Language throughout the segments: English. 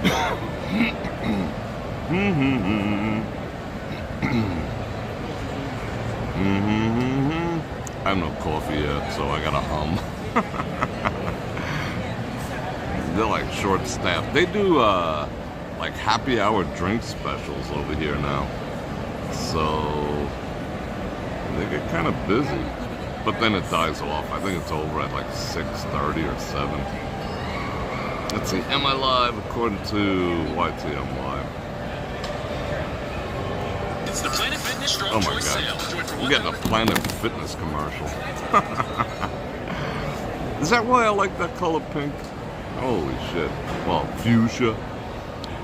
I have no coffee yet, so I gotta hum. They're like short-staffed. They do like happy hour drink specials over here now, so they get kind of busy. But then it dies off. I think it's over at like 6:30 or 7. Let's see. Am I live? According to YT, I'm live. It's the Planet Fitness Strong Oh my Choice Sale. God. I'm getting a Planet Fitness commercial. Is that why I like that color pink? Holy shit. Well, fuchsia.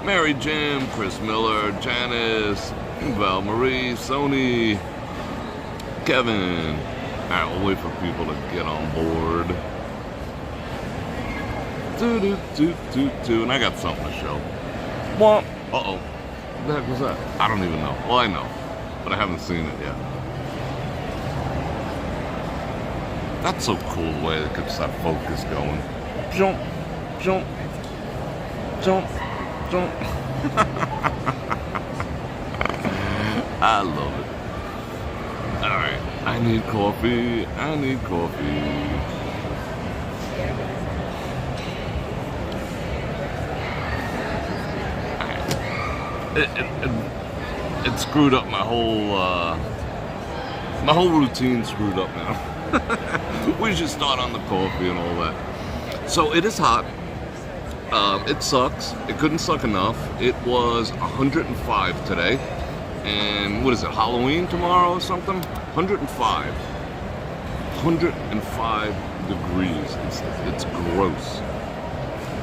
Mary Jim, Chris Miller, Janice, Val Marie, Sony, Kevin. Alright, we'll wait for people to get on board. And I got something to show. Well, uh-oh. What the heck was that? I don't even know. Well, I know, but I haven't seen it yet. That's so cool the way it gets that focus going. Jump, jump, jump, jump. I love it. Alright, I need coffee. I need coffee. It screwed up my whole routine. Screwed up now. We should start on the coffee and all that. So it is hot. It sucks. It couldn't suck enough. It was 105 today, and what is it? Halloween tomorrow or something? 105 degrees. It's gross.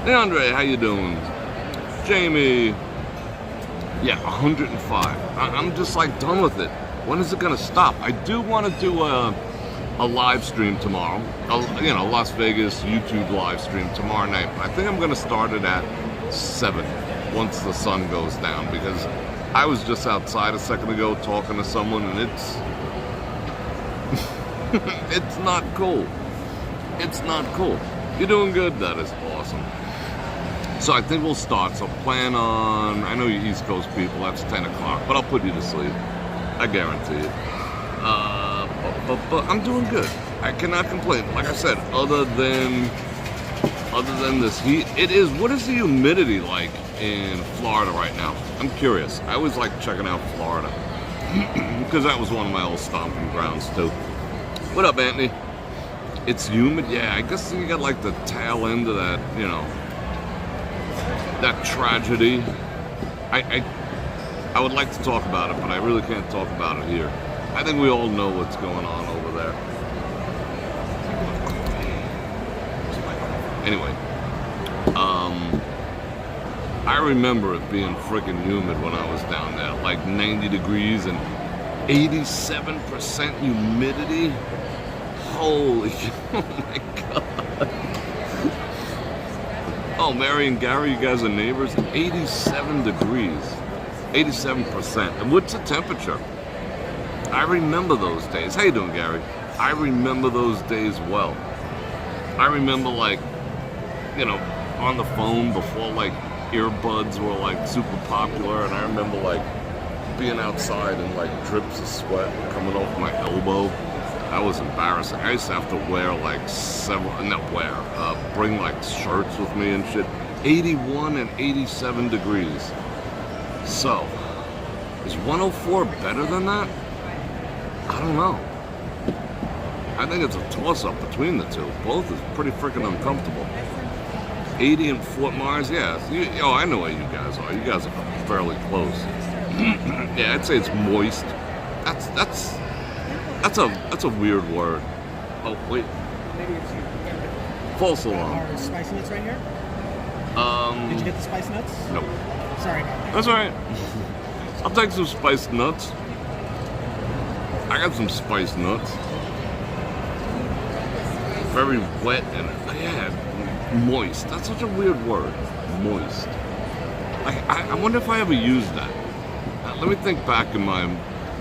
Hey Andre, how you doing? Jamie. Yeah, 105. I'm just like done with it. When is it gonna stop? I do want to do a live stream tomorrow. Las Vegas YouTube live stream tomorrow night. I think I'm gonna start it at 7 once the sun goes down, because I was just outside a second ago talking to someone, and it's it's not cool. It's not cool. You're doing good. That is awesome. So I think we'll start. So plan on, I know you East Coast people, that's 10 o'clock, but I'll put you to sleep. I guarantee it. But I'm doing good. I cannot complain. Like I said, other than this heat, what is the humidity like in Florida right now? I'm curious. I always like checking out Florida because that was one of my old stomping grounds too. What up, Anthony? It's humid? Yeah, I guess you got like the tail end of that, that tragedy. I would like to talk about it, but I really can't talk about it here. I think we all know what's going on over there. Anyway, I remember it being freaking humid when I was down there, like 90 degrees and 87% humidity. Holy, oh my God. Oh, Mary and Gary, you guys are neighbors. 87 degrees, 87%. And what's the temperature? I remember those days. How you doing, Gary? I remember those days well. I remember, like, on the phone before, like, earbuds were, like, super popular. And I remember, like, being outside and, like, drips of sweat coming off my elbow. That was embarrassing. I used to have to wear, like, bring, like, shirts with me and shit. 81 and 87 degrees. So, is 104 better than that? I don't know. I think it's a toss-up between the two. Both is pretty freaking uncomfortable. 80 in Fort Myers, yeah. I know where you guys are. You guys are fairly close. Yeah, I'd say it's moist. That's a weird word. Oh wait. False alarm. Are spice nuts right here? Did you get the spice nuts? Nope. Sorry. That's alright. I'll take some spiced nuts. I got some spiced nuts. Very wet and moist. That's such a weird word. Moist. I wonder if I ever used that. Let me think back in my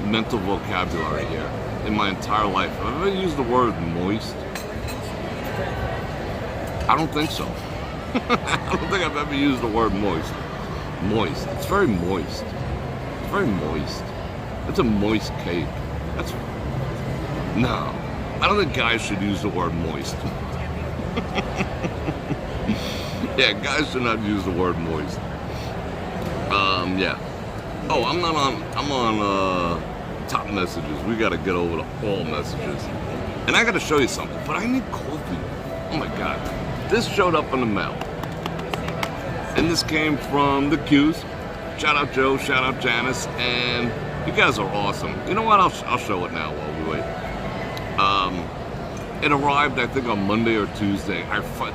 mental vocabulary here. In my entire life, have I ever used the word moist? I don't think so. I don't think I've ever used the word moist. Moist. It's very moist. It's very moist. It's a moist cake. That's... No. I don't think guys should use the word moist. Yeah, guys should not use the word moist. Yeah. Oh, I'm on top messages. We gotta get over to all messages. And I gotta show you something, but I need coffee. Oh my God. This showed up in the mail. And this came from the Q's. Shout out Joe, shout out Janice, and you guys are awesome. You know what? I'll show it now while we wait. It arrived, I think, on Monday or Tuesday.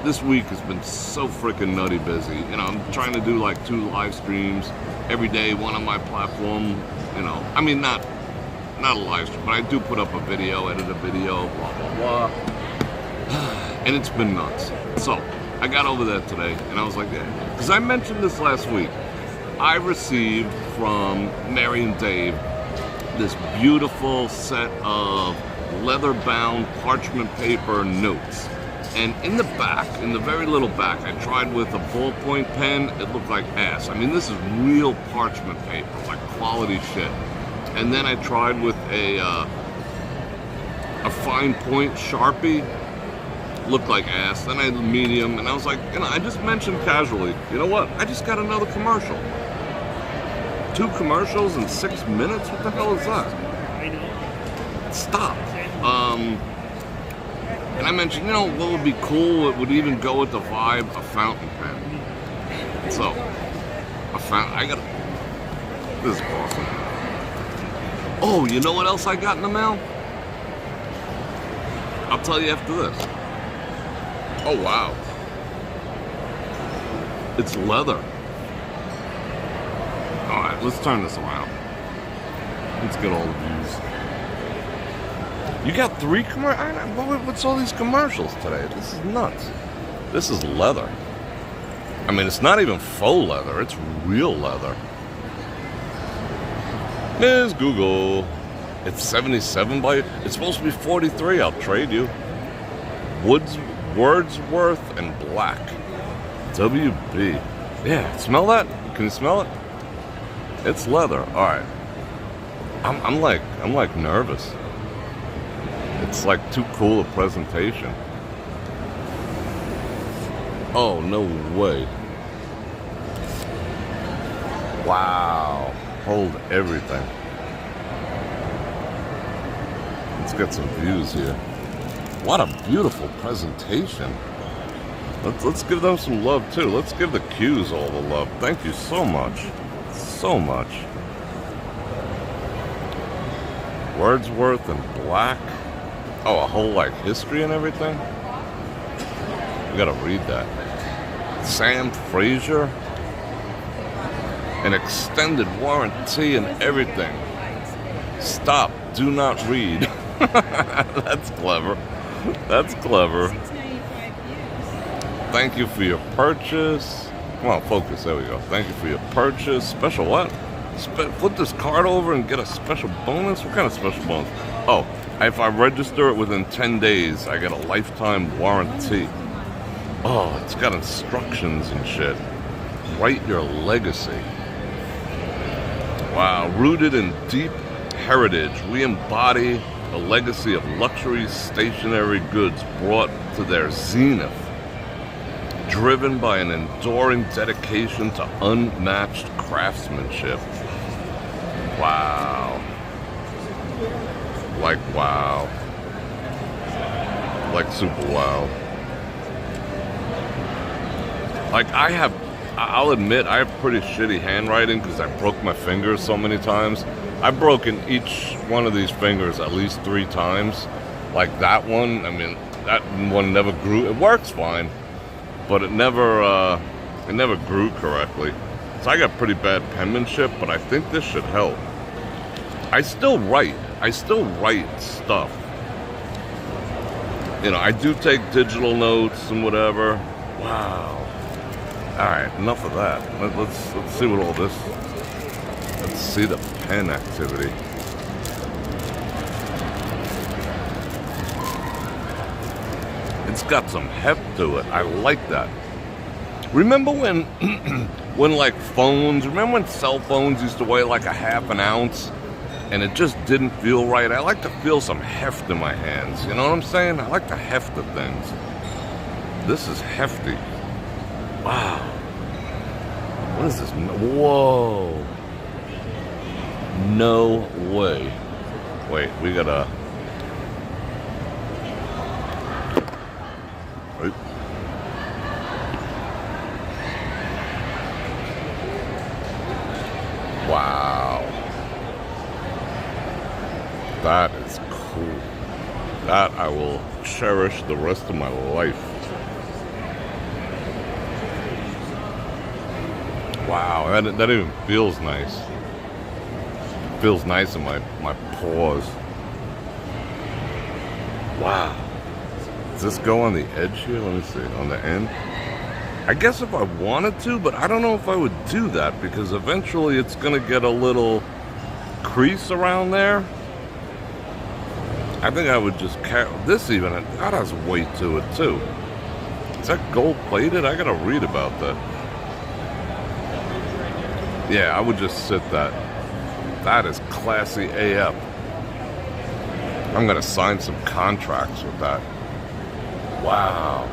This week has been so freaking nutty busy. You know, I'm trying to do like 2 live streams every day, one on my platform. You know, I mean, not a live stream, but I do put up a video, edit a video, blah, blah, blah. And it's been nuts. So, I got over that today, and I was like, yeah. Because I mentioned this last week. I received from Mary and Dave this beautiful set of leather-bound parchment paper notes. And in the back, in the very little back, I tried with a ballpoint pen. It looked like ass. I mean, this is real parchment paper, like quality shit. And then I tried with a fine point Sharpie. Looked like ass. Then I had medium, and I was like, you know, I just mentioned casually, you know what? I just got another commercial. 2 commercials in 6 minutes? What the hell is that? I know. Stop. And I mentioned, you know, what would be cool? It would even go with the vibe, a fountain pen. So, this is awesome. Oh, you know what else I got in the mail? I'll tell you after this. Oh, wow. It's leather. All right, let's turn this around. Let's get all the views. You got 3 commercials? What's all these commercials today? This is nuts. This is leather. I mean, it's not even faux leather. It's real leather. Ms. Google. It's 77 by... It's supposed to be 43. I'll trade you. Wordsworth and Black. WB. Yeah, smell that? Can you smell it? It's leather. All right. I'm like nervous. It's like too cool a presentation. Oh, no way. Wow. Hold everything. Let's get some views here. What a beautiful presentation. Let's give them some love too. Let's give the Q's all the love. Thank you so much. So much. Wordsworth and Black. Oh, a whole like history and everything? We gotta read that. Sam Fraser. An extended warranty and everything. Stop. Do not read. That's clever. That's clever. Thank you for your purchase. Come on, focus. There we go. Thank you for your purchase. Special what? Flip this card over and get a special bonus? What kind of special bonus? Oh, if I register it within 10 days, I get a lifetime warranty. Oh, it's got instructions and shit. Write your legacy. Wow, rooted in deep heritage, we embody a legacy of luxury stationery goods brought to their zenith, driven by an enduring dedication to unmatched craftsmanship. Wow. Like wow. Like super wow. Like I'll admit I have pretty shitty handwriting because I broke my fingers so many times. I've broken each one of these fingers at least 3 times. Like that one, I mean, that one never grew. It works fine, but it never grew correctly. So I got pretty bad penmanship, but I think this should help. I still write stuff. You know, I do take digital notes and whatever. Wow. All right, enough of that. Let's see what all this. Let's see the pen activity. It's got some heft to it. I like that. Remember when when like phones, remember when cell phones used to weigh like a half an ounce and it just didn't feel right? I like to feel some heft in my hands, you know what I'm saying? I like the heft of things. This is hefty. Wow. What is this? Whoa. No way. Wait, we gotta... Wait. Wow. That is cool. That I will cherish the rest of my life. Wow, that even feels nice. It feels nice in my paws. Wow. Does this go on the edge here? Let me see. On the end? I guess if I wanted to, but I don't know if I would do that because eventually it's going to get a little crease around there. I think I would just carry this even. That has weight to it too. Is that gold plated? I got to read about that. Yeah, I would just sit that. That is classy AF. I'm going to sign some contracts with that. Wow.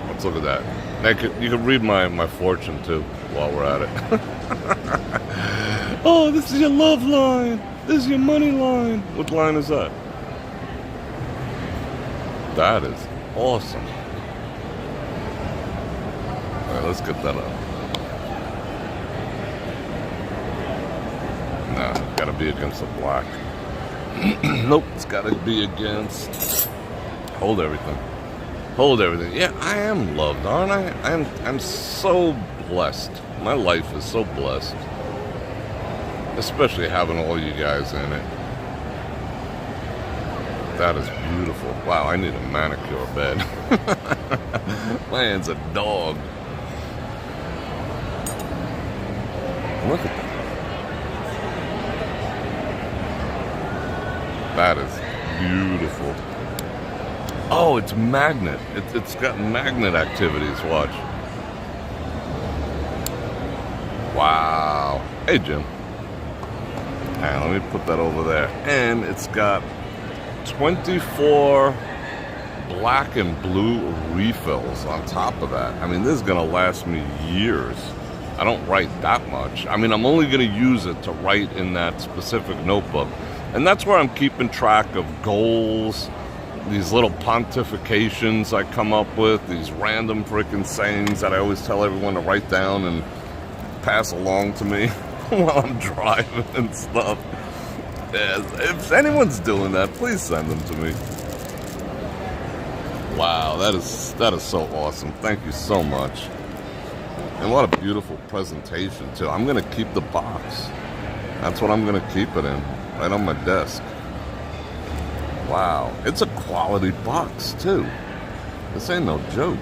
Let's look at that. You can read my fortune too while we're at it. Oh, this is your love line. This is your money line. What line is that? That is awesome. All right, let's get that up. Nah, gotta be against the black. Nope, it's gotta be against. Hold everything. Hold everything. Yeah, I am loved, aren't I? I'm so blessed. My life is so blessed. Especially having all you guys in it. That is beautiful. Wow, I need a manicure bed. My hand's a dog. Look at that. That is beautiful. Oh, it's magnet. It's got magnet activities. Watch. Wow. Hey, Jim. Hang on, let me put that over there. And it's got 24 black and blue refills on top of that. I mean, this is going to last me years. I don't write that much. I mean, I'm only going to use it to write in that specific notebook. And that's where I'm keeping track of goals, these little pontifications I come up with, these random freaking sayings that I always tell everyone to write down and pass along to me while I'm driving and stuff. Yeah, if anyone's doing that, please send them to me. Wow, that is so awesome. Thank you so much. And what a beautiful presentation too. I'm gonna keep the box. That's what I'm gonna keep it in, right on my desk. Wow, it's a quality box too. This ain't no joke.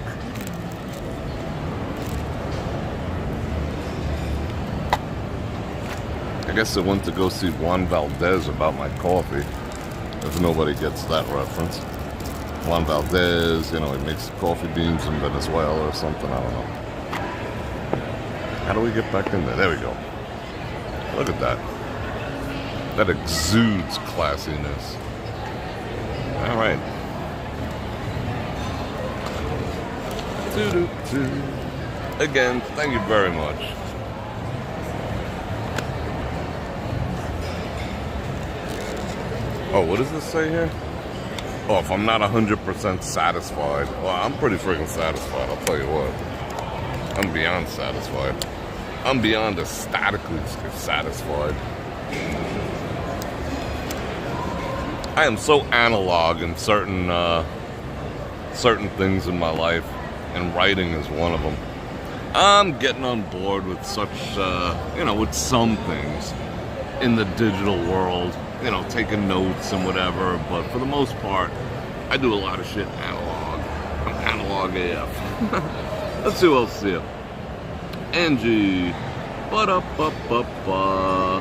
I guess I went to go see Juan Valdez about my coffee, if nobody gets that reference. Juan Valdez, you know, he makes coffee beans in Venezuela or something, I don't know. How do we get back in there? There we go. Look at that. That exudes classiness. All right. Again, thank you very much. Oh, what does this say here? Oh, if I'm not 100% satisfied. Well, I'm pretty freaking satisfied, I'll tell you what. I'm beyond satisfied. I'm beyond ecstatically satisfied. I am so analog in certain things in my life, and writing is one of them. I'm getting on board with such, with some things in the digital world, taking notes and whatever, but for the most part, I do a lot of shit analog. I'm analog AF. Let's see who else see it. Angie. Ba-da-ba-ba-ba.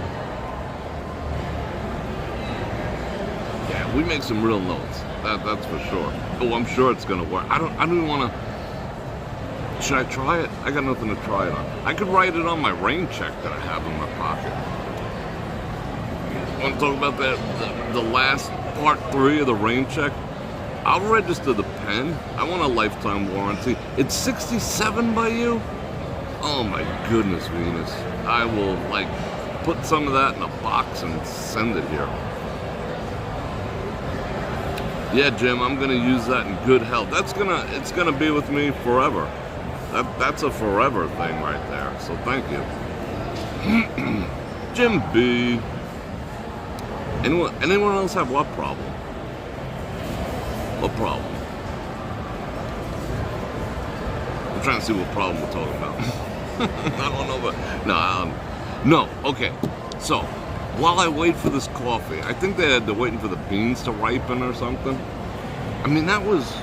Yeah, we make some real notes. That's for sure. Oh, I'm sure it's gonna work. I don't even want to. Should I try it? I got nothing to try it on. I could write it on my rain check that I have in my pocket. Want to talk about that? The last part 3 of the rain check? I'll register the pen. I want a lifetime warranty. It's 67 by you? Oh my goodness, Venus. I will, like, put some of that in a box and send it here. Yeah, Jim, I'm gonna use that in good health. It's gonna be with me forever. That's a forever thing right there. So thank you. Jim B. Anyone else have what problem? What problem? I'm trying to see what problem we're talking about. I don't know, but no. Okay. So while I wait for this coffee, I think they're waiting for the beans to ripen or something. I mean, that was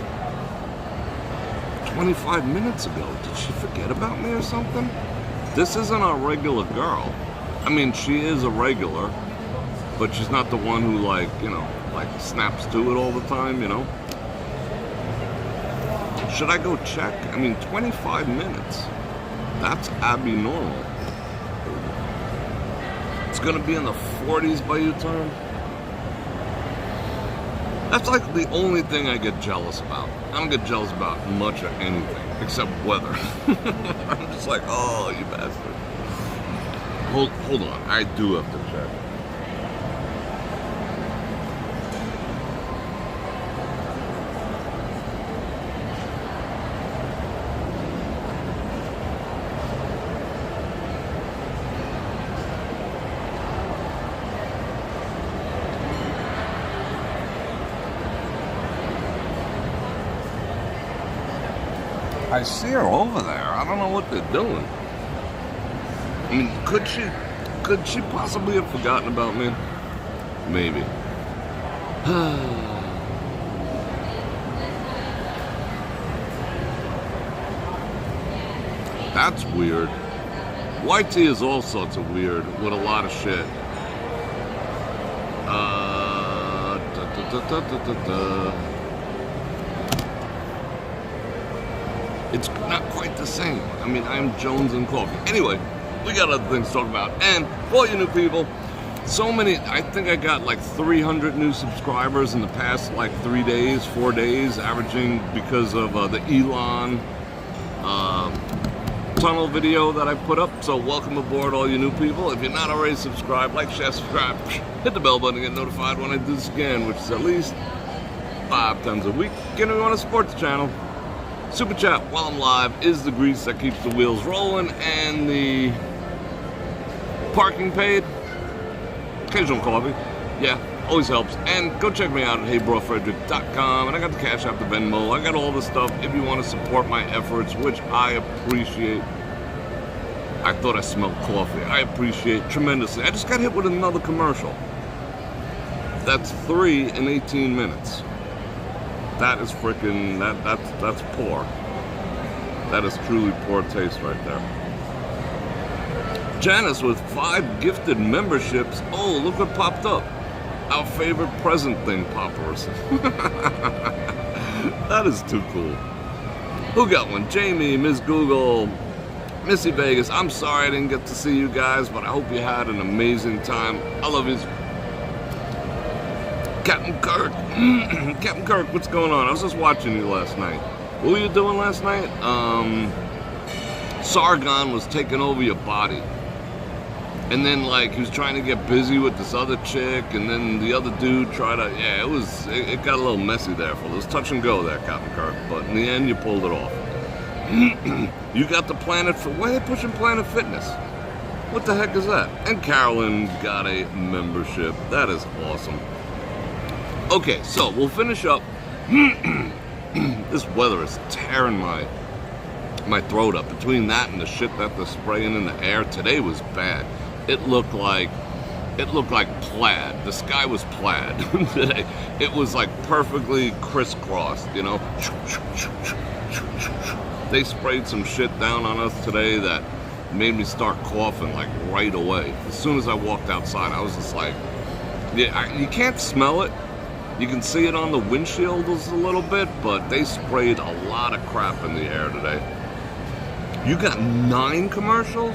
25 minutes ago. Did she forget about me or something? This isn't our regular girl. I mean, she is a regular, but she's not the one who, like, you know, like snaps to it all the time, you know? Should I go check? I mean, 25 minutes. That's abnormal. It's gonna be in the 40s by your time. That's like the only thing I get jealous about. I don't get jealous about much of anything, except weather. I'm just like, oh, you bastard. Hold on, I do have to check. I see her over there. I don't know what they're doing. I mean, could she possibly have forgotten about me? Maybe. That's weird. YT is all sorts of weird with a lot of shit. It's not quite the same. I mean, I'm Jones and Coffee. Anyway, we got other things to talk about. And for all you new people, so many, I think I got like 300 new subscribers in the past like 3 days, 4 days, averaging because of the Elon tunnel video that I put up. So welcome aboard, all you new people. If you're not already subscribed, like, share, subscribe, hit the bell button to get notified when I do this again, which is at least 5 times a week. If you want to support the channel, Super Chat while I'm live is the grease that keeps the wheels rolling, and the parking paid. Occasional coffee. Yeah, always helps. And go check me out at heybrofredrik.com. And I got the Cash App, the Venmo. I got all the stuff if you want to support my efforts, which I appreciate. I thought I smelled coffee. I appreciate tremendously. I just got hit with another commercial. That's 3 in 18 minutes. That is freaking, that's poor. That is truly poor taste right there. Janice with 5 gifted memberships. Oh, look what popped up. Our favorite present thing poppers. That is too cool. Who got one? Jamie, Ms. Google, Missy Vegas. I'm sorry I didn't get to see you guys, but I hope you had an amazing time. I love you. Captain Kirk. Captain Kirk, what's going on? I was just watching you last night. What were you doing last night? Sargon was taking over your body. And then, like, he was trying to get busy with this other chick, and then the other dude tried to, yeah, it got a little messy there for this touch and go there, Captain Kirk. But in the end, you pulled it off. You got the Planet, why are they pushing Planet Fitness? What the heck is that? And Carolyn got a membership. That is awesome. Okay, so we'll finish up. This weather is tearing my throat up. Between that and the shit that they're spraying in the air, today was bad. It looked like plaid. The sky was plaid today. It was like perfectly crisscrossed, you know. They sprayed some shit down on us today that made me start coughing like right away. As soon as I walked outside, I was just like, yeah, you can't smell it. You can see it on the windshield a little bit, but they sprayed a lot of crap in the air today. You got 9 commercials?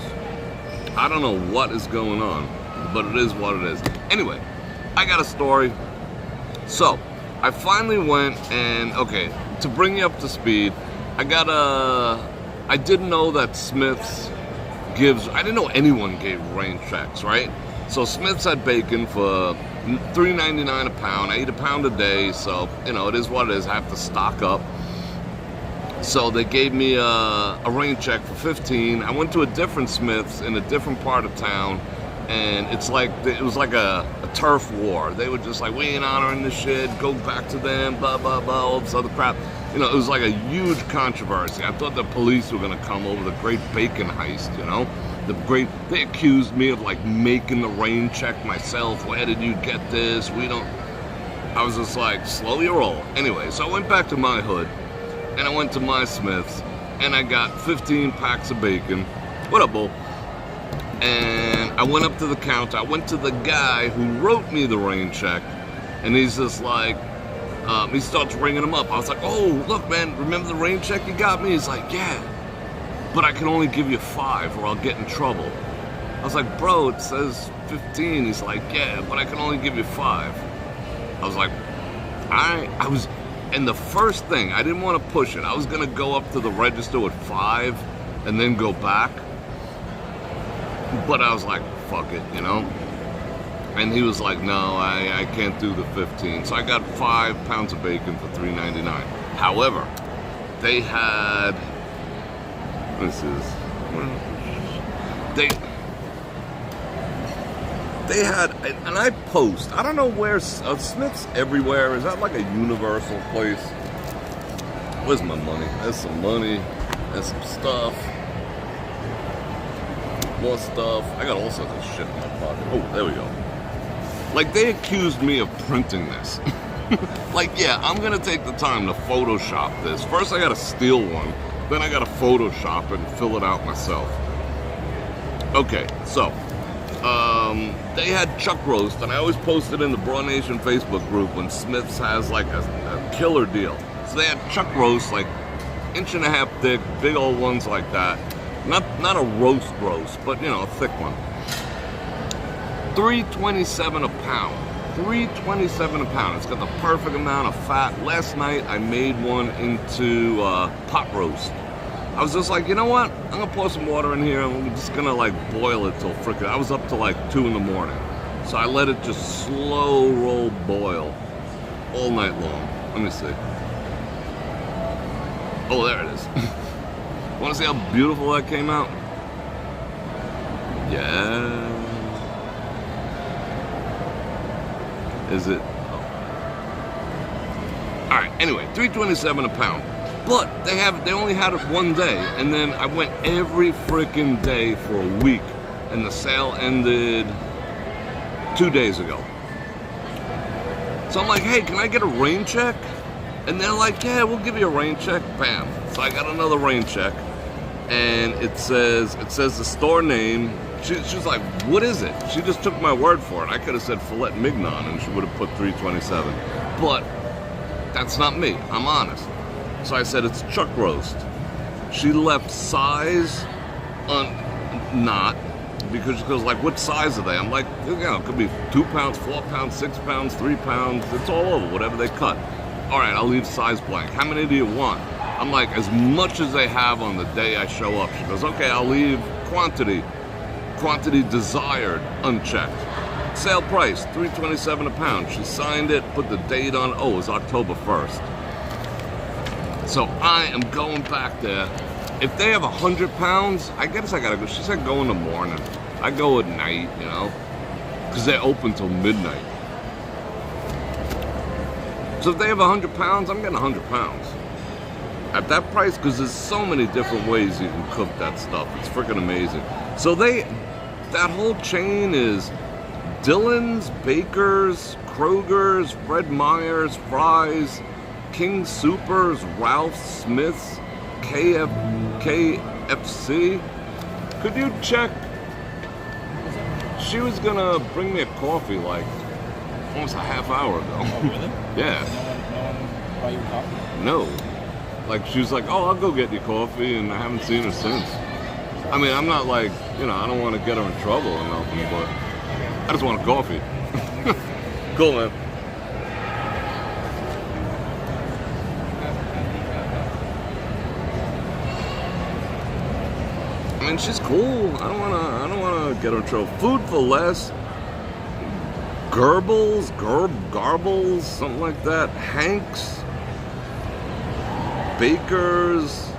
I don't know what is going on, but it is what it is. Anyway, I got a story. So, I finally went and, okay, to bring you up to speed, I didn't know that Smith's I didn't know anyone gave rain checks, right? So Smith's had bacon for $3.99 a pound. I eat a pound a day, so, you know, it is what it is. I have to stock up. So they gave me a rain check for $15. I went to a different Smith's in a different part of town, and it was like a turf war. They were just like, we ain't honoring this shit, go back to them, blah, blah, blah, all this other crap. You know, it was like a huge controversy. I thought the police were gonna come over the great bacon heist, you know? They accused me of like making the rain check myself. Where did you get this? I was just like, slow your roll. Anyway, so I went back to my hood, and I went to my Smith's, and I got 15 packs of bacon. What up, bull? And I went up to the counter. I went to the guy who wrote me the rain check, and he's just like, he starts ringing them up. I was like, oh, look, man, remember the rain check you got me? He's like, yeah, but I can only give you 5 or I'll get in trouble. I was like, bro, it says 15. He's like, yeah, but I can only give you 5. I was like, and the first thing, I didn't want to push it. I was going to go up to the register with 5 and then go back. But I was like, fuck it, you know? And he was like, no, I can't do the 15. So I got 5 pounds of bacon for $3.99. However, they had, they had, and I post, I don't know where, Smith's everywhere. Is that like a universal place? Where's my money? There's some money. There's some stuff. More stuff. I got all sorts of shit in my pocket. Oh, there we go. Like, they accused me of printing this. Like, yeah, I'm gonna take the time to Photoshop this. First I gotta steal one, then I gotta Photoshop it and fill it out myself. Okay, so, they had chuck roast, and I always post it in the Broad Nation Facebook group when Smith's has like a killer deal. So they had chuck roast, like 1.5 inch thick, big old ones like that. Not a roast, but, you know, a thick one. $3.27 a pound. $3.27 a pound. It's got the perfect amount of fat. Last night I made one into pot roast. I was just like, you know what? I'm gonna pour some water in here and I'm just gonna like boil it till frickin'. I was up to like 2 in the morning. So I let it just slow roll boil all night long. Let me see. Oh, there it is. Want to see how beautiful that came out? Yeah. Is it? Oh. All right. Anyway, $3.27 a pound. But they only had it one day, and then I went every freaking day for a week, and the sale ended 2 days ago. So I'm like, hey, can I get a rain check? And they're like, yeah, we'll give you a rain check. Bam. So I got another rain check, and it says the store name. She's like, what is it? She just took my word for it. I could have said filet mignon, and she would have put $3.27. But that's not me. I'm honest. So I said, it's chuck roast. She left size not, because she goes like, what size are they? I'm like, you know, it could be 2 pounds, 4 pounds, 6 pounds, 3 pounds. It's all over, whatever they cut. All right, I'll leave size blank. How many do you want? I'm like, as much as they have on the day I show up. She goes, okay, I'll leave quantity desired unchecked. Sale price, $3.27 a pound. She signed it, put the date on. Oh, it was October 1st. So I am going back there. If they have 100 pounds, I guess I gotta go. She said go in the morning. I go at night, you know, because they're open till midnight. So if they have 100 pounds, I'm getting 100 pounds. At that price, because there's so many different ways you can cook that stuff. It's freaking amazing. So that whole chain is Dillon's, Baker's, Kroger's, Fred Meyer's, Fry's, King Soopers, Ralph Smith's, KFC. Could you check? She was gonna bring me a coffee like almost a half hour ago. Oh, really? Yeah. No one buy you coffee? No. Like, she was like, oh, I'll go get you coffee, and I haven't seen her since. I mean, I'm not like, you know, I don't want to get her in trouble or nothing, but I just want a coffee. Cool, man. I mean, she's cool. I don't wanna get her in trouble. Food for less. Garbles, something like that. Hanks, Bakers,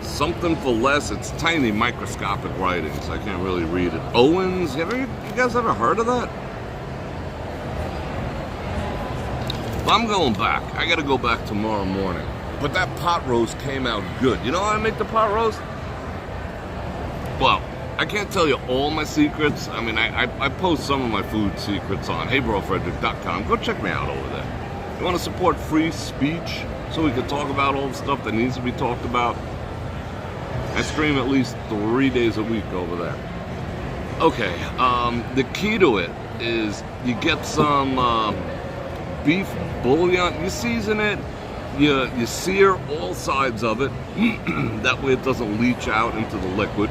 something for less. It's tiny, microscopic writing, so I can't really read it. Owens, you guys ever heard of that? Well, I'm going back. I gotta go back tomorrow morning. But that pot roast came out good. You know how I make the pot roast? Well, I can't tell you all my secrets. I mean, I post some of my food secrets on brorfredrik.com. Go check me out over there. You want to support free speech so we can talk about all the stuff that needs to be talked about? I stream at least 3 days a week over there. Okay, the key to it is you get some beef bouillon. You season it. You sear all sides of it. That way it doesn't leach out into the liquid.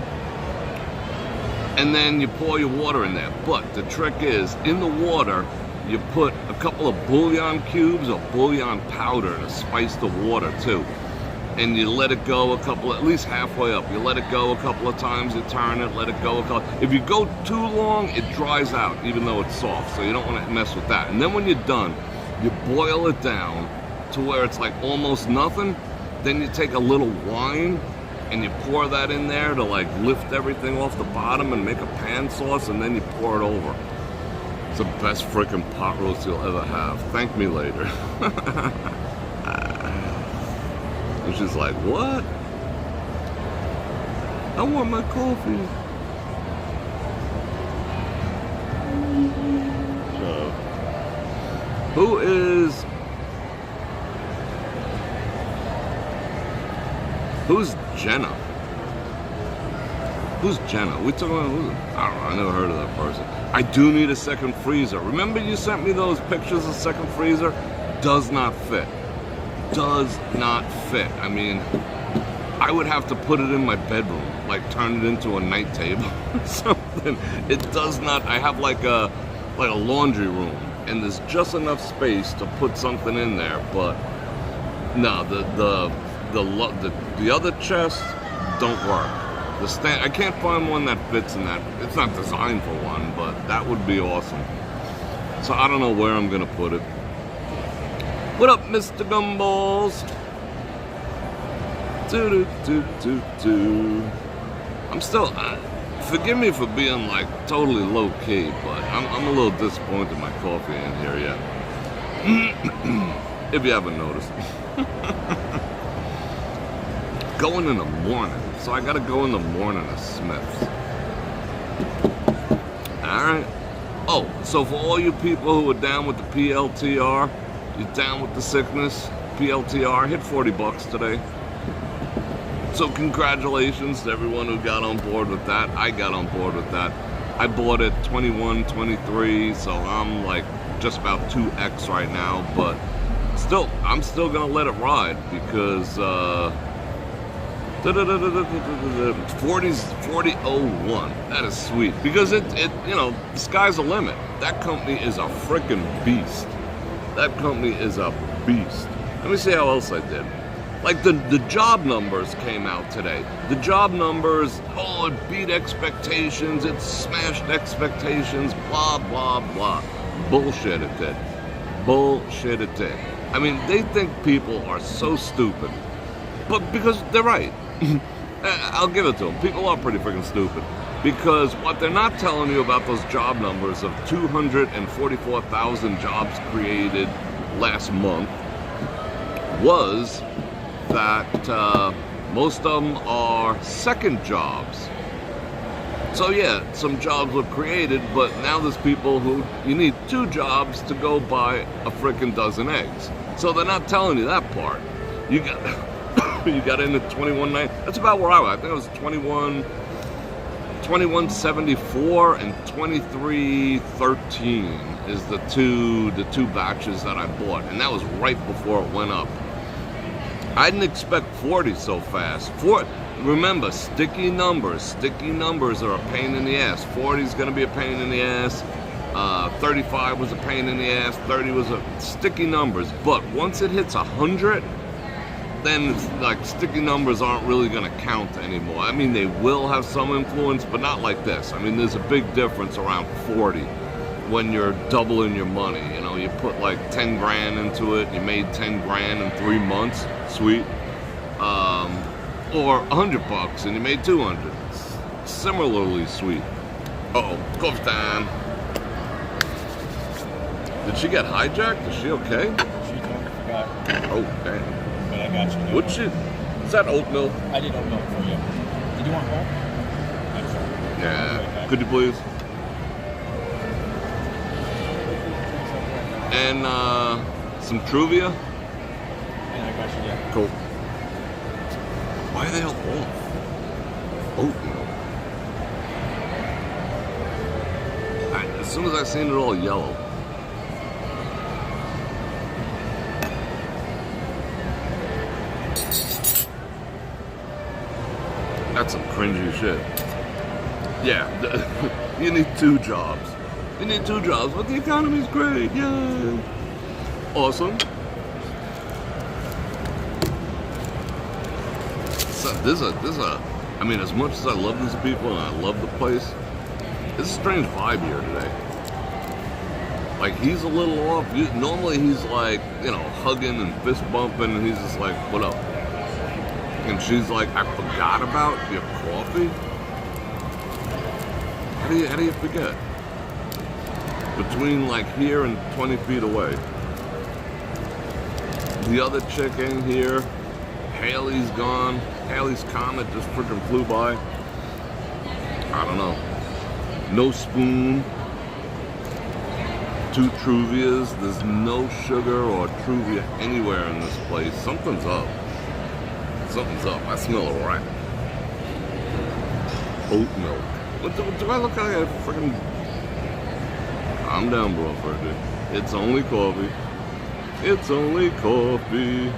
And then you pour your water in there. But the trick is, in the water, you put a couple of bouillon cubes or bouillon powder to spice the water too. And you let it go at least halfway up. You let it go a couple of times, you turn it, let it go a couple. If you go too long, it dries out, even though it's soft. So you don't want to mess with that. And then when you're done, you boil it down to where it's like almost nothing. Then you take a little wine and you pour that in there to like lift everything off the bottom and make a pan sauce, and then you pour it over. It's the best freaking pot roast you'll ever have. Thank me later. And she's like, what? I want my coffee. So, who's Jenna? Who's Jenna? We talking about who? I don't know. I never heard of that person. I do need a second freezer. Remember you sent me those pictures of second freezer? Does not fit. Does not fit. I mean, I would have to put it in my bedroom, like turn it into a night table or something. It does not. I have like a laundry room, and there's just enough space to put something in there. But no, the other chests don't work. I can't find one that fits in that. It's not designed for one, but that would be awesome. So I don't know where I'm gonna put it. What up, Mr. Gumballs? I'm still. Forgive me for being like totally low key, but I'm a little disappointed my coffee ain't here yet. If you haven't noticed. Going in the morning. So I gotta go in the morning to Smith's. Alright. Oh, so for all you people who are down with the PLTR, you're down with the sickness, PLTR, hit $40 today. So congratulations to everyone who got on board with that. I got on board with that. I bought it 21, 23, so I'm like just about 2x right now, but still, I'm still gonna let it ride because 4001. That is sweet because it you know, the sky's the limit. That company is a freaking beast. That company is a beast. Let me see how else I did. Like the job numbers came out today. The job numbers, oh, it beat expectations, it smashed expectations, blah, blah, blah. Bullshit it did. Bullshit it did. I mean, they think people are so stupid. But because they're right. I'll give it to them. People are pretty freaking stupid. Because what they're not telling you about those job numbers of 244,000 jobs created last month was that most of them are second jobs. So yeah, some jobs were created, but now there's people who, you need 2 jobs to go buy a freaking dozen eggs. So they're not telling you that part. You got you got into 21.9. That's about where I was. I think it was 2174 and 2313 is the two batches that I bought, and that was right before it went up. I didn't expect 40 so fast. Remember, sticky numbers. Sticky numbers are a pain in the ass. 40 is going to be a pain in the ass. 35 was a pain in the ass. 30 was a sticky numbers. But once it hits 100, then it's like sticky numbers aren't really going to count anymore. I mean, they will have some influence, but not like this. I mean, there's a big difference around 40 when you're doubling your money. You know, you put like 10 grand into it, you made 10 grand in 3 months. Sweet. Or $100 and you made 200. Similarly sweet. Uh-oh, coffee time. Did she get hijacked? Is she okay? She totally forgot. Oh, damn. But I got you. What'd she? Is that oat milk? I did oat milk for you. Did you want more? I'm sorry. Yeah. Could you please? And some Truvia? Yeah, I got you, yeah. Cool. Why are they all off? Oat milk. As soon as I seen it all yellow. That's some cringy shit. Yeah, you need 2 jobs. You need 2 jobs, but the economy's great. Yay! Awesome. So this is a. I mean, as much as I love these people and I love the place, it's a strange vibe here today. Like, he's a little off. Normally he's like, you know, hugging and fist bumping, and he's just like, what up? And she's like, I forgot about your coffee? How do you forget? Between like here and 20 feet away. The other chick in here, Haley's gone. Haley's Comet just freaking flew by. I don't know. No spoon. 2 Truvias. There's no sugar or Truvia anywhere in this place. Something's up. Something's up. I smell a rat. Oat milk. What do I look like? A freaking. I'm down, Bror Fredrik. It's only coffee. It's only coffee.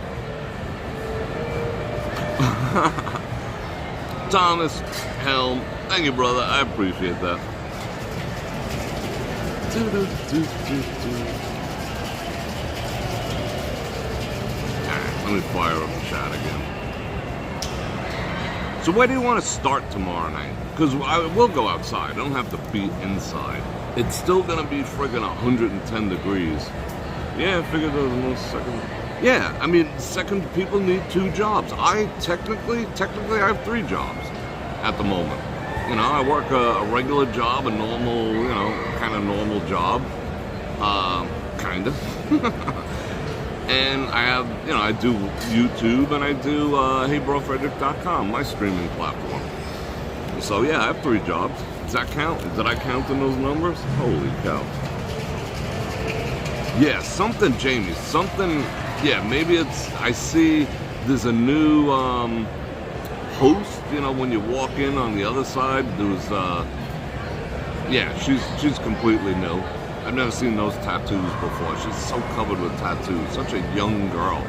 Thomas Helm. Thank you, brother. I appreciate that. Alright, let me fire up the chat again. So where do you want to start tomorrow night? Because I will go outside. I don't have to be inside. It's still going to be friggin' 110 degrees. Yeah, I figured there was no second. Yeah, I mean, second, people need 2 jobs. I technically I have 3 jobs at the moment. You know, I work a regular job, a normal, you know, kind of normal job. Kind of. And I have, you know, I do YouTube and I do HeyBrorFredrik.com, my streaming platform. So yeah, I have 3 jobs. Does that count? Did I count in those numbers? Holy cow. Yeah, something, Jamie, something, yeah, maybe it's, I see there's a new host, you know, when you walk in on the other side, there's, yeah, she's completely new. I've never seen those tattoos before. She's so covered with tattoos. Such a young girl.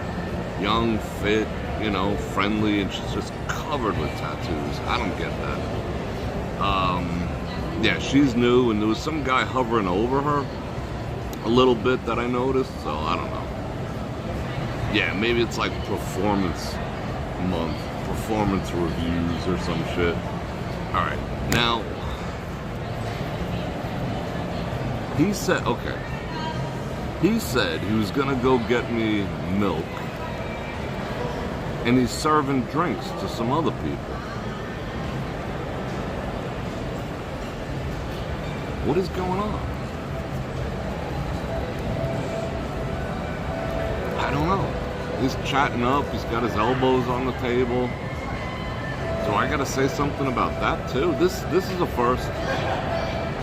Young, fit, you know, friendly, and she's just covered with tattoos. I don't get that. Yeah, she's new, and there was some guy hovering over her a little bit that I noticed, so I don't know. Yeah, maybe it's like performance month, performance reviews or some shit. Alright, now, he said, okay, he said he was gonna go get me milk, and he's serving drinks to some other people. What is going on? I don't know. He's chatting up, he's got his elbows on the table. Do I gotta say something about that too? This is a first.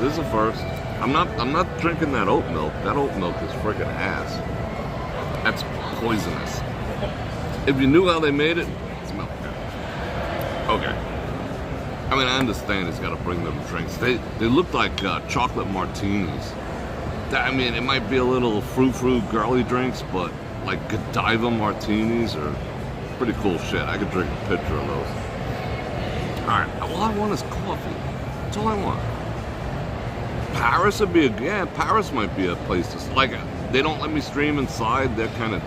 This is a first. I'm not drinking that oat milk. That oat milk is freaking ass. That's poisonous. If you knew how they made it, it's milk. Okay. I mean, I understand he's got to bring them drinks. They look like chocolate martinis. I mean, it might be a little frou-frou girly drinks, but like Godiva martinis are Pretty cool shit. I could drink a pitcher of those. Alright, all I want is coffee. That's all I want. Paris would be Paris might be a place to, like, they don't let me stream inside. They're kind of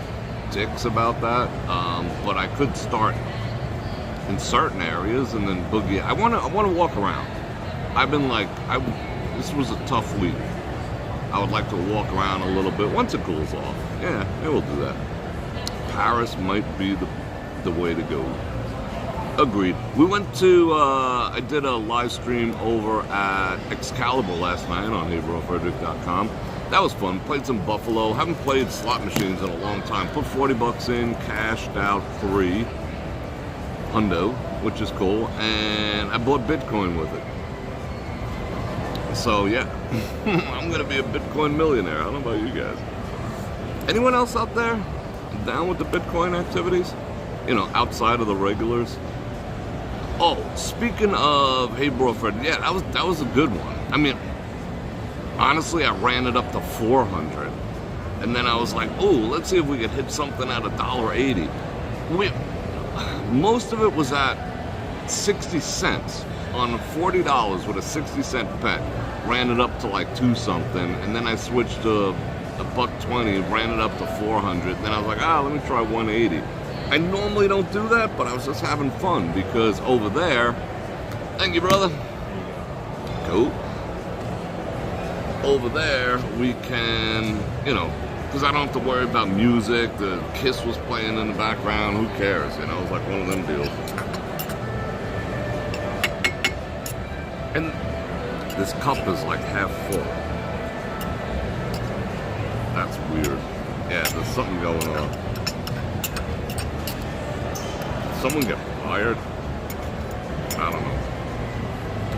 dicks about that. But I could start in certain areas and then boogie. I want to walk around. I've been like, this was a tough week. I would like to walk around a little bit once it cools off. Yeah, we'll do that. Paris might be the way to go. Agreed. We went to, I did a live stream over at Excalibur last night on brorfredrik.com. That was fun. Played some Buffalo. Haven't played slot machines in a long time. Put 40 bucks in, cashed out 3 hundo, which is cool. And I bought Bitcoin with it. So yeah, I'm gonna be a Bitcoin millionaire. I don't know about you guys. Anyone else out there down with the Bitcoin activities? You know, outside of the regulars. Oh, speaking of, hey Bror Fred, yeah, that was a good one. I mean, honestly, I ran it up to 400, and then I was like, oh, let's see if we could hit something at $1.80. Most of it was at 60 cents on $40 with a 60-cent bet. Ran it up to like 2 something, and then I switched to $1.20, ran it up to 400. Then I was like, let me try 180. I normally don't do that, but I was just having fun because over there, thank you, brother. Cool. Over there, we can, you know, because I don't have to worry about music. The Kiss was playing in the background. Who cares? You know, it's like one of them deals. And this cup is like half full. That's weird. Yeah, there's something going on. Someone get fired? I don't know.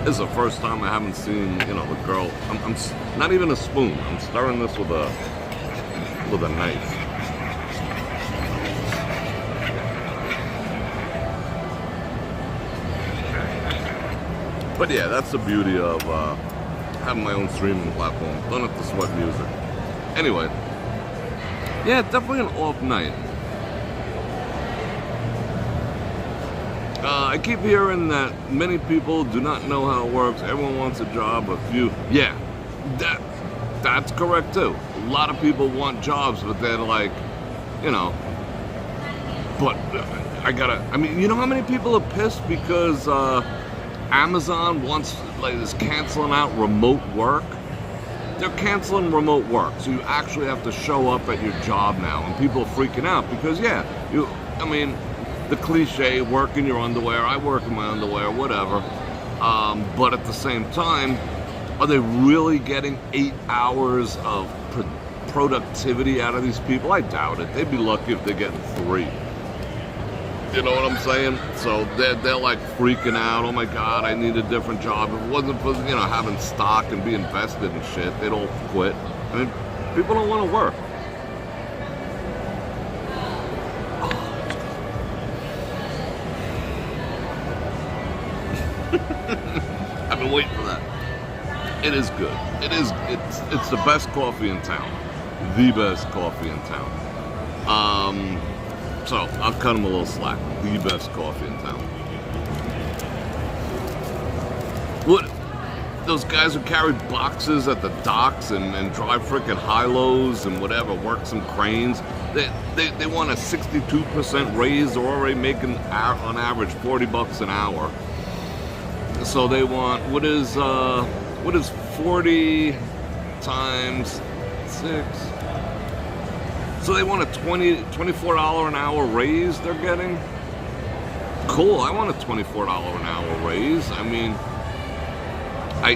This is the first time I haven't seen, you know, the girl. I'm not even a spoon. I'm stirring this with a knife. But yeah, that's the beauty of having my own streaming platform. Don't have to sweat music. Anyway, yeah, definitely an off night. I keep hearing that many people do not know how it works. Everyone wants a job, a few. Yeah, that's correct too. A lot of people want jobs, but they're like, you know, but I mean, you know how many people are pissed because Amazon is canceling out remote work? They're canceling remote work, so you actually have to show up at your job now, and people are freaking out because, yeah, I mean, the cliche, work in your underwear, I work in my underwear, whatever. But at the same time, are they really getting 8 hours of productivity out of these people? I doubt it. They'd be lucky if they're getting 3. You know what I'm saying? So they're like freaking out. Oh my God, I need a different job. If it wasn't for, you know, having stock and being invested in shit, they'd all quit. I mean, people don't want to work. I've been waiting for that. It is good. It's the best coffee in town. The best coffee in town. So I'll cut him a little slack. The best coffee in town. What? Those guys who carry boxes at the docks and drive freaking high-lows and whatever, work some cranes. They want a 62% raise. They're already making on average 40 bucks an hour. So they want, what is 40 times 6? So they want a $24 an hour raise they're getting? Cool, I want a $24 an hour raise. I mean, I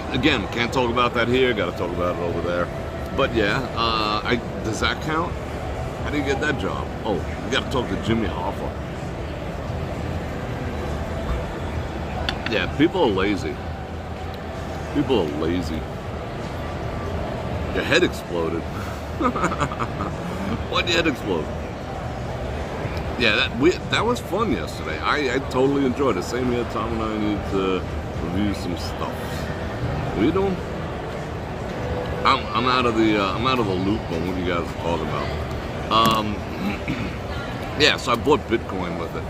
can't talk about that here, gotta talk about it over there. But yeah, does that count? How do you get that job? Oh, you gotta talk to Jimmy Hoffa. Yeah, people are lazy. People are lazy. Your head exploded. Why'd your head explode? Yeah, that was fun yesterday. I totally enjoyed it. Same here, Tom and I need to review some stuff. What are you doing? I'm out of the loop on what you guys are talking about. Yeah, so I bought Bitcoin with it.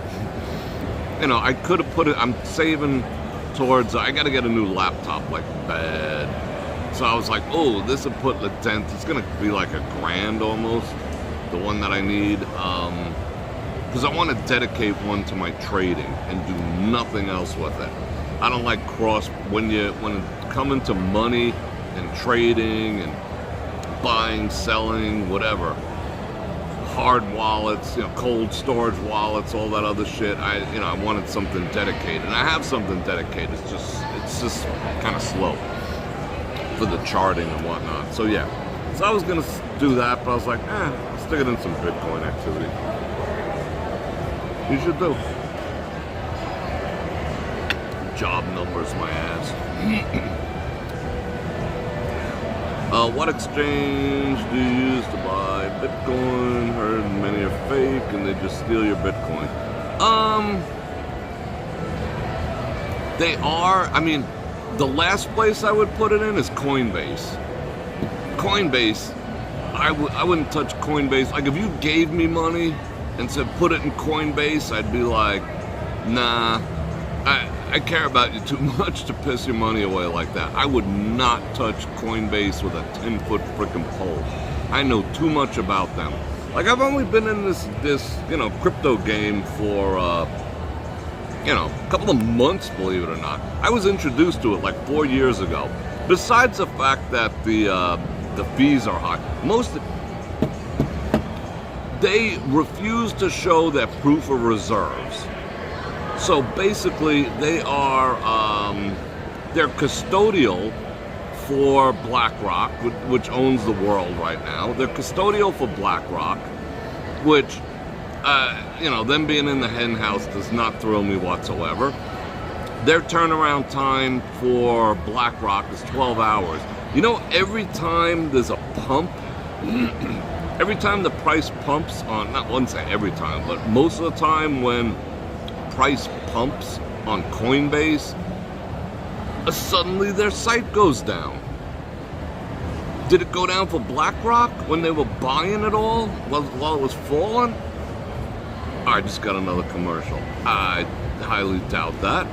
You know, I could have put it, I'm saving towards, I got to get a new laptop, like bad. So I was like, oh, this would put a dent. It's going to be like $1,000 almost, the one that I need. Because I want to dedicate one to my trading and do nothing else with it. I don't like when it comes to money and trading and buying, selling, whatever. Hard wallets, cold storage wallets, all that other shit. I wanted something dedicated, and I have something dedicated. It's just kind of slow for the charting and whatnot. So yeah, so I was gonna do that, but I was like, I'll stick it in some Bitcoin activity. You should do. Job numbers, my ass. What exchange do you use to buy Bitcoin? Heard many are fake and they just steal your Bitcoin. They are. I mean, the last place I would put it in is Coinbase. Coinbase, I wouldn't touch Coinbase. Like, if you gave me money and said put it in Coinbase, I'd be like, nah. I care about you too much to piss your money away like that. I would not touch Coinbase with a 10-foot frickin' pole. I know too much about them. Like, I've only been in this crypto game for, a couple of months, believe it or not. I was introduced to it like 4 years ago. Besides the fact that the fees are high, they refuse to show their proof of reserves. So basically, they're custodial for BlackRock, which owns the world right now. They're custodial for BlackRock, which, them being in the hen house does not thrill me whatsoever. Their turnaround time for BlackRock is 12 hours. Every time there's a pump, every time the price pumps on, not once every time, but most of the time when price pumps on Coinbase, suddenly their site goes down. Did it go down for BlackRock when they were buying it all while it was falling? I just got another commercial. I highly doubt that.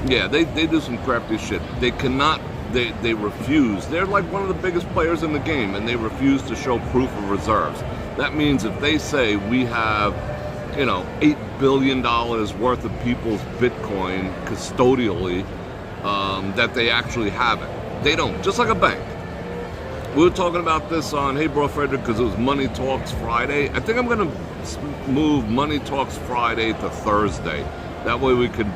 Yeah, they do some crafty shit. They cannot, they refuse. They're like one of the biggest players in the game, and they refuse to show proof of reserves. That means if they say we have $8 billion worth of people's Bitcoin custodially, that they actually have it. They don't, just like a bank. We were talking about this on Hey Bror Fredrik because it was Money Talks Friday. I think I'm going to move Money Talks Friday to Thursday. That way we could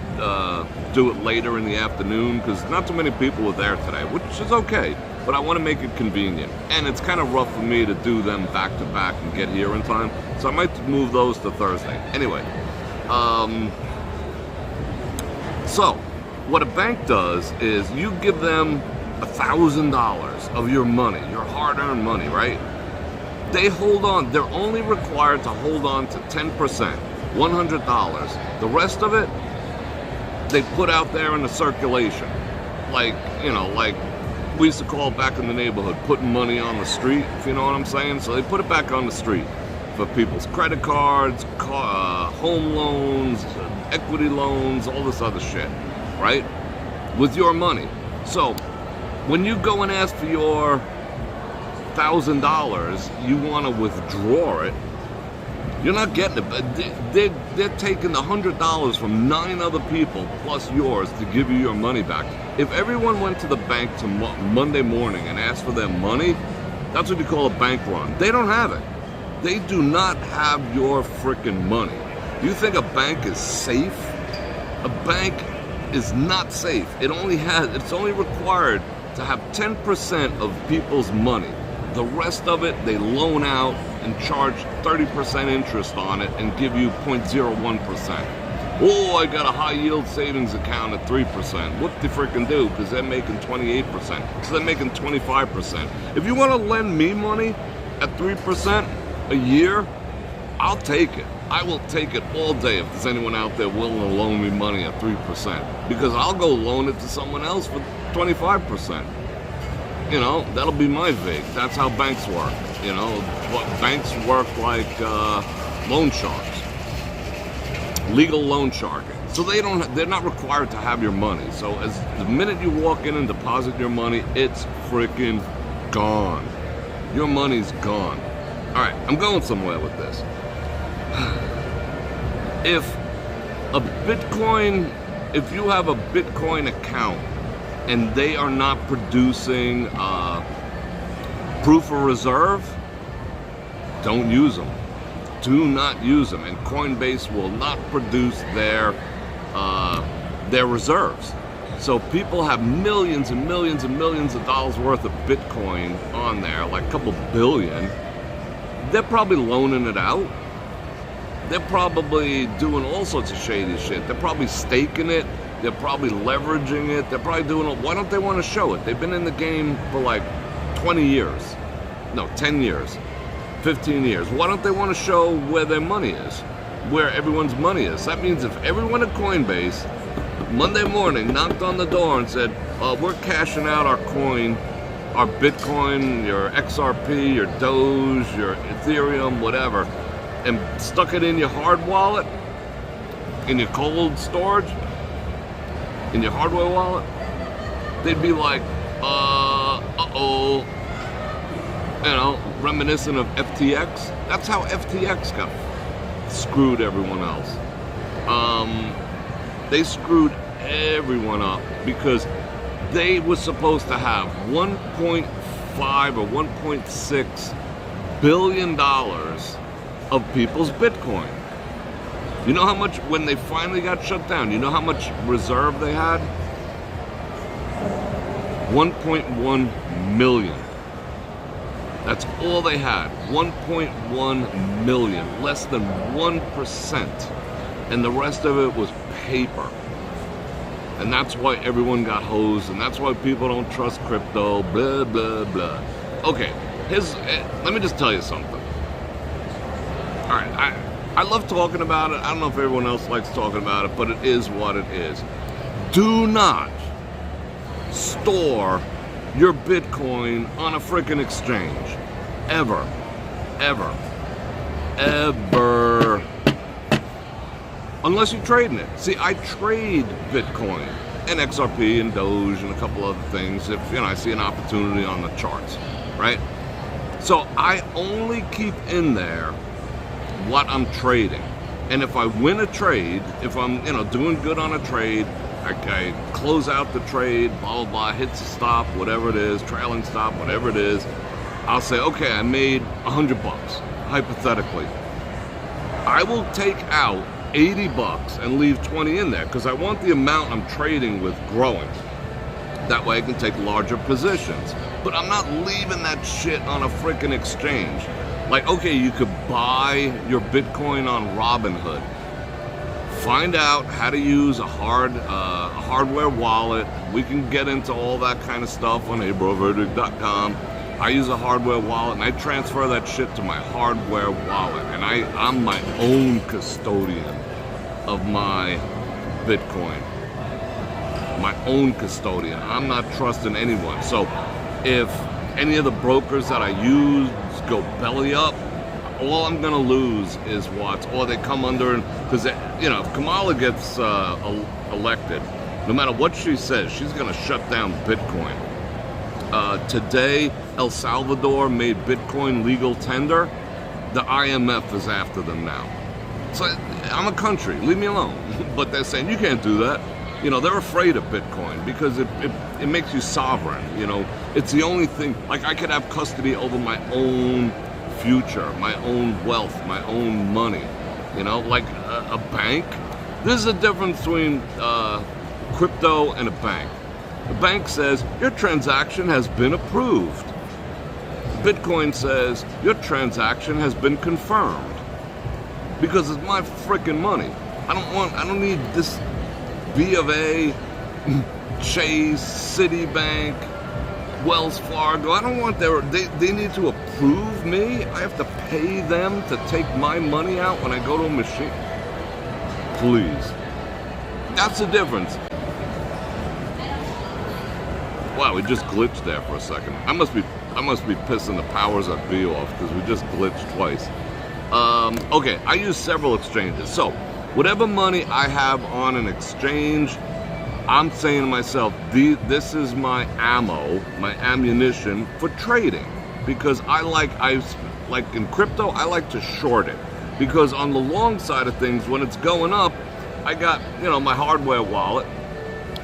do it later in the afternoon because not too many people were there today, which is okay. But I want to make it convenient. And it's kind of rough for me to do them back to back and get here in time. So I might move those to Thursday. Anyway, so what a bank does is you give them $1,000 of your money, your hard-earned money, right? They hold on. They're only required to hold on to 10%, $100. The rest of it, they put out there in the circulation. Like we used to call back in the neighborhood, putting money on the street, if you know what I'm saying. So they put it back on the street for people's credit cards, home loans, equity loans, all this other shit, right? With your money. So when you go and ask for your $1,000, you want to withdraw it, you're not getting it. But they're taking the $100 from 9 other people plus yours to give you your money back. If everyone went to the bank Monday morning and asked for their money, that's what you call a bank run. They don't have it. They do not have your freaking money. You think a bank is safe? A bank is not safe. It's only required to have 10% of people's money. The rest of it, they loan out and charge 30% interest on it and give you 0.01%. Oh, I got a high yield savings account at 3%. What they freaking do? Because they're making 28%. So they're making 25%. If you want to lend me money at 3% a year, I'll take it. I will take it all day if there's anyone out there willing to loan me money at 3%. Because I'll go loan it to someone else for 25%. That'll be my vig. That's how banks work. Banks work like loan sharks, legal loan sharking. So they're not required to have your money. So as the minute you walk in and deposit your money, it's freaking gone. Your money's gone. All right, I'm going somewhere with this. If you have a Bitcoin account and they are not producing proof of reserve, don't use them. Do not use them. And Coinbase will not produce their reserves. So people have millions and millions and millions of dollars worth of Bitcoin on there, like a couple billion. They're probably loaning it out. They're probably doing all sorts of shady shit. They're probably staking it. They're probably leveraging it. They're probably doing it. Why don't they want to show it? They've been in the game for like 20 years. No, 10 years. 15 years. Why don't they want to show where their money is? Where everyone's money is? That means if everyone at Coinbase Monday morning knocked on the door and said, we're cashing out our coin, our Bitcoin, your XRP, your Doge, your Ethereum, whatever, and stuck it in your hard wallet, in your cold storage, in your hardware wallet, they'd be like, uh-oh, you know, reminiscent of FTX. That's how FTX got screwed everyone else. They screwed everyone up because they were supposed to have 1.5 or 1.6 billion dollars of people's Bitcoin. You know how much, when they finally got shut down, you know how much reserve they had? 1.1 million. That's all they had. 1.1 million. Less than 1%. And the rest of it was paper. And that's why everyone got hosed, and that's why people don't trust crypto, blah, blah, blah. Okay, let me just tell you something. All right, I love talking about it. I don't know if everyone else likes talking about it, but it is what it is. Do not store your Bitcoin on a freaking exchange. Ever. Ever. Ever. Unless you're trading it. See, I trade Bitcoin and XRP and Doge and a couple other things if, you know, I see an opportunity on the charts, right? So I only keep in there what I'm trading. And if I win a trade, if I'm, you know, doing good on a trade, I close out the trade, blah, blah, blah, hits a stop, whatever it is, trailing stop, whatever it is, I'll say, okay, I made $100, hypothetically. I will take out $80 and leave 20 in there because I want the amount I'm trading with growing. That way I can take larger positions. But I'm not leaving that shit on a freaking exchange. Like, okay, you could buy your Bitcoin on Robinhood. Find out how to use a hardware wallet. We can get into all that kind of stuff on brorfredrik.com. I use a hardware wallet and I transfer that shit to my hardware wallet, and I'm my own custodian of my Bitcoin. My own custodian. I'm not trusting anyone. So if any of the brokers that I use go belly up, all I'm gonna lose is or they come under, because, you know, if Kamala gets elected, no matter what she says, she's gonna shut down Bitcoin. Today, El Salvador made Bitcoin legal tender. The IMF is after them now. So I'm a country, leave me alone. But they're saying you can't do that. You know, they're afraid of Bitcoin because it makes you sovereign. You know, it's the only thing, like I could have custody over my own future, my own wealth, my own money. You know, like a bank. There's a difference between crypto and a bank. The bank says your transaction has been approved. Bitcoin says your transaction has been confirmed. Because it's my freaking money. I don't need this B of A, Chase, Citibank, Wells Fargo. I don't want they need to approve me. I have to pay them to take my money out when I go to a machine. Please. That's the difference. Wow, we just glitched there for a second. I must be pissing the powers that be off because we just glitched twice. Okay, I use several exchanges. So, whatever money I have on an exchange, I'm saying to myself, this is my ammo, my ammunition for trading. Because like in crypto, I like to short it. Because on the long side of things, when it's going up, I got, my hardware wallet.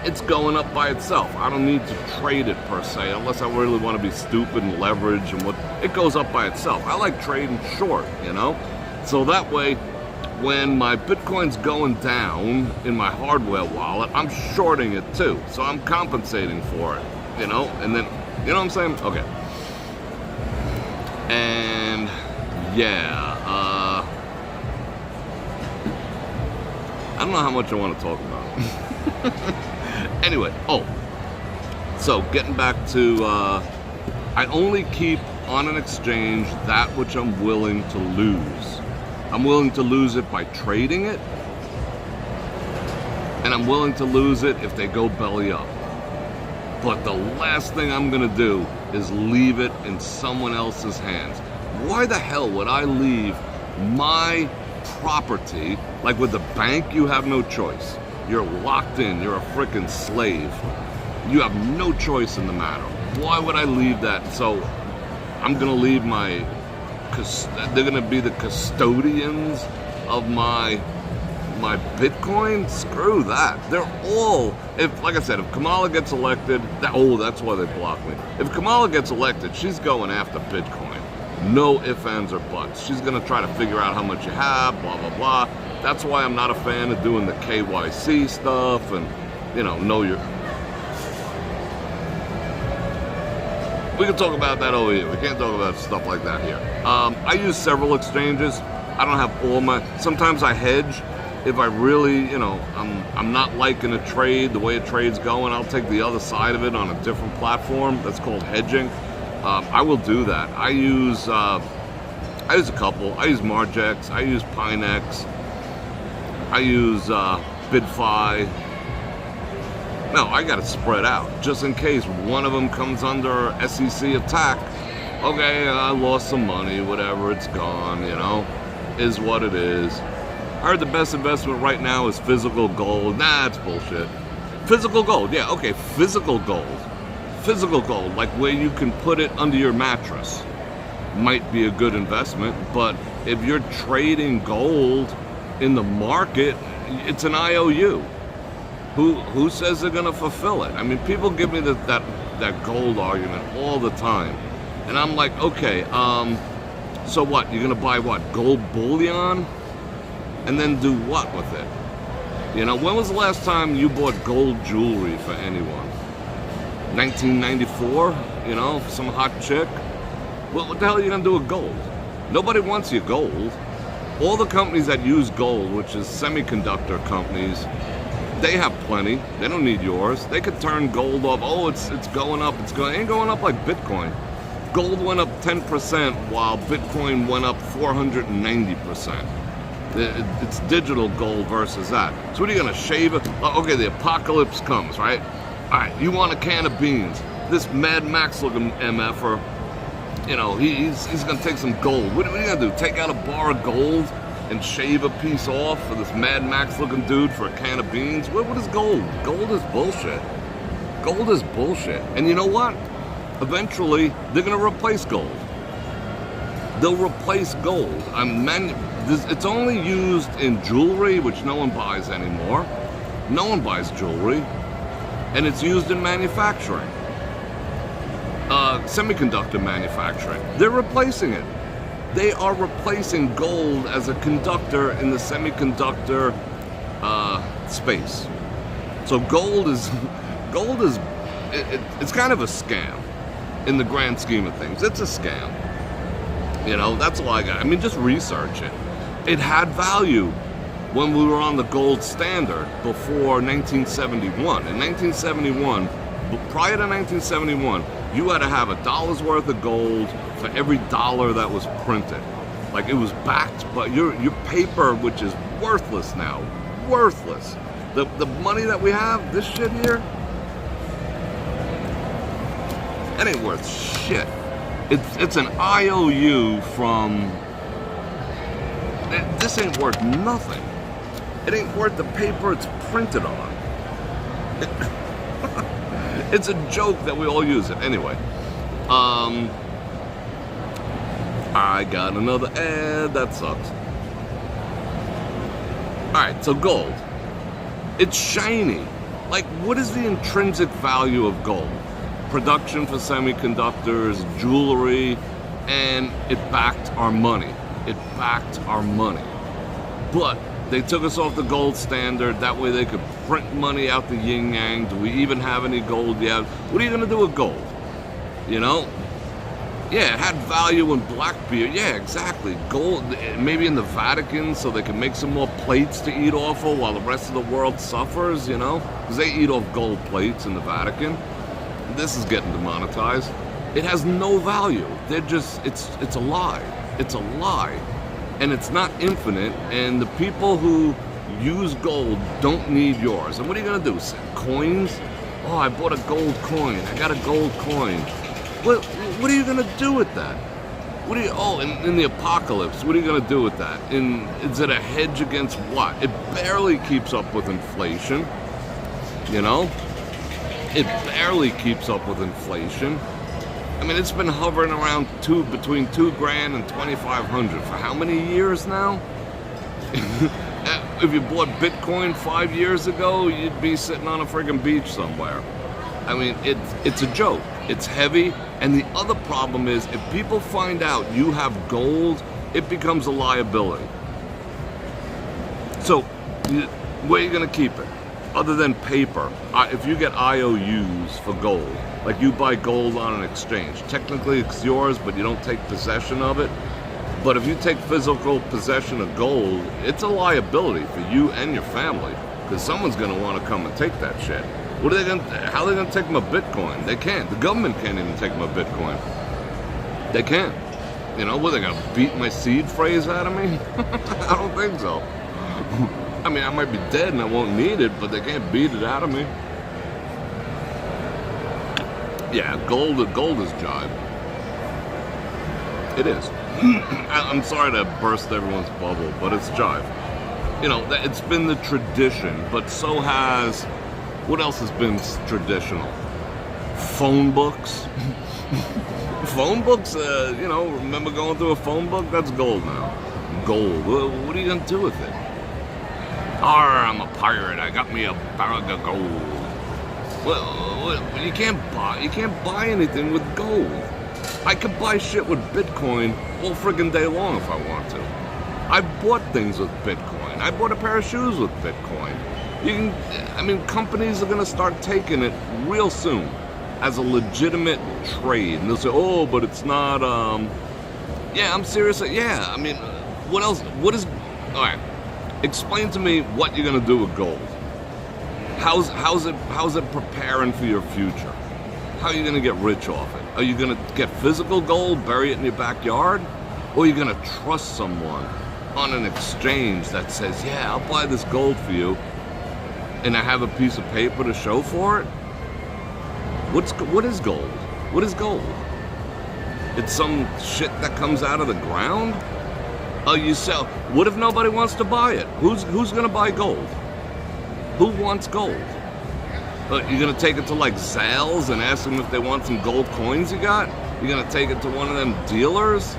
It's going up by itself. I don't need to trade it per se, unless I really want to be stupid and leverage and it goes up by itself. I like trading short, So that way, when my Bitcoin's going down in my hardware wallet, I'm shorting it too. So I'm compensating for it, and then, you know what I'm saying? Okay. And yeah, I don't know how much I want to talk about. Anyway, so getting back to, I only keep on an exchange that which I'm willing to lose. I'm willing to lose it by trading it, and I'm willing to lose it if they go belly up. But the last thing I'm gonna do is leave it in someone else's hands. Why the hell would I leave my property, like with the bank, you have no choice. You're locked in, you're a freaking slave. You have no choice in the matter. Why would I leave that? So I'm gonna leave they're gonna be the custodians of my Bitcoin? Screw that. They're all, like I said, if Kamala gets elected, that's why they blocked me. If Kamala gets elected, she's going after Bitcoin. No ifs, ands, or buts. She's gonna try to figure out how much you have, blah, blah, blah. That's why I'm not a fan of doing the KYC stuff and, know your... We can talk about that over here. We can't talk about stuff like that here. I use several exchanges. I don't have all my... Sometimes I hedge. If I really, I'm not liking a trade, the way a trade's going, I'll take the other side of it on a different platform. That's called hedging. I will do that. I use a couple. I use Margex. I use Pinex. I use BitFi. No, I got it spread out just in case one of them comes under SEC attack. Okay, I lost some money, whatever, it's gone, is what it is. I heard the best investment right now is physical gold. Nah, it's bullshit. Physical gold, yeah, okay, physical gold. Physical gold, like where you can put it under your mattress, might be a good investment, but if you're trading gold in the market, it's an IOU. Who says they're gonna fulfill it? I mean, people give me that gold argument all the time, and I'm like, okay, so what? You're gonna buy what? Gold bullion, and then do what with it? When was the last time you bought gold jewelry for anyone? 1994? Some hot chick. What the hell are you gonna do with gold? Nobody wants your gold. All the companies that use gold, which is semiconductor companies, they have plenty. They don't need yours. They could turn gold off. Oh, it's going up. It ain't going up like Bitcoin. Gold went up 10% while Bitcoin went up 490%. It's digital gold versus that. So what are you gonna shave it? Okay, the apocalypse comes, right? All right, you want a can of beans. This Mad Max looking MFer, he's gonna take some gold. What are you gonna do? Take out a bar of gold and shave a piece off for this Mad Max looking dude for a can of beans? What is gold? Gold is bullshit. Gold is bullshit. And you know what? Eventually, they're gonna replace gold. They'll replace gold. It's only used in jewelry, which no one buys anymore. No one buys jewelry. And it's used in manufacturing. Semiconductor manufacturing. They're replacing it. They are replacing gold as a conductor in the semiconductor space. So gold is it's kind of a scam in the grand scheme of things. It's a scam. That's all I got. I mean, just research it. It had value when we were on the gold standard before 1971. In 1971, prior to 1971, you had to have $1 worth of gold for every dollar that was printed. Like, it was backed, but your paper, which is worthless now, worthless. The money that we have, this shit here, that ain't worth shit. It's an IOU from This ain't worth nothing. It ain't worth the paper it's printed on. It's a joke that we all use it. Anyway, I got another ad. That sucks. Alright, so gold. It's shiny. Like, what is the intrinsic value of gold? Production for semiconductors, jewelry, and it backed our money. It backed our money. But they took us off the gold standard. That way they could print money out the yin yang. Do we even have any gold yet? What are you going to do with gold? You know? Yeah, it had value in Blackbeard. Yeah, exactly. Gold, maybe in the Vatican, so they can make some more plates to eat off of while the rest of the world suffers, you know? Because they eat off gold plates in the Vatican. This is getting demonetized. It has no value. They're just, it's a lie. It's a lie. And it's not infinite, and the people who use gold don't need yours. And what are you gonna do? Send coins? Oh, I bought a gold coin. I got a gold coin. What are you gonna do with that? What do you? Oh, in the apocalypse, what are you gonna do with that? Is it a hedge against what? It barely keeps up with inflation. You know, it barely keeps up with inflation. I mean, it's been hovering around between $2,000 and $2,500 for how many years now? If you bought Bitcoin 5 years ago, you'd be sitting on a friggin' beach somewhere. I mean, it's a joke. It's heavy, and the other problem is if people find out you have gold, it becomes a liability. So, where are you going to keep it? Other than paper, if you get IOUs for gold, like you buy gold on an exchange, technically it's yours, but you don't take possession of it. But if you take physical possession of gold, it's a liability for you and your family, because someone's going to want to come and take that shit. What are they going? How are they going to take my Bitcoin? They can't. The government can't even take my Bitcoin. They can't. You know, what, are they going to beat my seed phrase out of me? I don't think so. I mean, I might be dead and I won't need it, but they can't beat it out of me. Yeah, gold is jive. It is. I'm sorry to burst everyone's bubble, but it's jive. You know, it's been the tradition, but so has... What else has been traditional? Phone books. Phone books, you know, remember going through a phone book? That's gold now. Gold. What are you going to do with it? I'm a pirate. I got me a bag of gold. Well, you can't buy anything with gold. I could buy shit with Bitcoin all friggin' day long if I want to. I bought things with Bitcoin. I bought a pair of shoes with Bitcoin. Companies are going to start taking it real soon as a legitimate trade. And they'll say, oh, but it's not, yeah, I'm serious. Yeah, I mean, what else? All right, explain to me what you're going to do with gold. How's it preparing for your future? How are you going to get rich off it? Are you going to get physical gold, bury it in your backyard? Or are you going to trust someone on an exchange that says, yeah, I'll buy this gold for you, and I have a piece of paper to show for it? What is gold? What is gold? It's some shit that comes out of the ground? Oh, you sell. What if nobody wants to buy it? Who's going to buy gold? Who wants gold? You're going to take it to like Zales and ask them if they want some gold coins you got? You're going to take it to one of them dealers?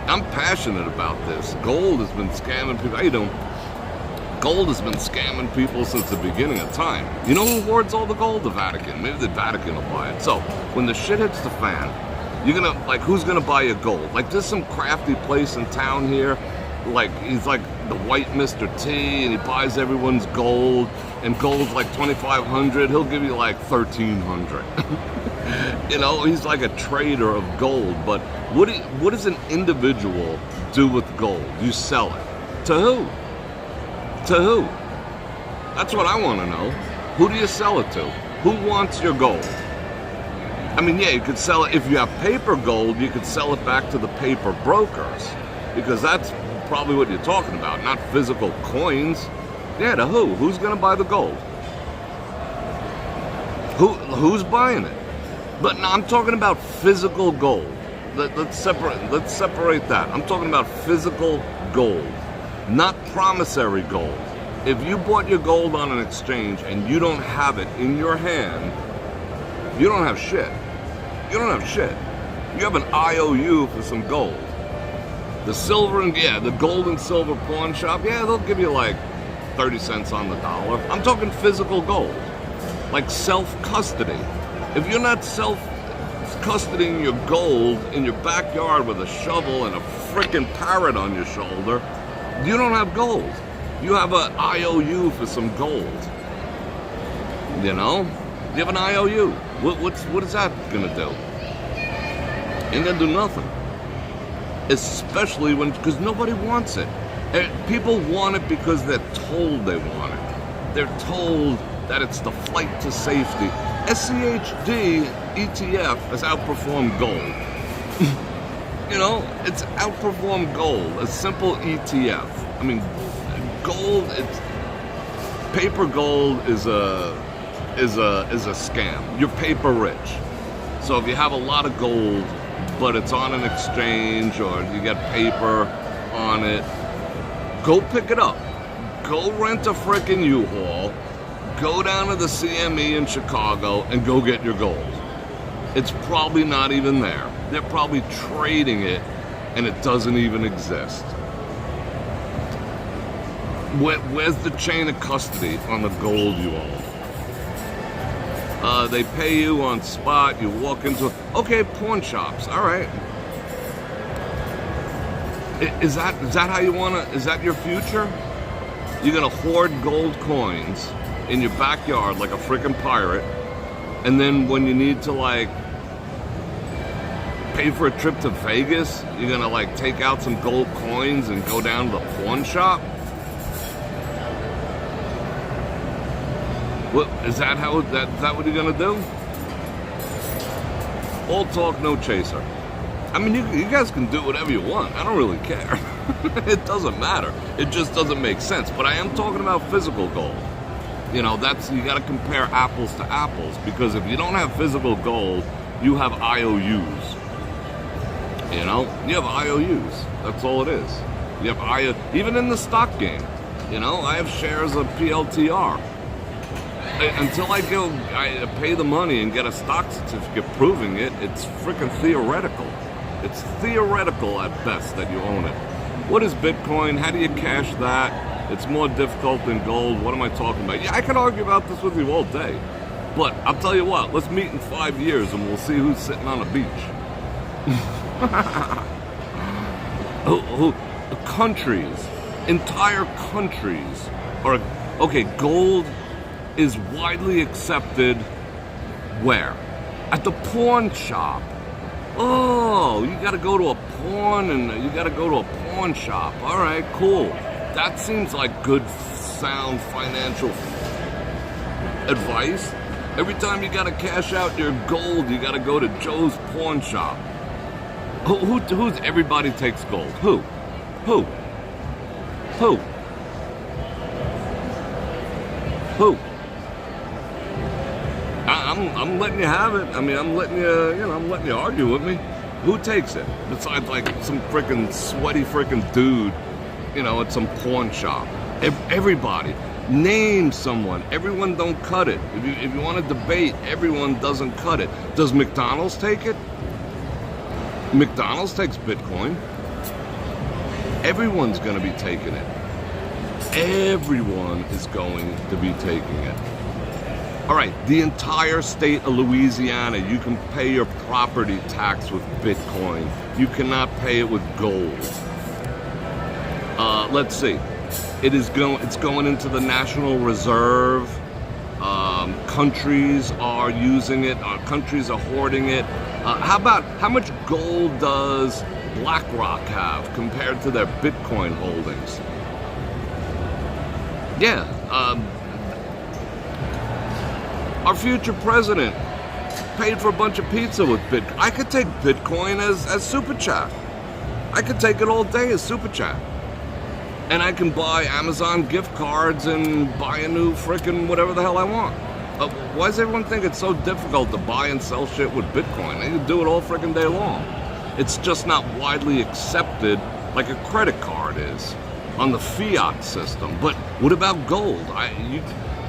I'm passionate about this. Gold has been scamming people. How you doing? Gold has been scamming people since the beginning of time. You know who hoards all the gold? The Vatican. Maybe the Vatican will buy it. So, when the shit hits the fan, you're going to, like, who's going to buy your gold? Like, there's some crafty place in town here. Like, he's like the white Mr. T, and he buys everyone's gold, and gold's like $2,500. He'll give you like $1,300. You know, he's like a trader of gold. But what does an individual do with gold? You sell it. To who? To who? That's what I want to know. Who do you sell it to? Who wants your gold? I mean, yeah, you could sell it. If you have paper gold, you could sell it back to the paper brokers, because that's probably what you're talking about, not physical coins. Yeah, to who? Who's going to buy the gold? Who's buying it? But no, I'm talking about physical gold. let's separate that. I'm talking about physical gold, not promissory gold. If you bought your gold on an exchange and you don't have it in your hand, you don't have shit. You don't have shit. You have an IOU for some gold. The silver and, the gold and silver pawn shop, they'll give you like 30 cents on the dollar. I'm talking physical gold, like self-custody. If you're not self-custodying your gold in your backyard with a shovel and a frickin' parrot on your shoulder, you don't have gold. You have an IOU for some gold. You know? You have an IOU. What is that gonna do? Ain't gonna do nothing. Especially because nobody wants it. People want it because they're told they want it. They're told that it's the flight to safety. SCHD ETF has outperformed gold. You know, it's outperformed gold. A simple ETF. I mean, gold. Paper gold is a scam. You're paper rich. So if you have a lot of gold, but it's on an exchange or you get paper on it, go pick it up. Go rent a frickin' U-Haul. Go down to the CME in Chicago and go get your gold. It's probably not even there. They're probably trading it and it doesn't even exist. Where's the chain of custody on the gold you own? They pay you on spot, you walk into okay, pawn shops, all right. Is that how you is that your future? You're gonna hoard gold coins in your backyard like a freaking pirate, and then when you need to like pay for a trip to Vegas, you're gonna like take out some gold coins and go down to the pawn shop? What is that? Is that what you're gonna do? All talk, no chaser. I mean, you guys can do whatever you want. I don't really care. It doesn't matter. It just doesn't make sense. But I am talking about physical gold. You know, you got to compare apples to apples, because if you don't have physical gold, you have IOUs. You know, you have IOUs. That's all it is. You have even in the stock game. You know, I have shares of PLTR. Until I pay the money and get a stock certificate proving it, it's freaking theoretical. It's theoretical at best that you own it. What is Bitcoin? How do you cash that? It's more difficult than gold. What am I talking about? Yeah, I could argue about this with you all day. But I'll tell you what, let's meet in 5 years and we'll see who's sitting on a beach. Countries, entire countries are, okay, gold is widely accepted where? At the pawn shop. Oh, you gotta go to a pawn shop. All right, cool. That seems like good, sound financial advice. Every time you gotta cash out your gold, you gotta go to Joe's pawn shop. Who's everybody takes gold? Who? I'm letting you have it. I mean, I'm letting you argue with me. Who takes it? Besides like some freaking sweaty freaking dude, at some pawn shop. Everybody. Name someone. Everyone don't cut it. If you want to debate, everyone doesn't cut it. Does McDonald's take it? McDonald's takes Bitcoin. Everyone's going to be taking it. Everyone is going to be taking it. All right, the entire state of Louisiana, you can pay your property tax with Bitcoin. You cannot pay it with gold. Let's see. It's going into the National Reserve. Countries are using it. Countries are hoarding it. How much gold does BlackRock have compared to their Bitcoin holdings? Yeah. Our future president paid for a bunch of pizza with Bitcoin. I could take Bitcoin as super chat. I could take it all day as super chat. And I can buy Amazon gift cards and buy a new frickin' whatever the hell I want. Why does everyone think it's so difficult to buy and sell shit with Bitcoin? They can do it all frickin' day long. It's just not widely accepted like a credit card is on the fiat system. But what about gold?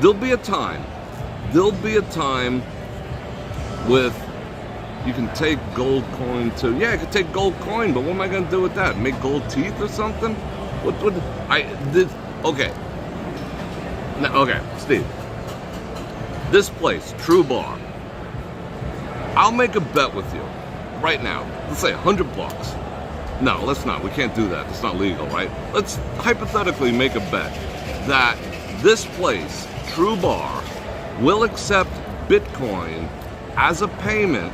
There'll be a time with you can take gold coin too. Yeah, I could take gold coin, but what am I gonna do with that? Make gold teeth or something? Okay. Now, okay, Steve. This place, True Bar. I'll make a bet with you right now. Let's say $100. No, let's not. We can't do that. It's not legal, right? Let's hypothetically make a bet that this place, True Bar, will accept Bitcoin as a payment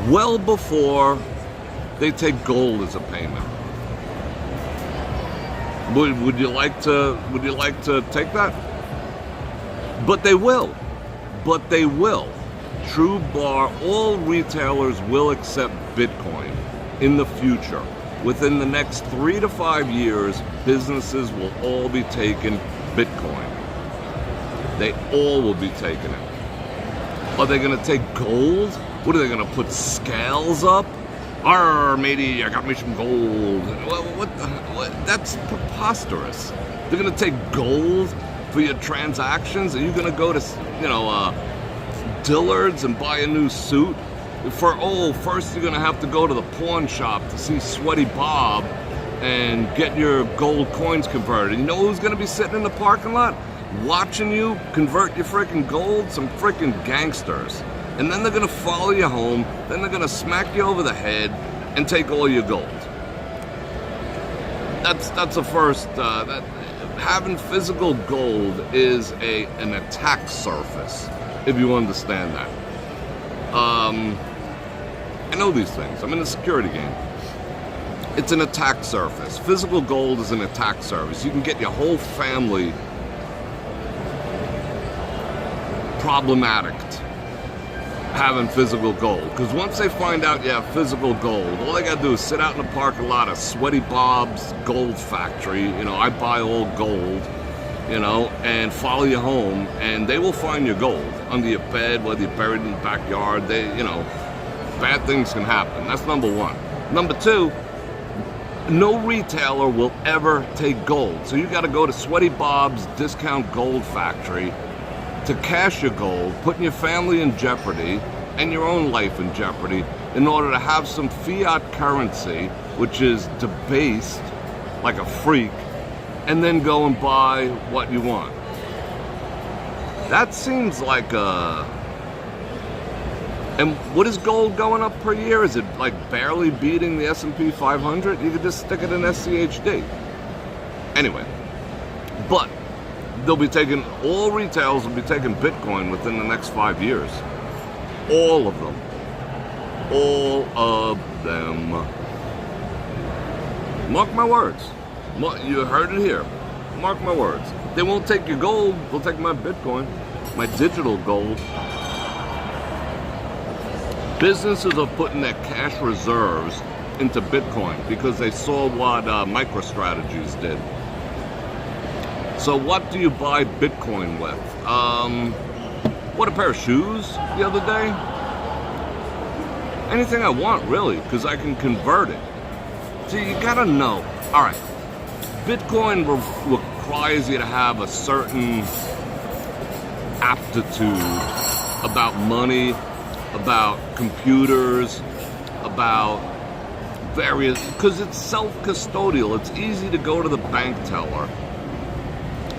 well before they take gold as a payment. Would you like to take that? But they will. True Bar, all retailers will accept Bitcoin in the future. Within the next 3 to 5 years, businesses will all be taking Bitcoin. They all will be taking it. Are they going to take gold? What are they going to put scales up? Arr, matey, I got me some gold. What? That's preposterous. They're going to take gold for your transactions? Are you going to go to, Dillard's and buy a new suit? First you're going to have to go to the pawn shop to see Sweaty Bob and get your gold coins converted. You know who's going to be sitting in the parking lot watching you convert your freaking gold? Some freaking gangsters. And then they're going to follow you home, then they're going to smack you over the head and take all your gold. That's a first. Having physical gold is an attack surface, if you understand that. I know these things. I'm in the security game. It's an attack surface. Physical gold is an attack surface. You can get your whole family problematic having physical gold. Because once they find out you have physical gold, all they got to do is sit out in the parking lot of Sweaty Bob's Gold Factory. I buy all gold, and follow you home, and they will find your gold under your bed, whether you're buried in the backyard. Bad things can happen. That's number one. Number two, no retailer will ever take gold. So you got to go to Sweaty Bob's Discount Gold Factory to cash your gold, putting your family in jeopardy and your own life in jeopardy in order to have some fiat currency, which is debased like a freak, and then go and buy what you want. That seems like and what is gold going up per year? Is it like barely beating the S&P 500? You could just stick it in SCHD. Anyway, but all retailers will be taking Bitcoin within the next 5 years. All of them. All of them. Mark my words. You heard it here. Mark my words. They won't take your gold, they'll take my Bitcoin, my digital gold. Businesses are putting their cash reserves into Bitcoin because they saw what MicroStrategies did. So what do you buy Bitcoin with? What, a pair of shoes the other day? Anything I want, really, because I can convert it. See, you gotta know. All right, Bitcoin requires you to have a certain aptitude about money, about computers, about various, because it's self-custodial. It's easy to go to the bank teller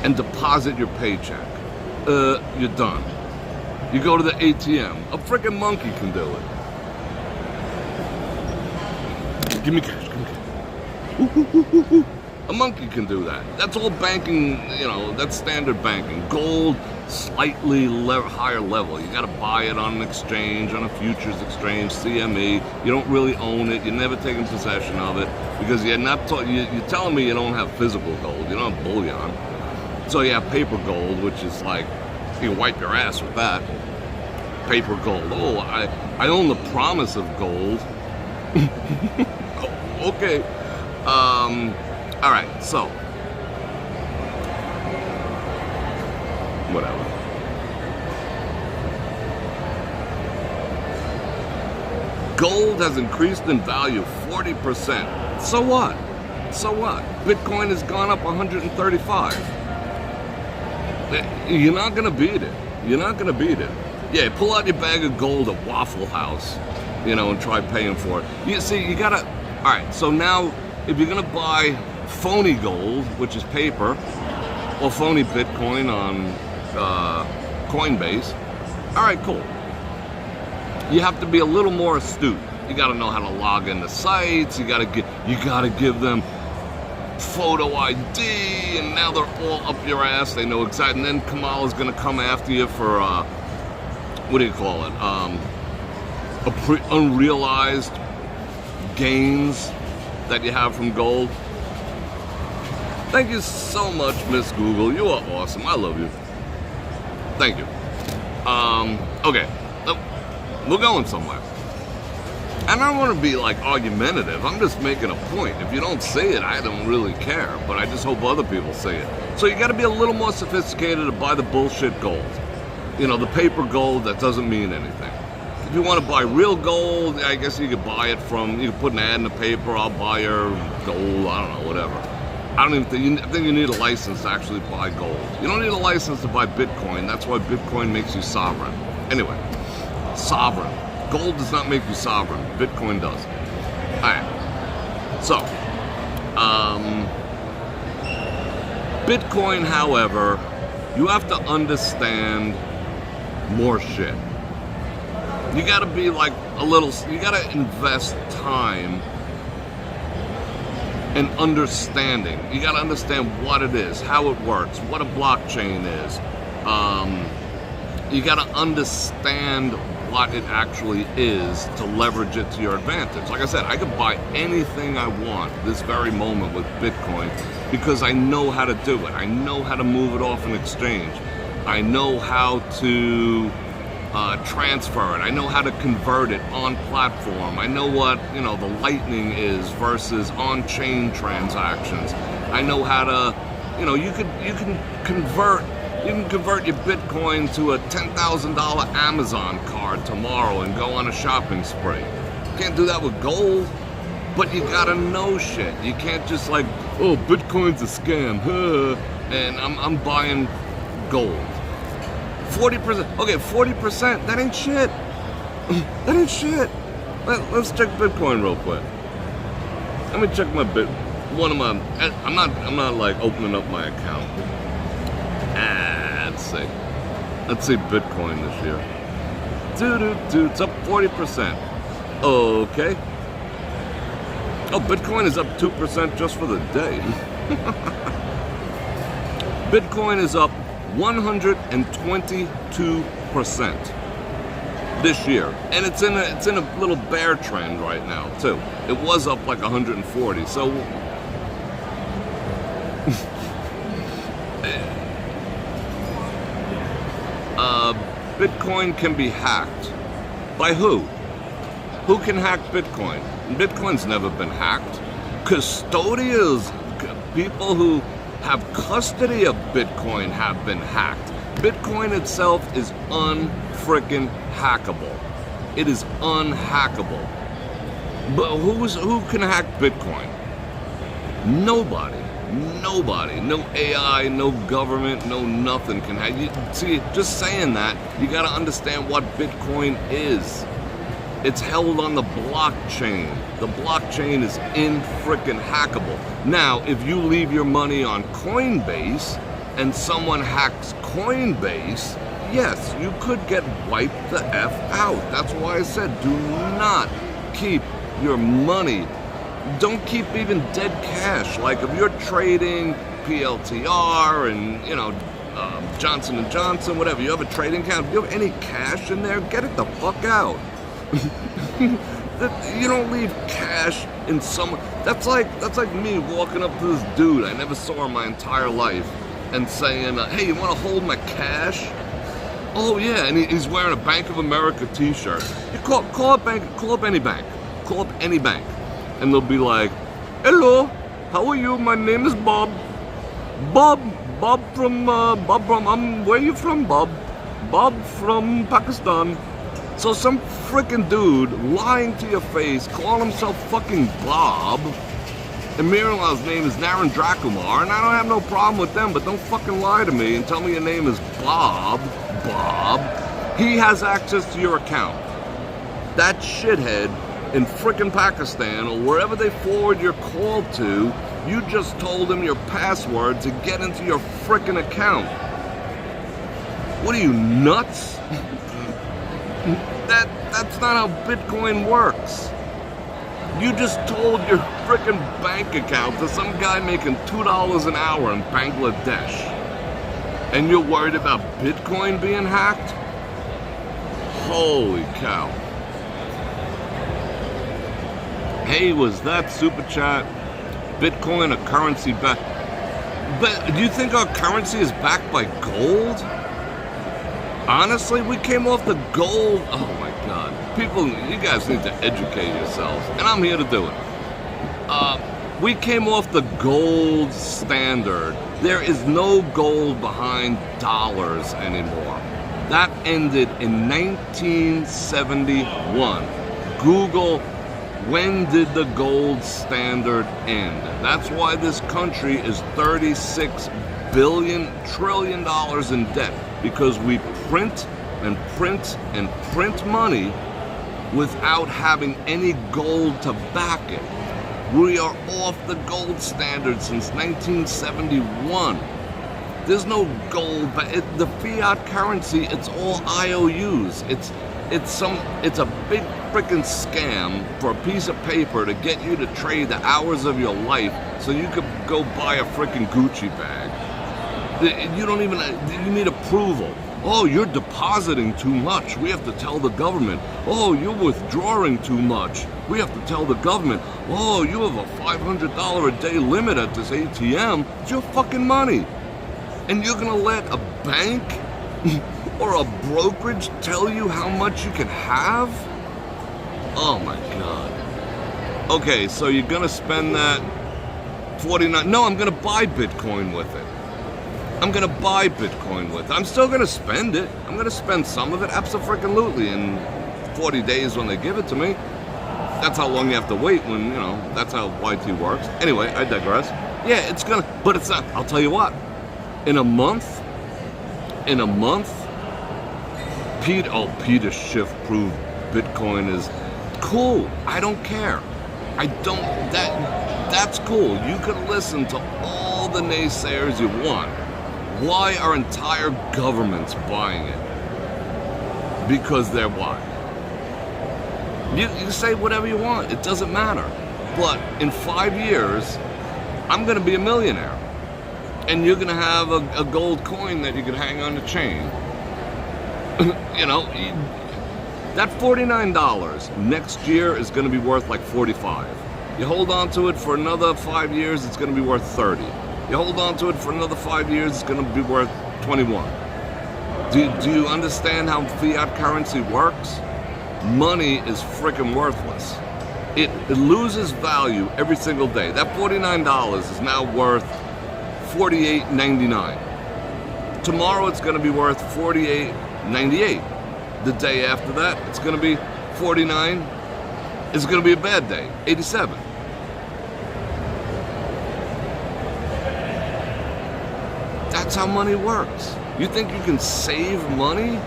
and deposit your paycheck. You're done. You go to the ATM. A freaking monkey can do it. Give me cash, give me cash. A monkey can do that. That's all banking, that's standard banking. Gold, slightly higher level. You gotta buy it on an exchange, on a futures exchange, CME. You don't really own it. You're never taking possession of it because you're not. You're telling me you don't have physical gold. You don't have bullion. So you have paper gold, which is like, you can wipe your ass with that. Paper gold. Oh, I own the promise of gold. Okay. All right, so. Whatever. Gold has increased in value 40%. So what? So what? Bitcoin has gone up 135. You're not gonna beat it. You're not gonna beat it. Yeah, pull out your bag of gold at Waffle House, and try paying for it. You see, you gotta. All right. So now, if you're gonna buy phony gold, which is paper, or phony Bitcoin on Coinbase, all right, cool. You have to be a little more astute. You got to know how to log into sites. You got to give them photo ID, and now they're all up your ass. They know exactly. And then Kamala's going to come after you for what do you call it? Unrealized gains that you have from gold. Thank you so much, Miss Google. You are awesome. I love you. Thank you. Okay. We're going somewhere. And I don't want to be like argumentative. I'm just making a point. If you don't say it, I don't really care. But I just hope other people say it. So you got to be a little more sophisticated to buy the bullshit gold. The paper gold that doesn't mean anything. If you want to buy real gold, I guess you could buy it from, you could put an ad in the paper, I'll buy your gold, I don't know, whatever. I think you need a license to actually buy gold. You don't need a license to buy Bitcoin. That's why Bitcoin makes you sovereign. Anyway, sovereign. Gold does not make you sovereign. Bitcoin does. All right. So, Bitcoin, however, you have to understand more shit. You got to be like you got to invest time and understanding. You got to understand what it is, how it works, what a blockchain is. You got to understand what it actually is to leverage it to your advantage. Like I said, I could buy anything I want this very moment with Bitcoin because I know how to do it. I know how to move it off an exchange. I know how to transfer it. I know how to convert it on platform. I know what the Lightning is versus on-chain transactions. I know how to, you can convert your Bitcoin to a $10,000 Amazon card tomorrow and go on a shopping spree. You can't do that with gold, but you gotta know shit. You can't just like, oh, Bitcoin's a scam, and I'm buying gold. 40%. Okay, 40%. That ain't shit. That ain't shit. Let's check Bitcoin real quick. Let me check my I'm not like opening up my account. Let's see. Let's see Bitcoin this year. It's up 40%. Okay. Oh, Bitcoin is up 2% just for the day. Bitcoin is up 122% this year, and it's in a little bear trend right now too. It was up like 140. So Bitcoin can be hacked. By who? Who can hack Bitcoin? Bitcoin's never been hacked. Custodians, people who have custody of Bitcoin have been hacked. Bitcoin itself is unfrickin' hackable. It is unhackable. But who can hack Bitcoin? Nobody. Nobody. No AI, no government, no nothing can hack. See, just saying that, you gotta understand what Bitcoin is. It's held on the blockchain. The blockchain is in-frickin' hackable. Now, if you leave your money on Coinbase and someone hacks Coinbase, yes, you could get wiped the F out. That's why I said do not keep your money. Don't keep even dead cash. Like if you're trading PLTR and Johnson & Johnson, whatever, you have a trading account, if you have any cash in there, get it the fuck out. You don't leave cash in some. That's like me walking up to this dude I never saw in my entire life and saying, "Hey, you want to hold my cash?" Oh yeah, and he's wearing a Bank of America T-shirt. You call up any bank, and they'll be like, "Hello, how are you? My name is Bob. Bob from where are you from, Bob? Bob from Pakistan. So some freaking dude lying to your face, calling himself fucking Bob, and Mirala's name is Naren Drakumar, and I don't have no problem with them, but don't fucking lie to me and tell me your name is Bob. He has access to your account. That shithead in frickin' Pakistan or wherever they forward your call to, you just told him your password to get into your frickin' account. What are you, nuts? That's not how Bitcoin works. You just told your frickin' bank account to some guy making $2 an hour in Bangladesh. And you're worried about Bitcoin being hacked? Holy cow. Hey, was that super chat? Bitcoin a currency back? But do you think our currency is backed by gold? Honestly, we came off the gold. Oh my God. People, you guys need to educate yourselves. And I'm here to do it. We came off the gold standard. There is no gold behind dollars anymore. That ended in 1971. Google, when did the gold standard end? That's why this country is $36 trillion in debt. Because we print and print and print money without having any gold to back it. We are off the gold standard since 1971. There's no gold, but the fiat currency, it's all IOUs. It's a big freaking scam for a piece of paper to get you to trade the hours of your life so you could go buy a freaking Gucci bag. You don't even, you need approval. Oh, you're depositing too much. We have to tell the government. Oh, you're withdrawing too much. We have to tell the government. Oh, you have a $500 a day limit at this ATM. It's your fucking money. And you're gonna let a bank or a brokerage tell you how much you can have? Oh my God. Okay, so you're gonna spend that 49, no, I'm gonna buy Bitcoin with it. I'm gonna buy Bitcoin with it. I'm still gonna spend it. I'm gonna spend some of it, abso-freaking-lutely, in 40 days when they give it to me. That's how long you have to wait when, that's how YT works. Anyway, I digress. Yeah, it's gonna, but it's not, I'll tell you what, in a month, Peter Schiff proved Bitcoin is cool. I don't care. That's cool. You can listen to all the naysayers you want. Why are entire governments buying it? Because they're what? You say whatever you want. It doesn't matter. But in 5 years, I'm going to be a millionaire. And you're going to have a gold coin that you can hang on the chain. That $49 next year is going to be worth like $45. You hold on to it for another 5 years, it's going to be worth $30. You hold on to it for another 5 years, it's going to be worth $21. Do you understand how fiat currency works? Money is freaking worthless. It loses value every single day. That $49 is now worth $48.99. Tomorrow it's going to be worth $48.98. The day after that, it's going to be $49. It's going to be a bad day, $87. That's how money works. You think you can save money?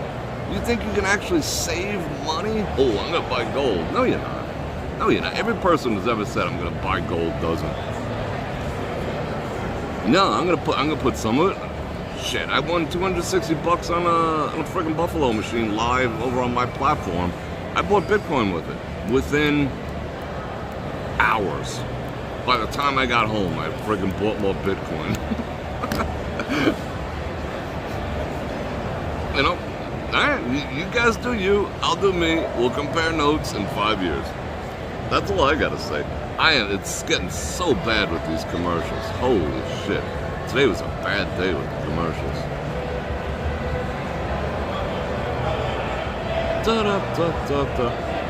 You think you can actually save money? Oh, I'm going to buy gold. No, you're not. No, you're not. Every person who's ever said I'm going to buy gold doesn't. No, I'm gonna put some of it. Shit, I won $260 on a freaking Buffalo machine live over on my platform. I bought Bitcoin with it within hours. By the time I got home, I freaking bought more Bitcoin. Alright, you guys do you, I'll do me. We'll compare notes in 5 years. That's all I gotta say. It's getting so bad with these commercials. Holy shit. Today was a bad day with the commercials.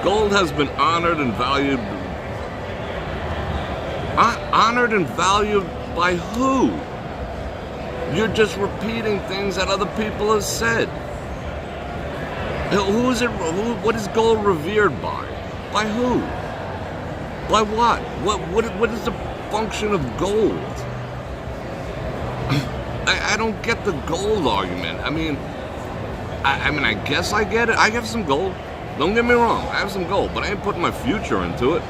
Gold has been honored and valued. Honored and valued by who? You're just repeating things that other people have said. Who is it? What is gold revered by? By who? By what? What is the function of gold? I don't get the gold argument. I mean, I guess I get it. I have some gold. Don't get me wrong. I have some gold, but I ain't putting my future into it.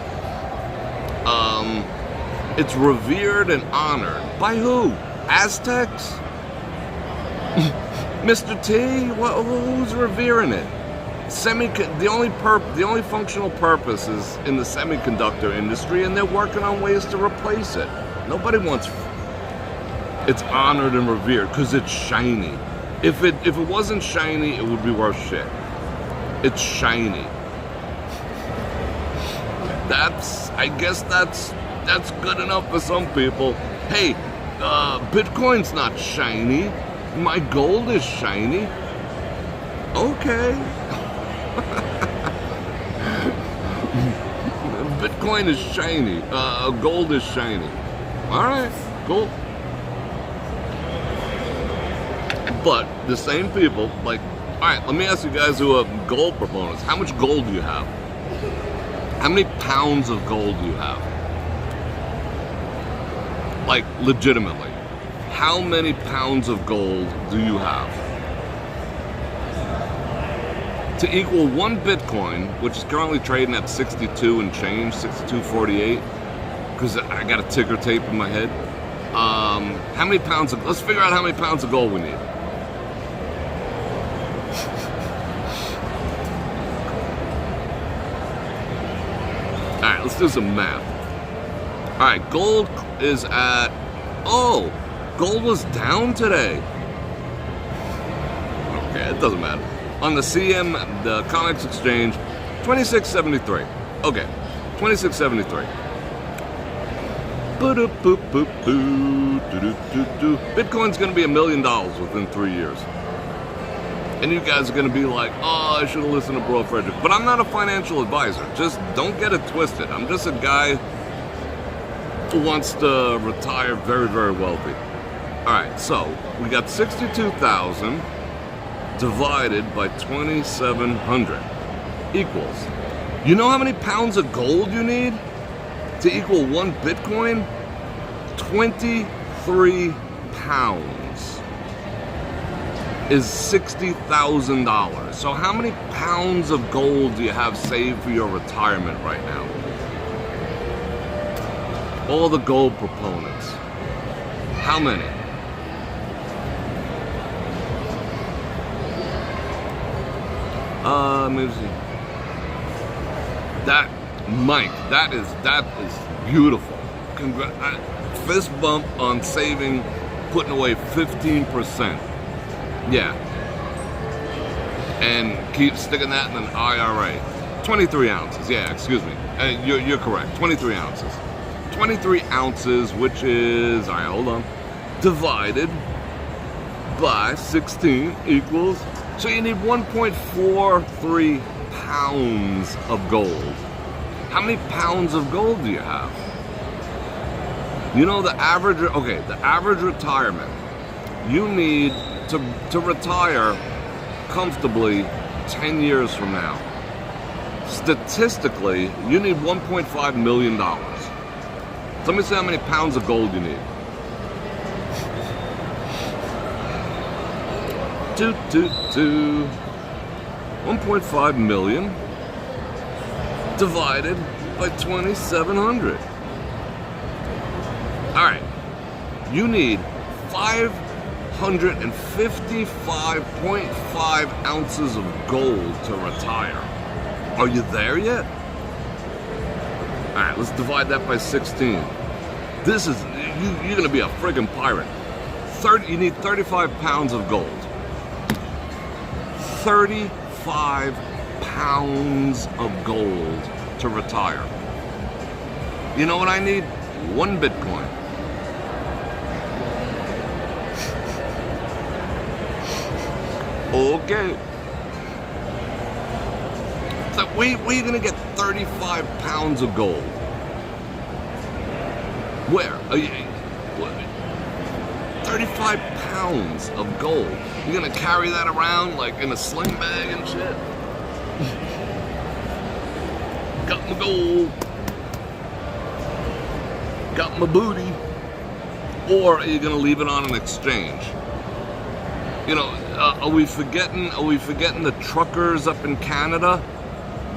It's revered and honored by who? Aztecs? Mr. T? Who's revering it? The only functional purpose is in the semiconductor industry, and they're working on ways to replace it. Nobody wants. It's honored and revered because it's shiny. If it wasn't shiny, it would be worth shit. It's shiny. I guess that's good enough for some people. Hey, Bitcoin's not shiny. My gold is shiny. Okay. Bitcoin is shiny. Gold is shiny. All right, cool. But the same people, like, all right, let me ask you guys who are gold proponents. How much gold do you have? How many pounds of gold do you have? Like, legitimately. How many pounds of gold do you have? To equal 1 Bitcoin, which is currently trading at 62 and change, 62.48, because I got a ticker tape in my head. How many pounds of, let's figure out how many pounds of gold we need. All right, let's do some math. All right, gold is at, gold was down today. Okay, it doesn't matter. On the CM, the Comics Exchange, 26.73. Okay, 26.73. Bitcoin's gonna be $1 million within 3 years. And you guys are gonna be like, oh, I should have listened to Bror Fredrik. But I'm not a financial advisor. Just don't get it twisted. I'm just a guy who wants to retire very, very wealthy. All right, so we got 62,000 divided by 2,700 equals. You know how many pounds of gold you need to equal 1 Bitcoin? 23 pounds is $60,000. So how many pounds of gold do you have saved for your retirement right now? All the gold proponents. How many? Let me see. That, Mike, that is beautiful. Fist bump on saving, putting away 15%. Yeah. And keep sticking that in an IRA. 23 ounces. Yeah, excuse me. You're correct. 23 ounces. 23 ounces, which is, all right, hold on, divided by 16 equals, so you need 1.43 pounds of gold. How many pounds of gold do you have? You know the average retirement, you need to retire comfortably 10 years from now. Statistically, you need $1.5 million. So let me see how many pounds of gold you need. 1.5 million divided by 2,700. All right, you need 555.5 ounces of gold to retire. Are you there yet? All right, let's divide that by 16. This is, you're gonna be a friggin' pirate. You need 35 pounds of gold. 35 pounds of gold to retire. You know what I need? 1 Bitcoin. Okay. So where are you gonna get 35 pounds of gold? Where? 35 pounds of gold. You're gonna carry that around like in a sling bag and shit? my gold, got my booty, or are you gonna leave it on an exchange? You know, are we forgetting the truckers up in Canada?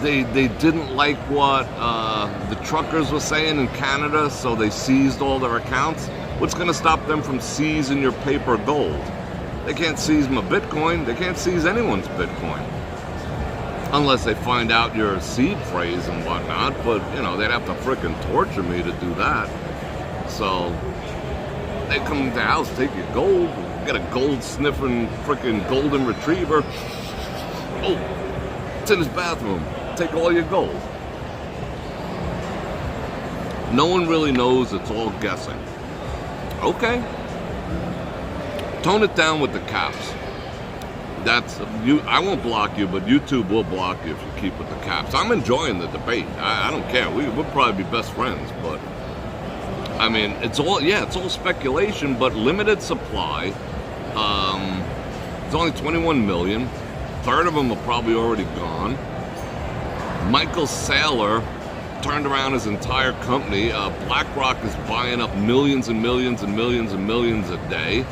They didn't like what the truckers were saying in Canada, so they seized all their accounts. What's gonna stop them from seizing your paper gold? They can't seize my Bitcoin. They can't seize anyone's Bitcoin. Unless they find out your seed phrase and whatnot, but, you know, they'd have to frickin' torture me to do that. So, they come to the house, take your gold, get a gold-sniffing frickin' golden retriever. Oh, it's in his bathroom. Take all your gold. No one really knows, it's all guessing. Okay. Tone it down with the caps. That's you. I won't block you, but YouTube will block you if you keep with the caps. I'm enjoying the debate. I don't care. We'll probably be best friends, but I mean, it's all speculation, but limited supply. It's only 21 million. Third of them are probably already gone. Michael Saylor turned around his entire company. BlackRock is buying up millions and millions and millions and millions a day.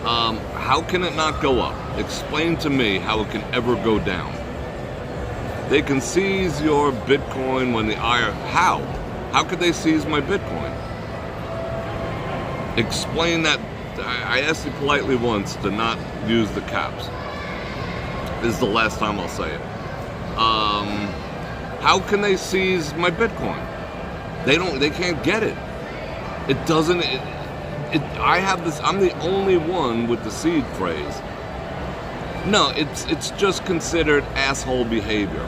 How can it not go up? Explain to me how it can ever go down. They can seize your Bitcoin when the IRS... How? How could they seize my Bitcoin? Explain that. I asked you politely once to not use the caps. This is the last time I'll say it. How can they seize my Bitcoin? They can't get it. It doesn't... I have this. I'm the only one with the seed phrase. No, it's just considered asshole behavior.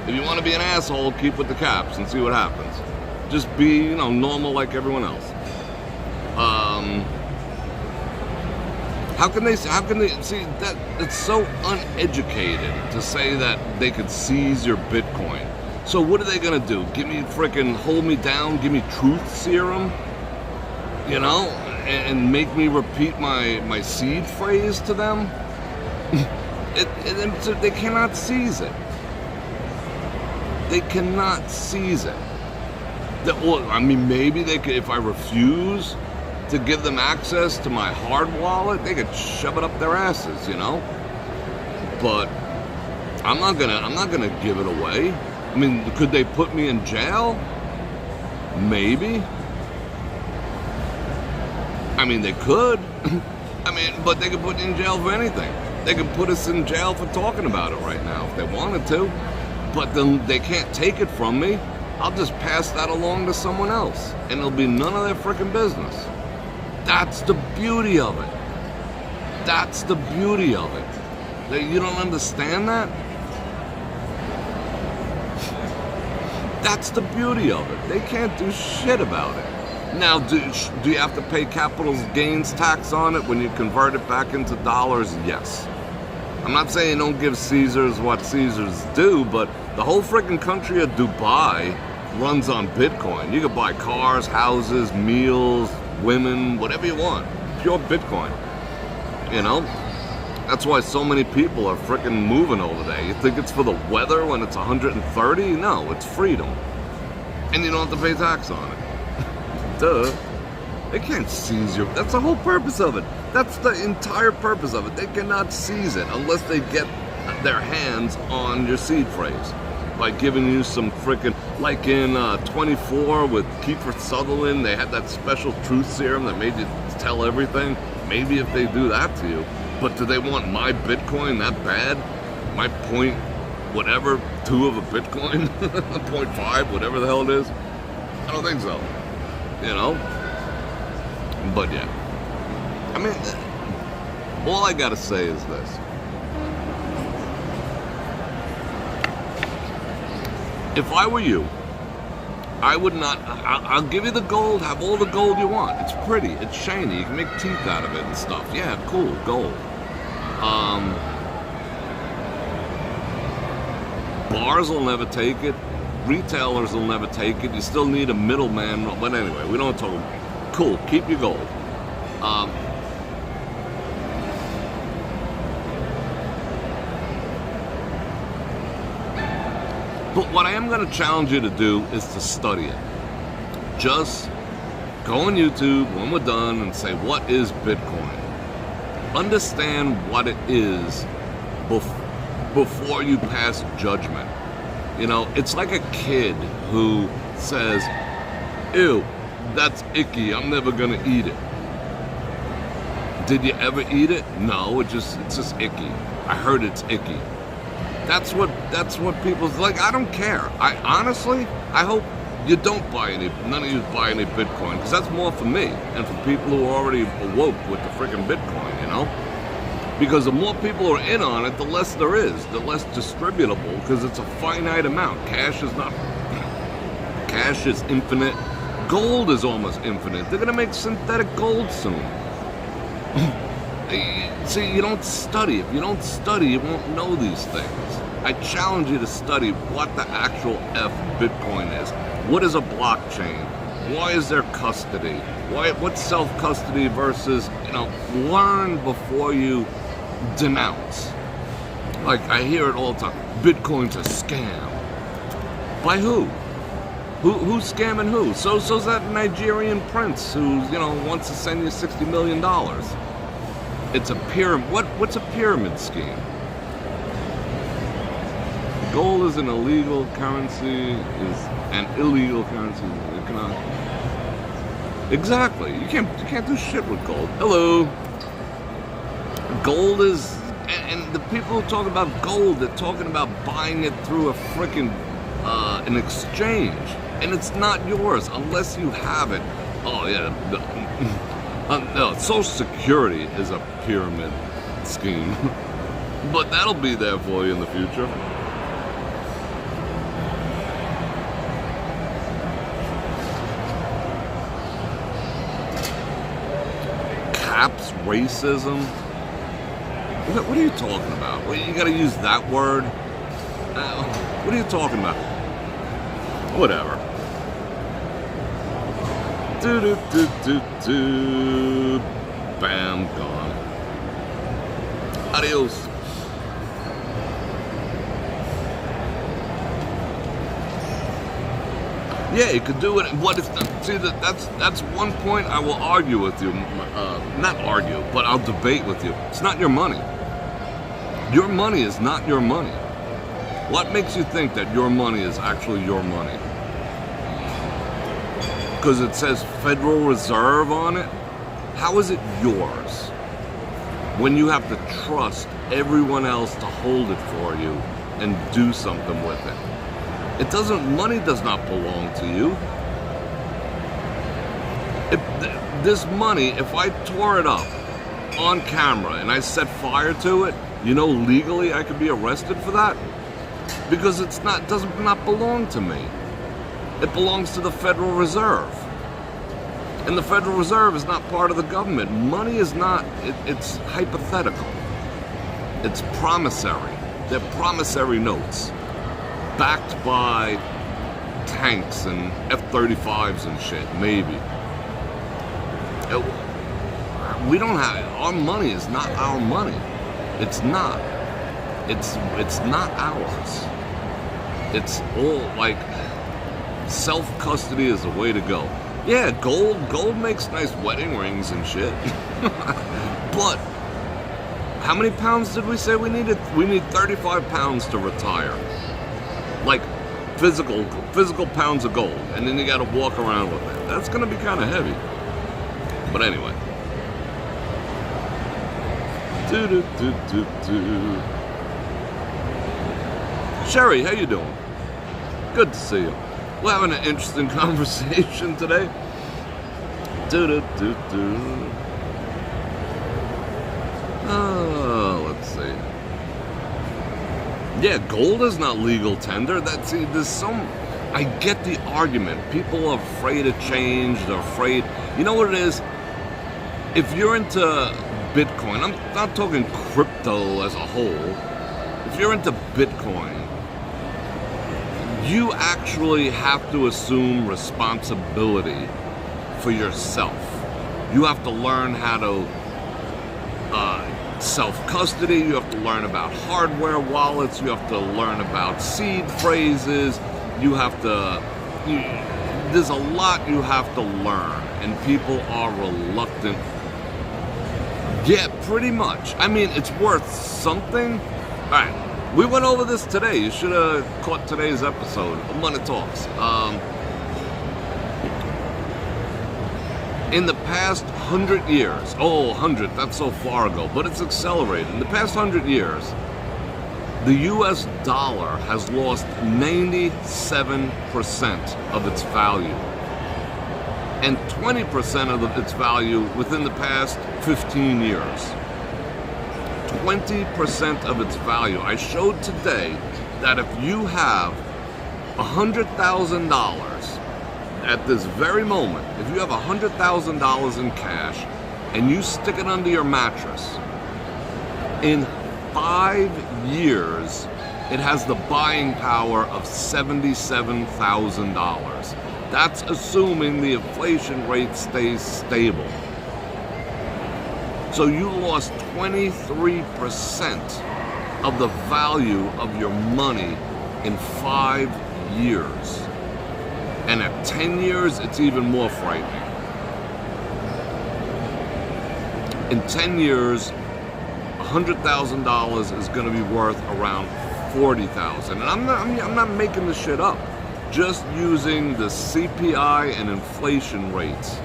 If you want to be an asshole, keep with the caps and see what happens. Just be, you know, normal like everyone else. How can they see that? It's so uneducated to say that they could seize your Bitcoin. So what are they gonna do? Give me frickin' hold me down? Give me truth serum? You know, and make me repeat my seed phrase to them? They cannot seize it. They cannot seize it. Well, I mean, maybe they could, if I refuse to give them access to my hard wallet, they could shove it up their asses, you know? But I'm not gonna give it away. I mean, could they put me in jail? Maybe. I mean, they could. I mean, but they could put you in jail for anything. They could put us in jail for talking about it right now if they wanted to. But then they can't take it from me. I'll just pass that along to someone else. And it'll be none of their freaking business. That's the beauty of it. That's the beauty of it. You don't understand that? That's the beauty of it. They can't do shit about it. Now, do you have to pay capital gains tax on it when you convert it back into dollars? Yes. I'm not saying don't give Caesars what Caesars do, but the whole freaking country of Dubai runs on Bitcoin. You can buy cars, houses, meals, women, whatever you want. Pure Bitcoin. You know? That's why so many people are freaking moving over there. You think it's for the weather when it's 130? No, it's freedom. And you don't have to pay tax on it. Duh. They can't seize your... That's the whole purpose of it. That's the entire purpose of it. They cannot seize it unless they get their hands on your seed phrase. By giving you some freaking... Like in 24 with Kiefer Sutherland, they had that special truth serum that made you tell everything. Maybe if they do that to you. But do they want my Bitcoin that bad? My point... whatever, 2 of a Bitcoin? 0.5, whatever the hell it is? I don't think so. You know? But yeah. I mean, all I gotta say is this. If I were you, I would not... I'll give you the gold, have all the gold you want. It's pretty, it's shiny, you can make teeth out of it and stuff. Yeah, cool, gold. Bars will never take it. Retailers will never take it. You still need a middleman. But anyway, we don't talk. Cool. Keep your gold. But what I am going to challenge you to do is to study it. Just go on YouTube when we're done and say, what is Bitcoin? Understand what it is before you pass judgment. You know, it's like a kid who says, ew, that's icky, I'm never gonna eat it. Did you ever eat it? No, it's just icky. I heard it's icky. That's what people's like. I don't care. I honestly hope you don't buy none of you buy any Bitcoin, because that's more for me and for people who are already awoke with the freaking Bitcoin, you know? Because the more people are in on it, the less there is, the less distributable, because it's a finite amount. Cash is infinite. Gold is almost infinite. They're gonna make synthetic gold soon. See, you don't study. If you don't study, you won't know these things. I challenge you to study what the actual F Bitcoin is. What is a blockchain? Why is there custody? What's self-custody versus, learn before you denounce. Like, I hear it all the time. Bitcoin's a scam. By who? Who's scamming who? So's that Nigerian prince who, wants to send you $60 million. It's a pyramid. What's a pyramid scheme? Gold is an illegal currency, is an illegal currency. It cannot. Exactly. You can't do shit with gold. Hello. Gold is, and the people who talk about gold, they're talking about buying it through a freaking an exchange, and it's not yours unless you have it. Oh yeah. No, Social Security is a pyramid scheme, but that'll be there for you in the future. Caps racism? What are you talking about? Well, you gotta use that word? What are you talking about? Whatever. Do. Bam, gone. Adios. Yeah, you could do it. What is see that's one point I will argue with you. Not argue, but I'll debate with you. It's not your money. Your money is not your money. What makes you think that your money is actually your money? Because it says Federal Reserve on it? How is it yours when you have to trust everyone else to hold it for you and do something with it? Money does not belong to you. This money, if I tore it up on camera and I set fire to it, legally I could be arrested for that? Because it does not belong to me. It belongs to the Federal Reserve. And the Federal Reserve is not part of the government. Money is not, it's hypothetical. It's promissory. They're promissory notes, backed by tanks and F-35s and shit, maybe. We don't have, our money is not our money. It's not. It's not ours. It's all like, self-custody is the way to go. Yeah, gold makes nice wedding rings and shit. But how many pounds did we say we needed? We need 35 pounds to retire. Like physical pounds of gold, and then you got to walk around with it. That's going to be kind of heavy. But anyway. Sherry, how you doing? Good to see you. We're having an interesting conversation today. Oh, let's see. Yeah, gold is not legal tender. I get the argument. People are afraid of change. They're afraid. You know what it is? If you're into Bitcoin, I'm not talking crypto as a whole. If you're into Bitcoin, you actually have to assume responsibility for yourself. You have to learn how to self-custody, you have to learn about hardware wallets, you have to learn about seed phrases, there's a lot you have to learn, and people are reluctant. Yeah, pretty much. I mean, it's worth something. All right, we went over this today. You should have caught today's episode of Money Talks. In the past 100 years, 100, that's so far ago, but it's accelerated. In the past 100 years, the US dollar has lost 97% of its value, and 20% of its value within the past 15 years. 20% of its value. I showed today that if you have $100,000 at this very moment, if you have $100,000 in cash and you stick it under your mattress, in 5 years, it has the buying power of $77,000. That's assuming the inflation rate stays stable. So you lost 23% of the value of your money in 5 years. And at 10 years, it's even more frightening. In 10 years, $100,000 is going to be worth around $40,000. And I'm not making this shit up. Just using the CPI and inflation rates.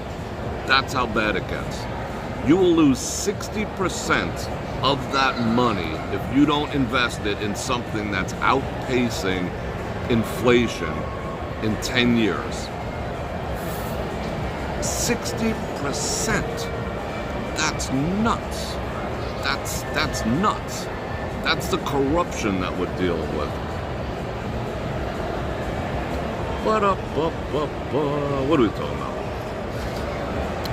That's how bad it gets. You will lose 60% of that money if you don't invest it in something that's outpacing inflation in 10 years. 60%. That's nuts. That's nuts. That's the corruption that we're dealing with. What are we talking about?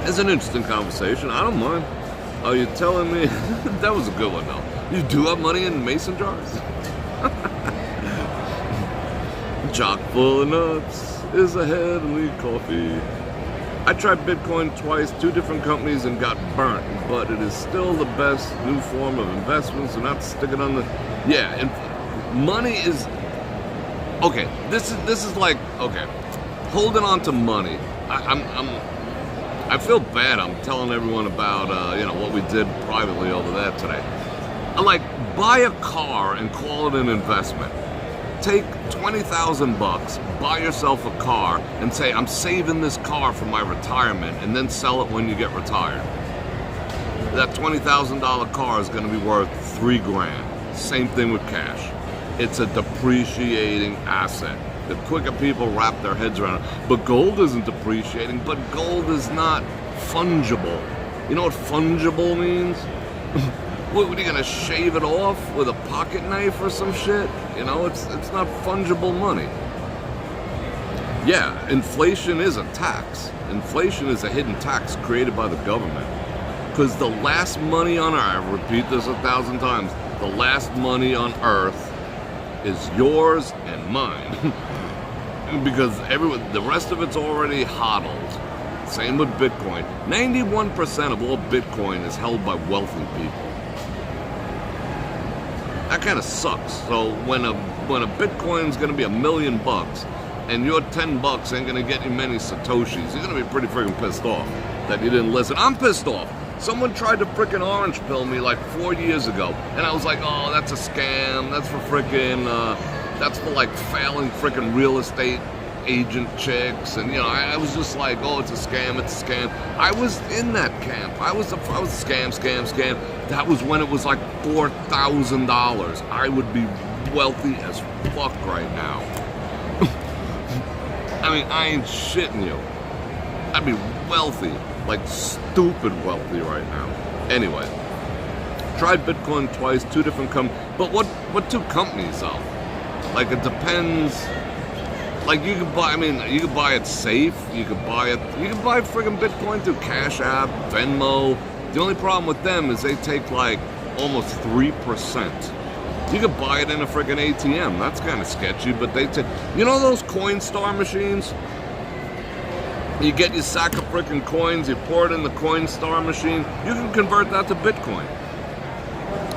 It's an interesting conversation. I don't mind. Are you telling me? That was a good one, though. You do have money in mason jars? Chock full of nuts is a heavenly coffee. I tried Bitcoin twice, 2 different companies, and got burnt, but it is still the best new form of investment, so not sticking on the... Yeah, and money is... Okay, this is like, okay, holding on to money. I feel bad. I'm telling everyone about, what we did privately over there today. Like, buy a car and call it an investment. Take $20,000, buy yourself a car, and say, I'm saving this car for my retirement, and then sell it when you get retired. That $20,000 car is going to be worth $3,000. Same thing with cash. It's a depreciating asset. The quicker people wrap their heads around it. But gold isn't depreciating, but gold is not fungible. You know what fungible means? What, are you gonna shave it off with a pocket knife or some shit? You know, it's not fungible money. Yeah, inflation is a tax. Inflation is a hidden tax created by the government. Because the last money on earth, I repeat this 1,000 times, the last money on earth is yours and mine. Because the rest of it's already hodled. Same with Bitcoin. 91% of all Bitcoin is held by wealthy people. That kind of sucks. So when a Bitcoin's going to be $1 million and your $10 ain't going to get you many Satoshis, you're going to be pretty freaking pissed off that you didn't listen. I'm pissed off. Someone tried to frickin' orange pill me like 4 years ago, and I was like, oh, that's a scam. That's for frickin', that's for like failing frickin' real estate agent chicks, and I was just like, oh, it's a scam. I was in that camp. I was scam. That was when it was like $4,000. I would be wealthy as fuck right now. I mean, I ain't shitting you. I'd be wealthy, like stupid wealthy right now. Anyway, tried Bitcoin twice, 2 different companies. But what 2 companies though? Like it depends. Like you could buy it safe. You could buy friggin' Bitcoin through Cash App, Venmo. The only problem with them is they take like almost 3%. You could buy it in a friggin' ATM. That's kind of sketchy, but they take. You know those Coinstar machines? You get your sack of frickin' coins, you pour it in the Coinstar machine. You can convert that to Bitcoin.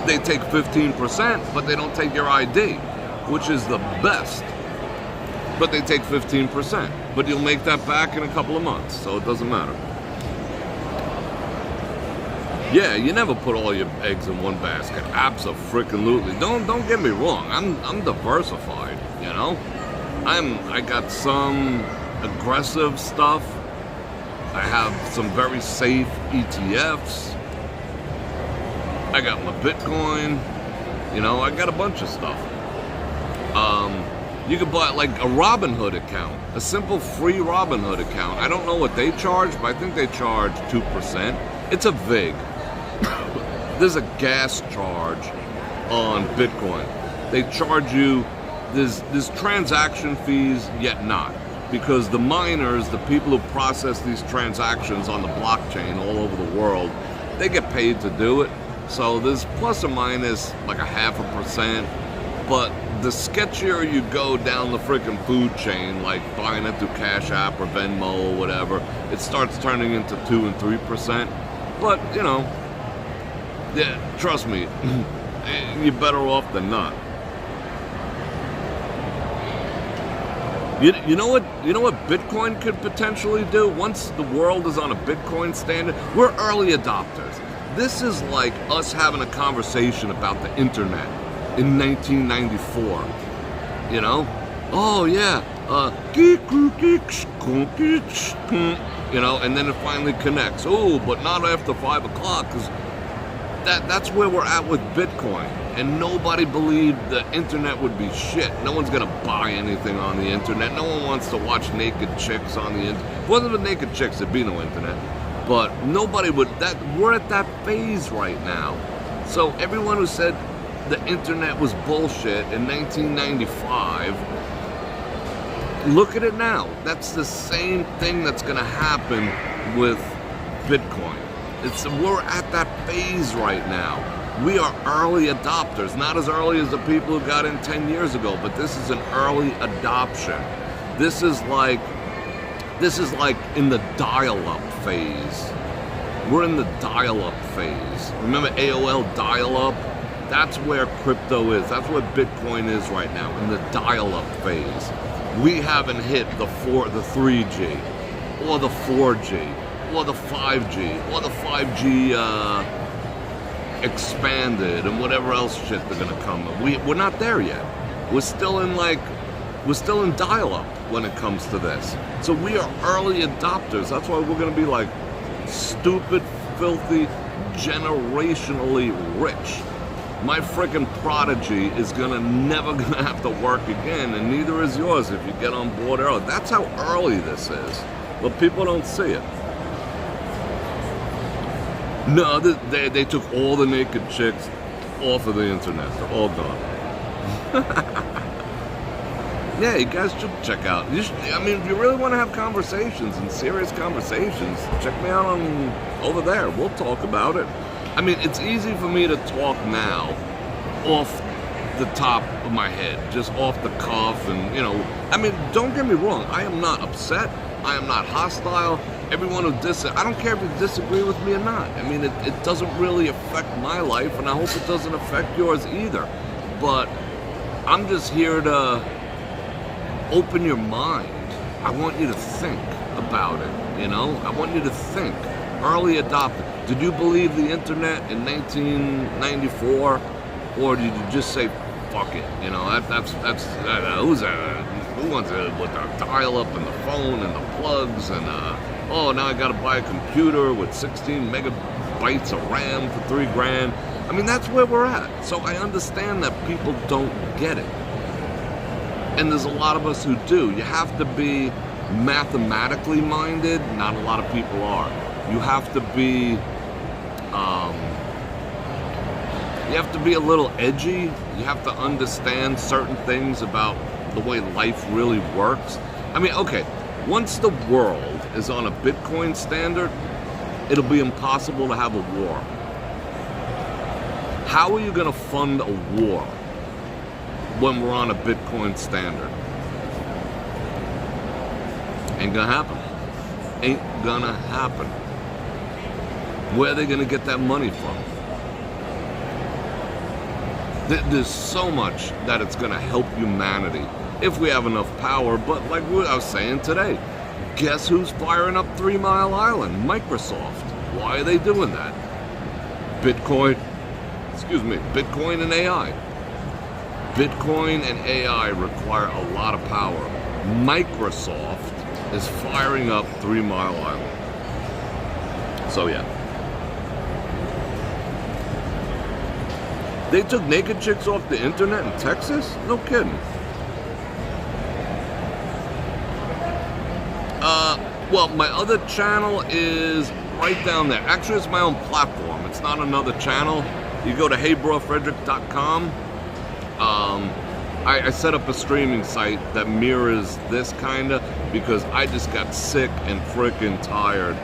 They take 15%, but they don't take your ID, which is the best. But they take 15%. But you'll make that back in a couple of months, so it doesn't matter. Yeah, you never put all your eggs in one basket. Abso-freaking-lutely. Don't get me wrong. I'm diversified, you know? I got some aggressive stuff. I have some very safe ETFs. I got my Bitcoin. You know, I got a bunch of stuff. You could buy like a Robinhood account, a simple free Robinhood account. I don't know what they charge, but I think they charge 2%. It's a VIG. There's a gas charge on Bitcoin. They charge you, there's transaction fees, yet not. Because the miners, the people who process these transactions on the blockchain all over the world, they get paid to do it. So there's plus or minus like a 0.5%. But the sketchier you go down the freaking food chain, like buying it through Cash App or Venmo or whatever, it starts turning into 2 and 3%. But, you know, yeah, trust me, you're better off than not. You know what Bitcoin could potentially do once the world is on a Bitcoin standard? We're early adopters. This is like us having a conversation about the internet in 1994. You know? Oh yeah, you know, and then it finally connects. Oh, but not after 5 o'clock, because that's where we're at with Bitcoin. And nobody believed the internet would be shit. No one's gonna buy anything on the internet. No one wants to watch naked chicks on the internet. If it wasn't for naked chicks, there'd be no internet. But nobody would. We're at that phase right now. So everyone who said the internet was bullshit in 1995, look at it now. That's the same thing that's gonna happen with Bitcoin. We're at that phase right now. We are early adopters, not as early as the people who got in 10 years ago, but this is an early adoption. This is like in the dial-up phase. We're in the dial-up phase. Remember AOL dial-up? That's where crypto is. That's where Bitcoin is right now, in the dial-up phase. We haven't hit the 3G, or the 4G, or the 5G, or the 5G expanded, and whatever else shit they're gonna come with. We're not there yet. We're still in dial-up when it comes to this. So we are early adopters. That's why we're gonna be like stupid, filthy, generationally rich. My freaking prodigy is never gonna have to work again, and neither is yours if you get on board early. That's how early this is, but people don't see it. No, they took all the naked chicks off of the internet. They're all gone. Yeah, you guys should check out. If you really want to have conversations and serious conversations, check me out over there. We'll talk about it. I mean, it's easy for me to talk now off the top of my head, just off the cuff, and, you know, I mean, don't get me wrong. I am not upset. I am not hostile. Everyone who I don't care if you disagree with me or not. I mean, it doesn't really affect my life, and I hope it doesn't affect yours either. But I'm just here to open your mind. I want you to think about it, you know? I want you to think. Early adopter. Did you believe the internet in 1994, or did you just say, fuck it? You know, who wants it with the dial-up and the phone and the plugs and oh, now I gotta buy a computer with 16 megabytes of RAM for $3,000. I mean, that's where we're at. So I understand that people don't get it. And there's a lot of us who do. You have to be mathematically minded. Not a lot of people are. You have to be a little edgy. You have to understand certain things about the way life really works. I mean, okay, once the world is on a Bitcoin standard, it'll be impossible to have a war. How are you going to fund a war when we're on a Bitcoin standard? Ain't gonna happen. Ain't gonna happen. Where are they gonna get that money from? There's so much that it's going to help humanity if we have enough power. But like what I was saying today, guess who's firing up 3 Mile Island? Microsoft. Why are they doing that? Bitcoin and AI. Bitcoin and AI require a lot of power. Microsoft is firing up 3 Mile Island. So yeah. They took naked chicks off the internet in Texas? No kidding. Well, my other channel is right down there. Actually, it's my own platform. It's not another channel. You go to heybrorfredrik.com. I set up a streaming site that mirrors this kinda because I just got sick and freaking tired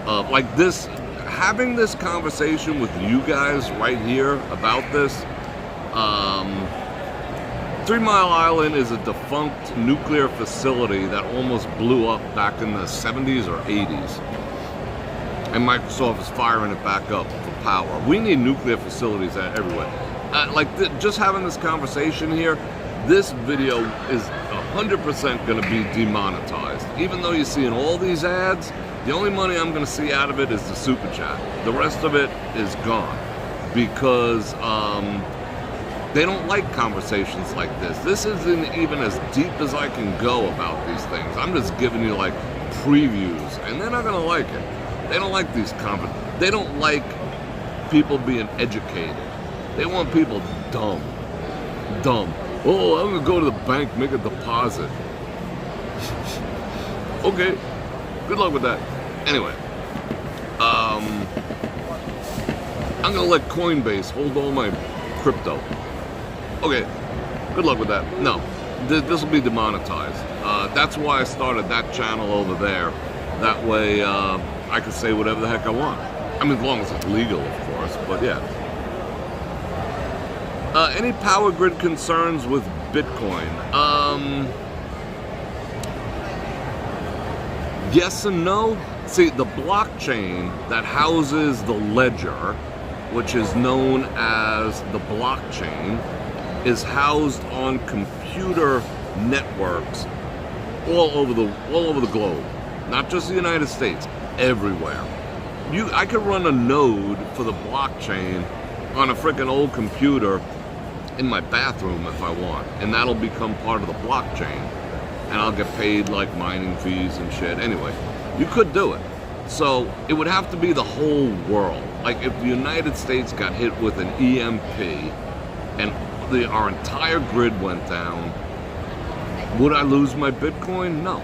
of like this, having this conversation with you guys right here about this. 3 Mile Island is a defunct nuclear facility that almost blew up back in the 70s or 80s. And Microsoft is firing it back up for power. We need nuclear facilities everywhere. Just having this conversation here, this video is 100% going to be demonetized. Even though you're seeing all these ads, the only money I'm going to see out of it is the super chat. The rest of it is gone because they don't like conversations like this. This isn't even as deep as I can go about these things. I'm just giving you like previews, and they're not going to like it. They don't like these They don't like people being educated. They want people dumb. Dumb. Oh, I'm going to go to the bank, make a deposit. Okay. Good luck with that. Anyway. I'm going to let Coinbase hold all my crypto. Okay. Good luck with that. No. This will be demonetized. That's why I started that channel over there. That way, I can say whatever the heck I want. I mean, as long as it's legal, of course, but yeah. Any power grid concerns with Bitcoin? Yes and no. See, the blockchain that houses the ledger, which is known as the blockchain, is housed on computer networks all over the globe. Not just the United States, everywhere. I could run a node for the blockchain on a freaking old computer in my bathroom if I want, and that'll become part of the blockchain, and I'll get paid like mining fees and shit. Anyway, you could do it. So it would have to be the whole world. Like if the United States got hit with an EMP and our entire grid went down, would I lose my Bitcoin? No.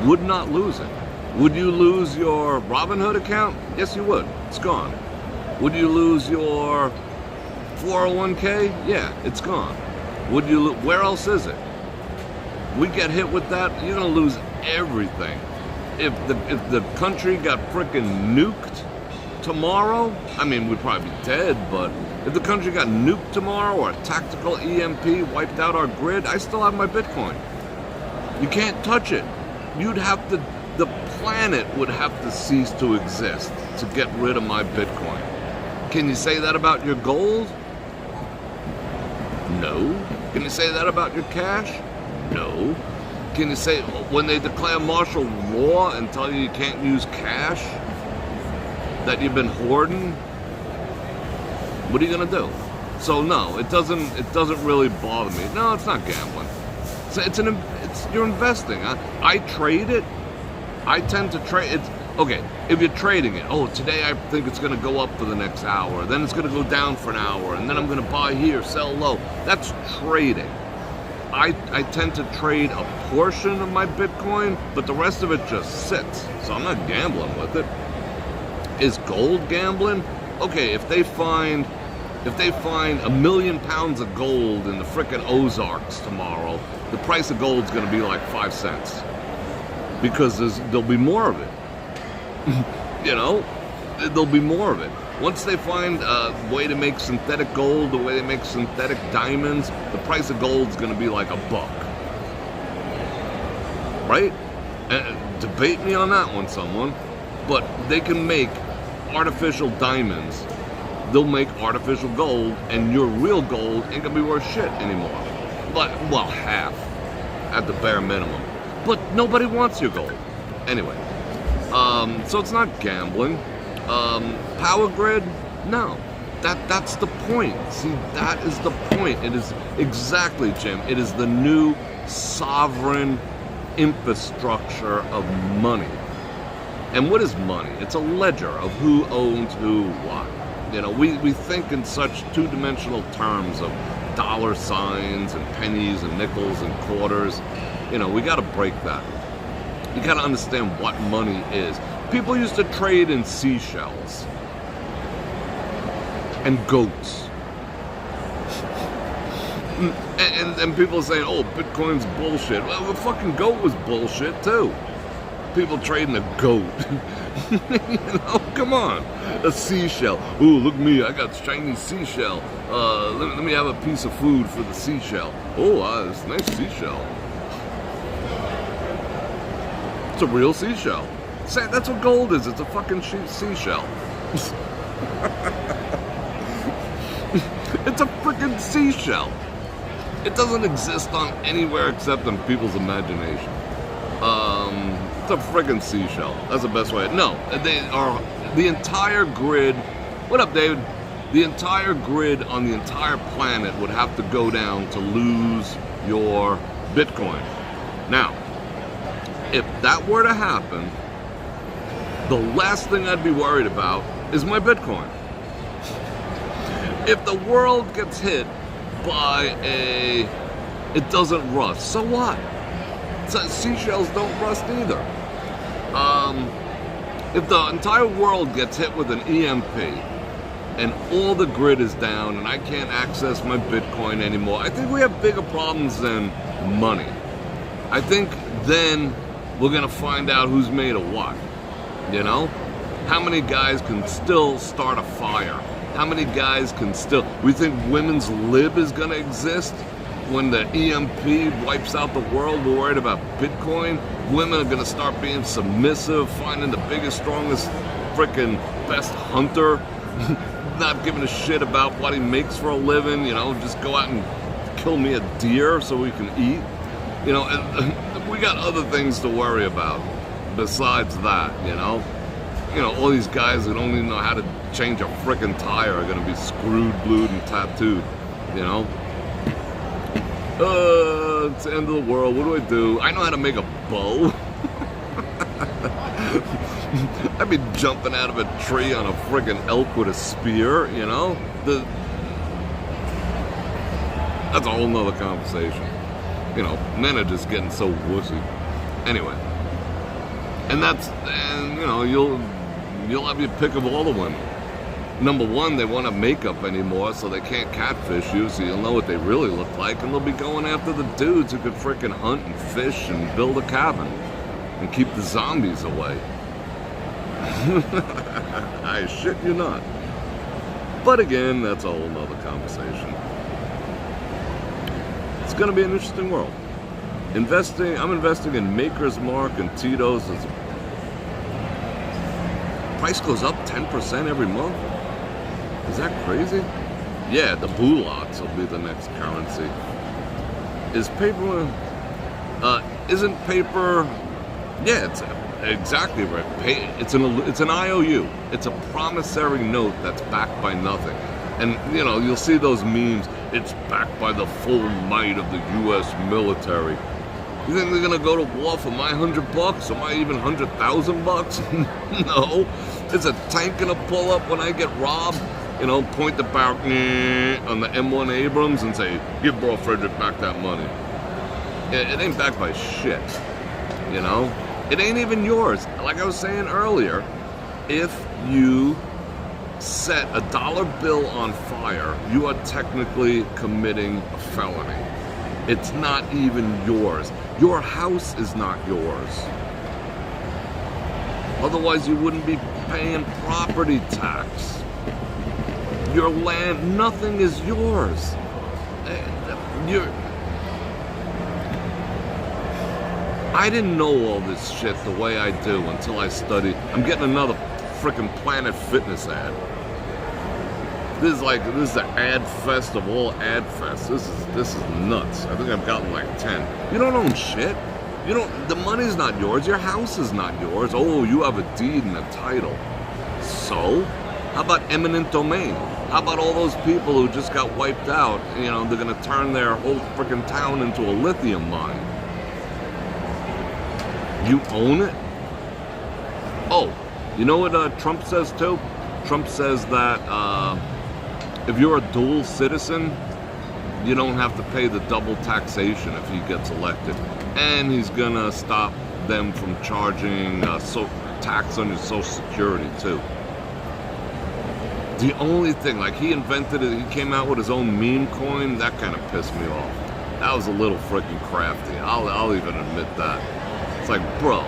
Would not lose it. Would you lose your Robinhood account? Yes, you would. It's gone. Would you lose your 401k? Yeah, it's gone. Would you? Where else is it? We get hit with that, you're gonna lose everything. If the country got frickin' nuked tomorrow, I mean, we'd probably be dead, but if the country got nuked tomorrow or a tactical EMP wiped out our grid, I still have my Bitcoin. You can't touch it. The planet would have to cease to exist to get rid of my Bitcoin. Can you say that about your gold? No. Can you say that about your cash? No. Can you say when they declare martial law and tell you can't use cash that you've been hoarding? What are you gonna do? So no, it doesn't really bother me. No, it's not gambling. You're investing. I trade it. I tend to trade it. Okay, if you're trading it, today I think it's going to go up for the next hour, then it's going to go down for an hour, and then I'm going to buy here, sell low. That's trading. I tend to trade a portion of my Bitcoin, but the rest of it just sits. So I'm not gambling with it. Is gold gambling? Okay, if they find 1 million pounds of gold in the frickin' Ozarks tomorrow, the price of gold's going to be like 5 cents. Because there'll be more of it. You know, there'll be more of it. Once they find a way to make synthetic gold, the way they make synthetic diamonds, the price of gold's going to be like $1. Right? Debate me on that one, someone. But they can make artificial diamonds they'll make artificial gold, and your real gold ain't gonna be worth shit anymore. But, well, half at the bare minimum. But nobody wants your gold. Anyway, so it's not gambling. Power grid? No. That's the point. See, that is the point. It is exactly, Jim. It is the new sovereign infrastructure of money. And what is money? It's a ledger of who owns who what. You know, we think in such two-dimensional terms of dollar signs and pennies and nickels and quarters. You know, we got to break that. You got to understand what money is. People used to trade in seashells and goats. And people saying, oh, Bitcoin's bullshit. Well, the fucking goat was bullshit too. People trading a goat. You know, come on. A seashell. Ooh, look at me, I got shiny seashell. Let me have a piece of food for the seashell. Oh, it's a nice seashell. It's a real seashell. Say, that's what gold is. It's a fucking seashell. It's a freaking seashell. It doesn't exist on anywhere except in people's imagination. It's a friggin' seashell. That's the best way. No, they are the entire grid. What up, David? The entire grid on the entire planet would have to go down to lose your Bitcoin. Now, if that were to happen, the last thing I'd be worried about is my Bitcoin. If the world gets hit by it doesn't rust, so what? Seashells don't rust either. If the entire world gets hit with an EMP and all the grid is down and I can't access my Bitcoin anymore, I think we have bigger problems than money. I think then we're gonna find out who's made of what. You know? How many guys can still start a fire? How many guys can still... We think women's lib is gonna exist? When the EMP wipes out the world, we're worried about Bitcoin. Women are gonna start being submissive, finding the biggest, strongest, frickin' best hunter, not giving a shit about what he makes for a living, you know, just go out and kill me a deer so we can eat. You know, and we got other things to worry about besides that, you know. You know, all these guys that don't even know how to change a frickin' tire are gonna be screwed, blued, and tattooed, you know. It's the end of the world. What do? I know how to make a bow. I'd be jumping out of a tree on a friggin' elk with a spear, you know? That's a whole nother conversation. You know, men are just getting so wussy. Anyway. And you know, you'll have your pick of all the women. Number one, they won't have makeup anymore, so they can't catfish you, so you'll know what they really look like, and they'll be going after the dudes who could frickin' hunt and fish and build a cabin and keep the zombies away. I shit you not. But again, that's a whole nother conversation. It's gonna be an interesting world. I'm investing in Maker's Mark and Tito's. Price goes up 10% every month. Is that crazy? Yeah, the bulots will be the next currency. Is paper... isn't paper... Yeah, it's exactly right. It's an IOU. It's a promissory note that's backed by nothing. And, you know, you'll see those memes. It's backed by the full might of the U.S. military. You think they're gonna go to war for my $100 or my even $100,000? No. It's a tank gonna pull up when I get robbed. You know, point the barrel on the M1 Abrams and say, give Bror Fredrik back that money. It ain't backed by shit, you know? It ain't even yours. Like I was saying earlier, if you set a dollar bill on fire, you are technically committing a felony. It's not even yours. Your house is not yours. Otherwise, you wouldn't be paying property tax. Your land, nothing is yours. I didn't know all this shit the way I do until I studied. I'm getting another frickin' Planet Fitness ad. This is the ad fest of all ad fests. This is nuts. I think I've gotten like 10. You don't own shit. The money's not yours. Your house is not yours. Oh, you have a deed and a title. So, how about eminent domain? How about all those people who just got wiped out? They're gonna turn their whole freaking town into a lithium mine. You own it? Oh, you know what Trump says too? Trump says that if you're a dual citizen, you don't have to pay the double taxation if he gets elected. And he's gonna stop them from charging tax on your Social Security too. The only thing, like he invented it, he came out with his own meme coin, that kind of pissed me off. That was a little freaking crafty. I'll even admit that. It's like, bro,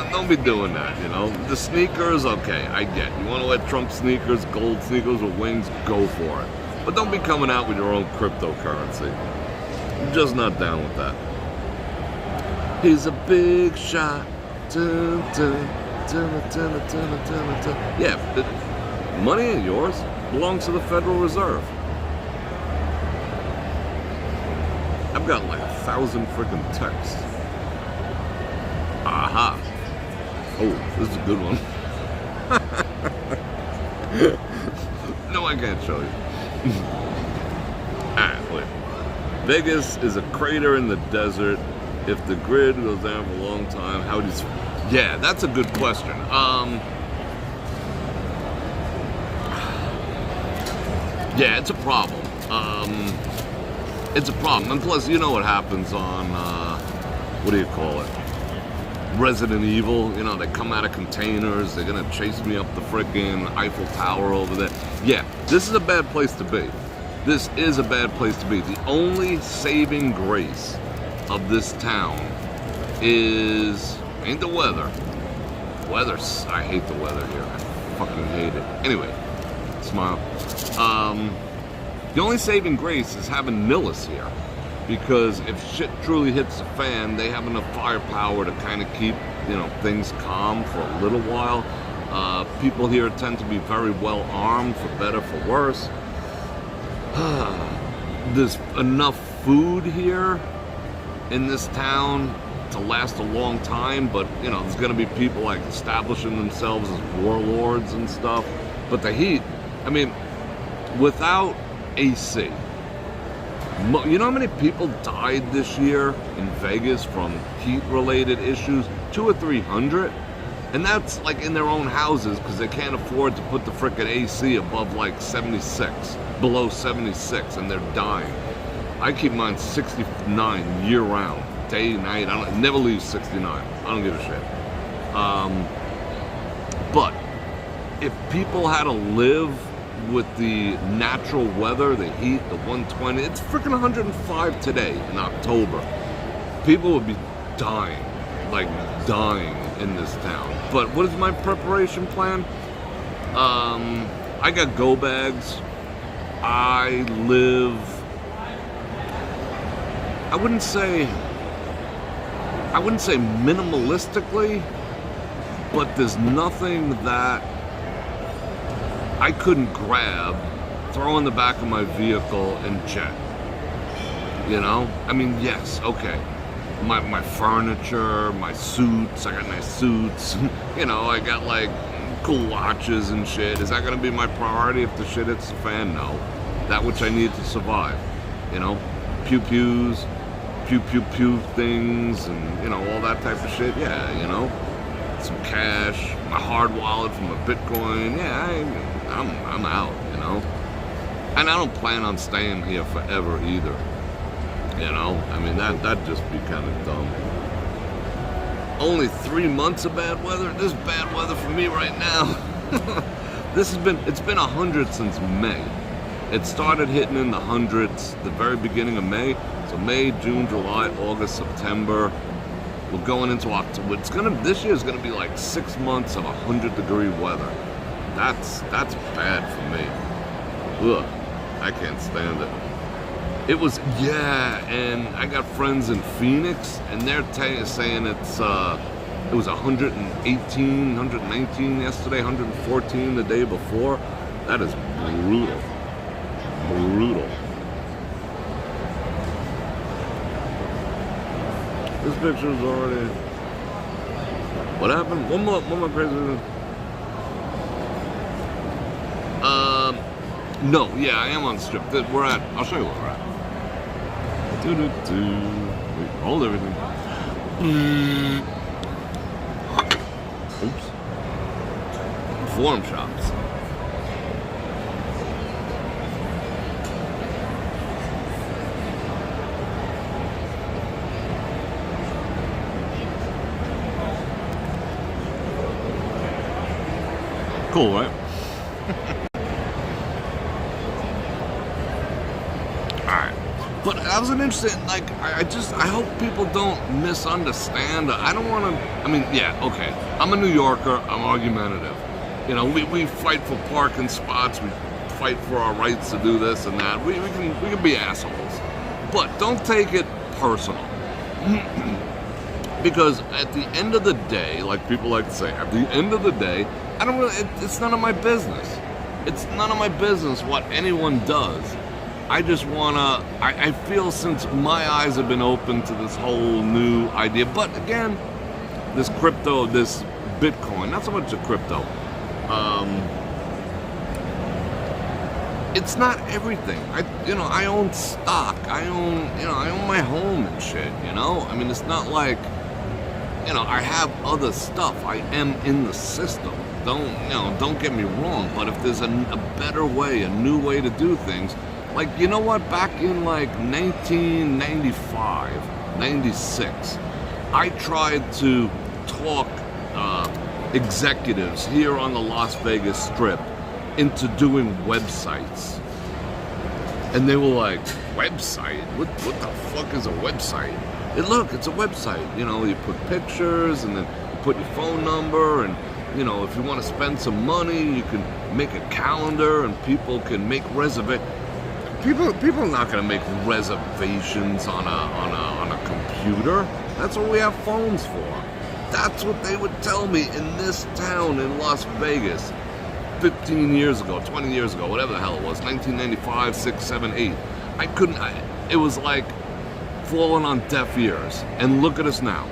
don't be doing that, The sneakers, okay, I get. You want to wear Trump sneakers, gold sneakers with wings, go for it. But don't be coming out with your own cryptocurrency. I'm just not down with that. He's a big shot. Dun, dun, dun, dun, dun, dun, dun, dun. Yeah, money ain't yours. It belongs to the Federal Reserve. I've got like 1,000 freaking texts. Aha. Oh, this is a good one. No, I can't show you. Alright, wait. Vegas is a crater in the desert. If the grid goes down for a long time, how do you... Yeah, that's a good question. Yeah, it's a problem. It's a problem. And plus, you know what happens on, what do you call it? Resident Evil. They come out of containers. They're going to chase me up the frickin' Eiffel Tower over there. Yeah, this is a bad place to be. This is a bad place to be. The only saving grace of this town ain't the weather. I hate the weather here. I fucking hate it. Anyway, smile. The only saving grace is having Nillis here, because if shit truly hits the fan, they have enough firepower to kind of keep, things calm for a little while. People here tend to be very well armed, for better, for worse. There's enough food here in this town to last a long time, but there's going to be people like establishing themselves as warlords and stuff. But the heat, without AC, you know how many people died this year in Vegas from heat-related issues? 200 or 300, and that's like in their own houses because they can't afford to put the frickin' AC above like 76, below 76, and they're dying. I keep mine 69 year-round, day, night. I never leave 69. I don't give a shit. But if people had to live with the natural weather, the heat, the 120, it's freaking 105 today in October. People would be dying in this town. But what is my preparation plan? I got go bags. I wouldn't say minimalistically, but there's nothing that I couldn't grab, throw in the back of my vehicle and jet. Yes, okay. My furniture, my suits, I got nice suits. I got like cool watches and shit. Is that gonna be my priority if the shit hits the fan? No. That which I need to survive. Pew-pews, pew-pew-pew things, and, all that type of shit. Yeah, some cash, my hard wallet from a Bitcoin. Yeah, I'm out, And I don't plan on staying here forever either. That'd just be kind of dumb. Only 3 months of bad weather? This is bad weather for me right now. It's been 100 since May. It started hitting in the hundreds the very beginning of May. So May, June, July, August, September. We're going into October. This year is gonna be like 6 months of 100-degree weather. That's bad for me. Ugh, I can't stand it. It was, and I got friends in Phoenix, and they're saying it was 118, 119 yesterday, 114 the day before. That is brutal. Brutal. This picture is already... What happened? One more crazy... No, yeah, I am on the strip. We're at... I'll show you where we're at. Wait, hold everything. Oops. Reform shops. Cool, right? Alright. But that was an interesting, like, I hope people don't misunderstand. I don't want to, I mean, yeah, okay. I'm a New Yorker. I'm argumentative. You know, we fight for parking spots. We fight for our rights to do this and that. We can be assholes. But don't take it personal. Because at the end of the day, like people like to say, at the end of the day, I don't really, it's none of my business. It's none of my business what anyone does. I just wanna, I feel since my eyes have been open to this whole new idea, but again, this crypto, this Bitcoin, not so much the crypto, it's not everything. I own stock, I own my home and shit, you know? I mean, it's not like, I have other stuff. I am in the system. Don't get me wrong, but if there's a better way, a new way to do things, like, you know what, back in like 1995, 96, I tried to talk executives here on the Las Vegas Strip into doing websites. And they were like, website? What the fuck is a website? Look, it's a website. You put pictures and then you put your phone number and, if you want to spend some money, you can make a calendar and people can make reservations. People are not going to make reservations on a computer. That's what we have phones for. That's what they would tell me in this town in Las Vegas 15 years ago, 20 years ago, whatever the hell it was, 1995, 6, 7, 8. It was like falling on deaf ears. And look at us now.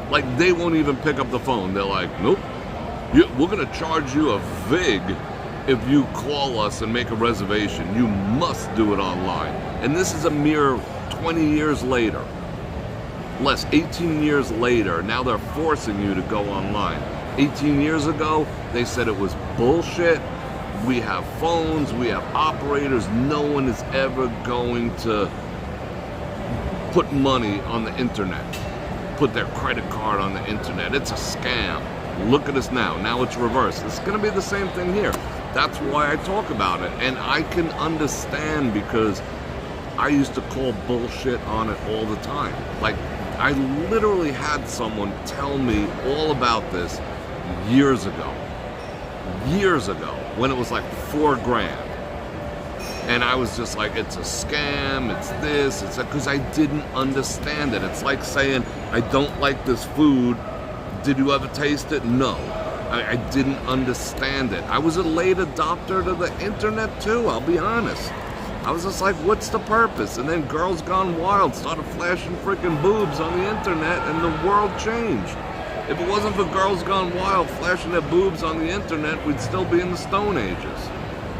Like, they won't even pick up the phone. They're like, nope, we're going to charge you a vig if you call us and make a reservation. You must do it online. And this is a mere 20 years later. Less, 18 years later, now they're forcing you to go online. 18 years ago, they said it was bullshit. We have phones, we have operators. No one is ever going to put money on the internet, put their credit card on the internet. It's a scam. Look at us now. Now it's reversed. It's going to be the same thing here. That's why I talk about it. And I can understand because I used to call bullshit on it all the time. Like, I literally had someone tell me all about this years ago, when it was like $4,000. And I was just like, it's a scam, it's this, it's that, because I didn't understand it. It's like saying, I don't like this food. Did you ever taste it? No. I didn't understand it. I was a late adopter to the internet too, I'll be honest. I was just like, what's the purpose? And then Girls Gone Wild started flashing freaking boobs on the internet and the world changed. If it wasn't for Girls Gone Wild flashing their boobs on the internet, we'd still be in the Stone Ages.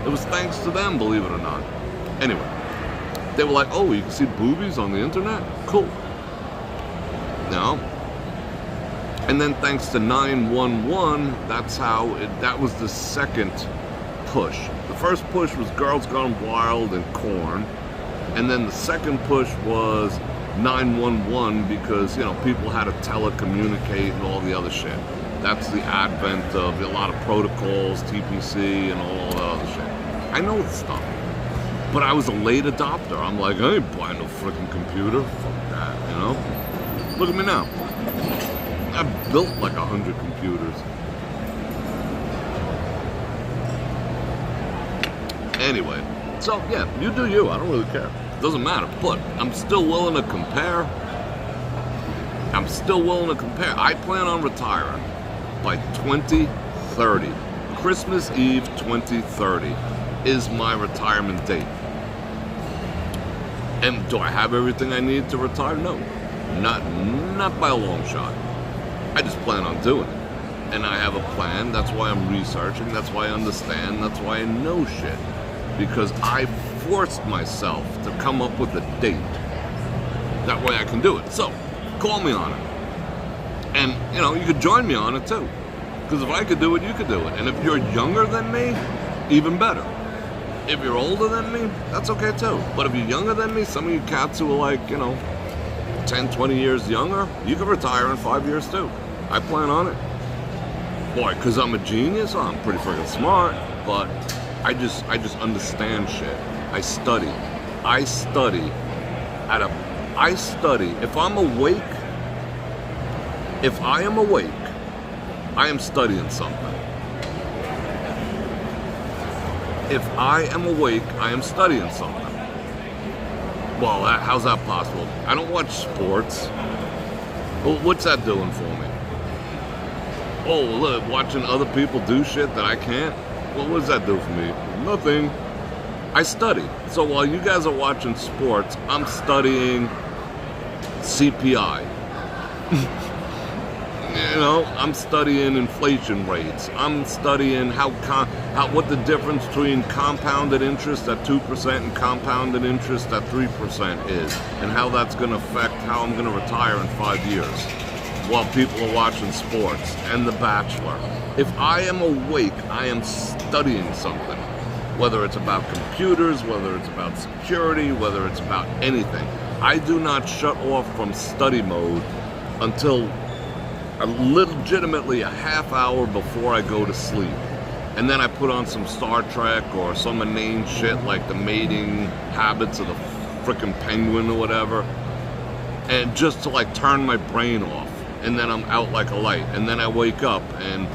It was thanks to them, believe it or not. Anyway, they were like, oh, you can see boobies on the internet? Cool. No. And then thanks to 911, that was the second push. The first push was Girls Gone Wild and Korn. And then the second push was 911 because, people had to telecommunicate and all the other shit. That's the advent of a lot of protocols, TPC, and all the other shit. I know the stuff. But I was a late adopter. I'm like, I ain't buying no freaking computer. Fuck that, Look at me now. I've built like 100 computers. Anyway, so yeah, you do you. I don't really care. It doesn't matter. But I'm still willing to compare. I plan on retiring by 2030. Christmas Eve 2030. is my retirement date. And do I have everything I need to retire? No, not by a long shot. I just plan on doing it. And I have a plan. That's why I'm researching. That's why I understand. That's why I know shit. Because I forced myself to come up with a date. That way I can do it. So, call me on it. And, you know, you could join me on it too. Because if I could do it, you could do it. And if you're younger than me, even better. If you're older than me, that's okay too. But if you're younger than me, some of you cats who are like, you know, 10, 20 years younger, you can retire in 5 years too. I plan on it. Boy, because I'm a genius, I'm pretty freaking smart, but I just understand shit. I study. If I'm awake, I am studying something. If I am awake, I am studying something. Well, how's that possible? I don't watch sports. Well, what's that doing for me? Oh, look, watching other people do shit that I can't? Well, what does that do for me? Nothing. I study. So while you guys are watching sports, I'm studying CPI. You know, I'm studying inflation rates. I'm studying what the difference between compounded interest at 2% and compounded interest at 3% is, and how that's going to affect how I'm going to retire in 5 years while people are watching sports and The Bachelor. If I am awake, I am studying something, whether it's about computers, whether it's about security, whether it's about anything. I do not shut off from study mode until legitimately a half hour before I go to sleep. And then I put on some Star Trek or some inane shit like the mating habits of the frickin' penguin or whatever. And just to like turn my brain off. And then I'm out like a light. And then I wake up and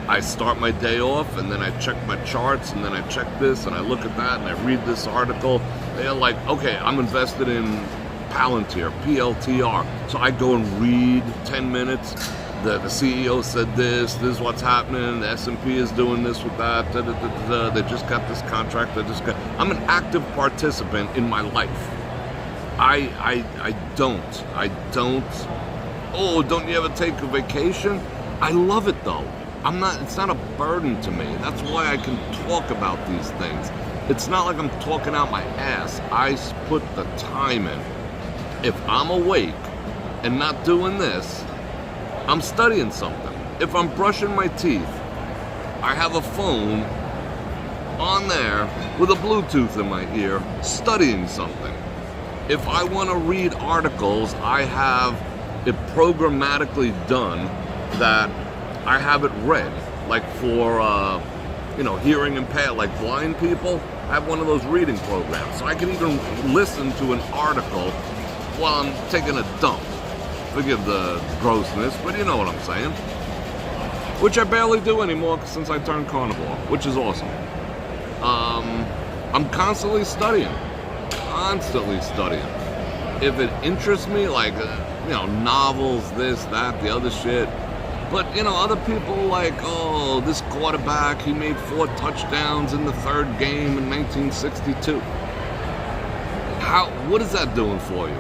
I start my day off, and then I check my charts, and then I check this, and I look at that, and I read this article. They're like, okay, I'm invested in Palantir, PLTR. So I go and read 10 minutes. The CEO said this is what's happening, the S&P is doing this with that, they just got this contract, I'm an active participant in my life. I don't, oh, don't you ever take a vacation? I love it though. It's not a burden to me. That's why I can talk about these things. It's not like I'm talking out my ass. I put the time in. If I'm awake and not doing this, I'm studying something. If I'm brushing my teeth, I have a phone on there with a Bluetooth in my ear, studying something. If I want to read articles, I have it programmatically done that I have it read. Like for, hearing impaired, like blind people, I have one of those reading programs. So I can even listen to an article while I'm taking a dump. Forgive the grossness, but you know what I'm saying. Which I barely do anymore since I turned carnivore, which is awesome. I'm constantly studying. If it interests me, like, novels, this, that, the other shit. But, other people like, oh, this quarterback, he made 4 touchdowns in the 3rd game in 1962. What is that doing for you?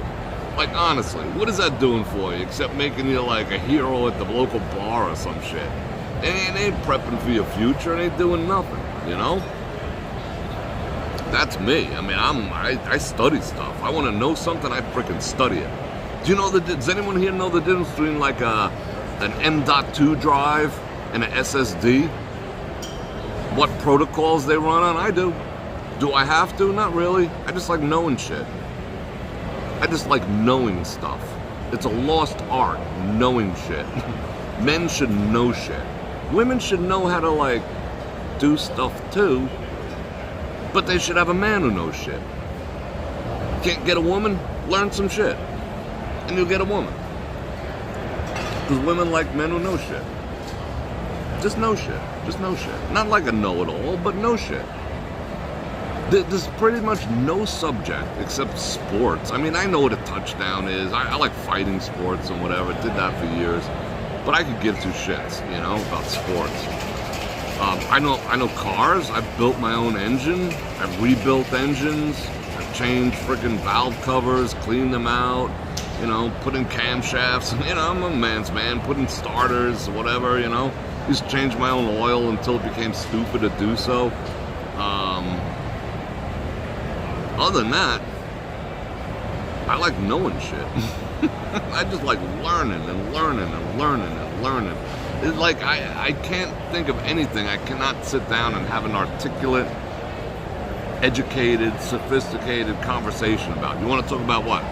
Like, honestly, what is that doing for you except making you like a hero at the local bar or some shit? It ain't prepping for your future. It ain't doing nothing, That's me. I mean, I study stuff. I want to know something, I freaking study it. Does anyone here know the difference between like an M.2 drive and an SSD? What protocols they run on? I do. Do I have to? Not really. I just like knowing shit. I just like knowing stuff. It's a lost art, knowing shit. Men should know shit. Women should know how to, like, do stuff too, but they should have a man who knows shit. Can't get a woman? Learn some shit. And you'll get a woman. Because women like men who know shit. Just know shit. Not like a know-it-all, but know shit. There's pretty much no subject except sports. I mean, I know what a touchdown is. I like fighting sports and whatever. Did that for years. But I could give 2 shits, about sports. I know cars. I've built my own engine. I've rebuilt engines. I've changed freaking valve covers, cleaned them out. You know, put in camshafts. You know, I'm a man's man. Put in starters, whatever. You know, used to change my own oil until it became stupid to do so. Other than that, I like knowing shit. I just like learning and learning and learning and learning. It's like I can't think of anything I cannot sit down and have an articulate, educated, sophisticated conversation about. You want to talk about what?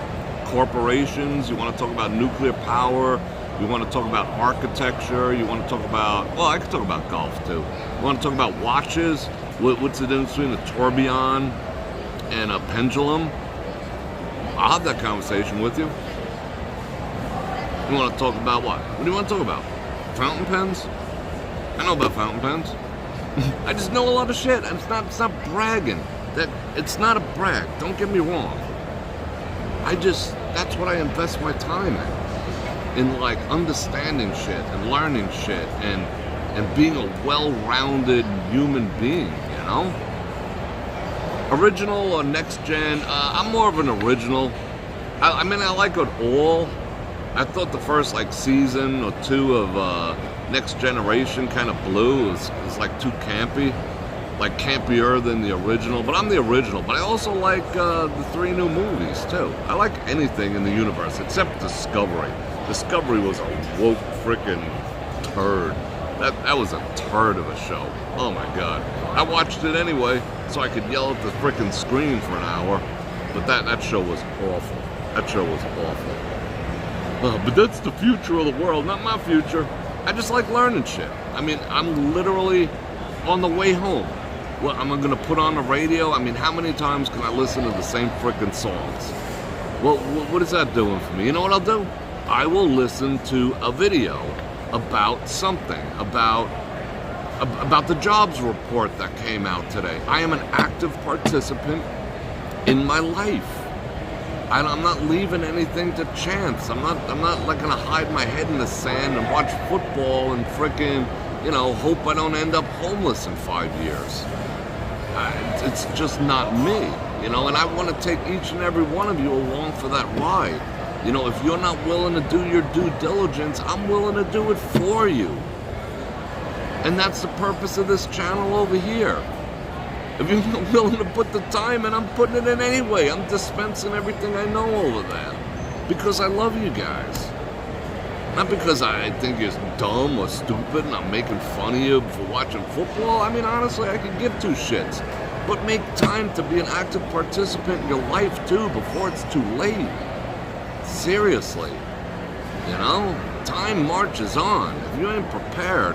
Corporations? You want to talk about nuclear power? You want to talk about architecture? You want to talk about, well, I could talk about golf too. You want to talk about watches? What's the difference between a tourbillon and a pendulum? I'll have that conversation with you. You want to talk about what? What do you want to talk about? Fountain pens? I know about fountain pens. I just know a lot of shit, and it's not bragging. It's not a brag. Don't get me wrong. That's what I invest my time in like understanding shit and learning shit and being a well-rounded human being, you know? Original or next gen? I'm more of an original. I mean, I like it all. I thought the first like season or two of Next Generation kind of blew. It was like too campy, like campier than the original. But I'm the original. But I also like the 3 new movies too. I like anything in the universe except Discovery. Discovery was a woke freaking turd. That was a turd of a show. Oh my god. I watched it anyway so I could yell at the freaking screen for an hour. But that show was awful. That show was awful. But that's the future of the world, not my future. I just like learning shit. I mean, I'm literally on the way home. What, am I going to put on the radio? I mean, how many times can I listen to the same freaking songs? Well, what is that doing for me? You know what I'll do? I will listen to a video about something, about the jobs report that came out today. I am an active participant in my life. I'm not leaving anything to chance. I'm not like gonna hide my head in the sand and watch football and frickin', you know, hope I don't end up homeless in 5 years. It's just not me, you know, and I want to take each and every one of you along for that ride. You know, if you're not willing to do your due diligence, I'm willing to do it for you. And that's the purpose of this channel over here. If you're not willing to put the time in, I'm putting it in anyway. I'm dispensing everything I know over there. Because I love you guys. Not because I think you're dumb or stupid and I'm making fun of you for watching football. I mean, honestly, I could give 2 shits. But make time to be an active participant in your life, too, before it's too late. Seriously. You know? Time marches on. If you ain't prepared,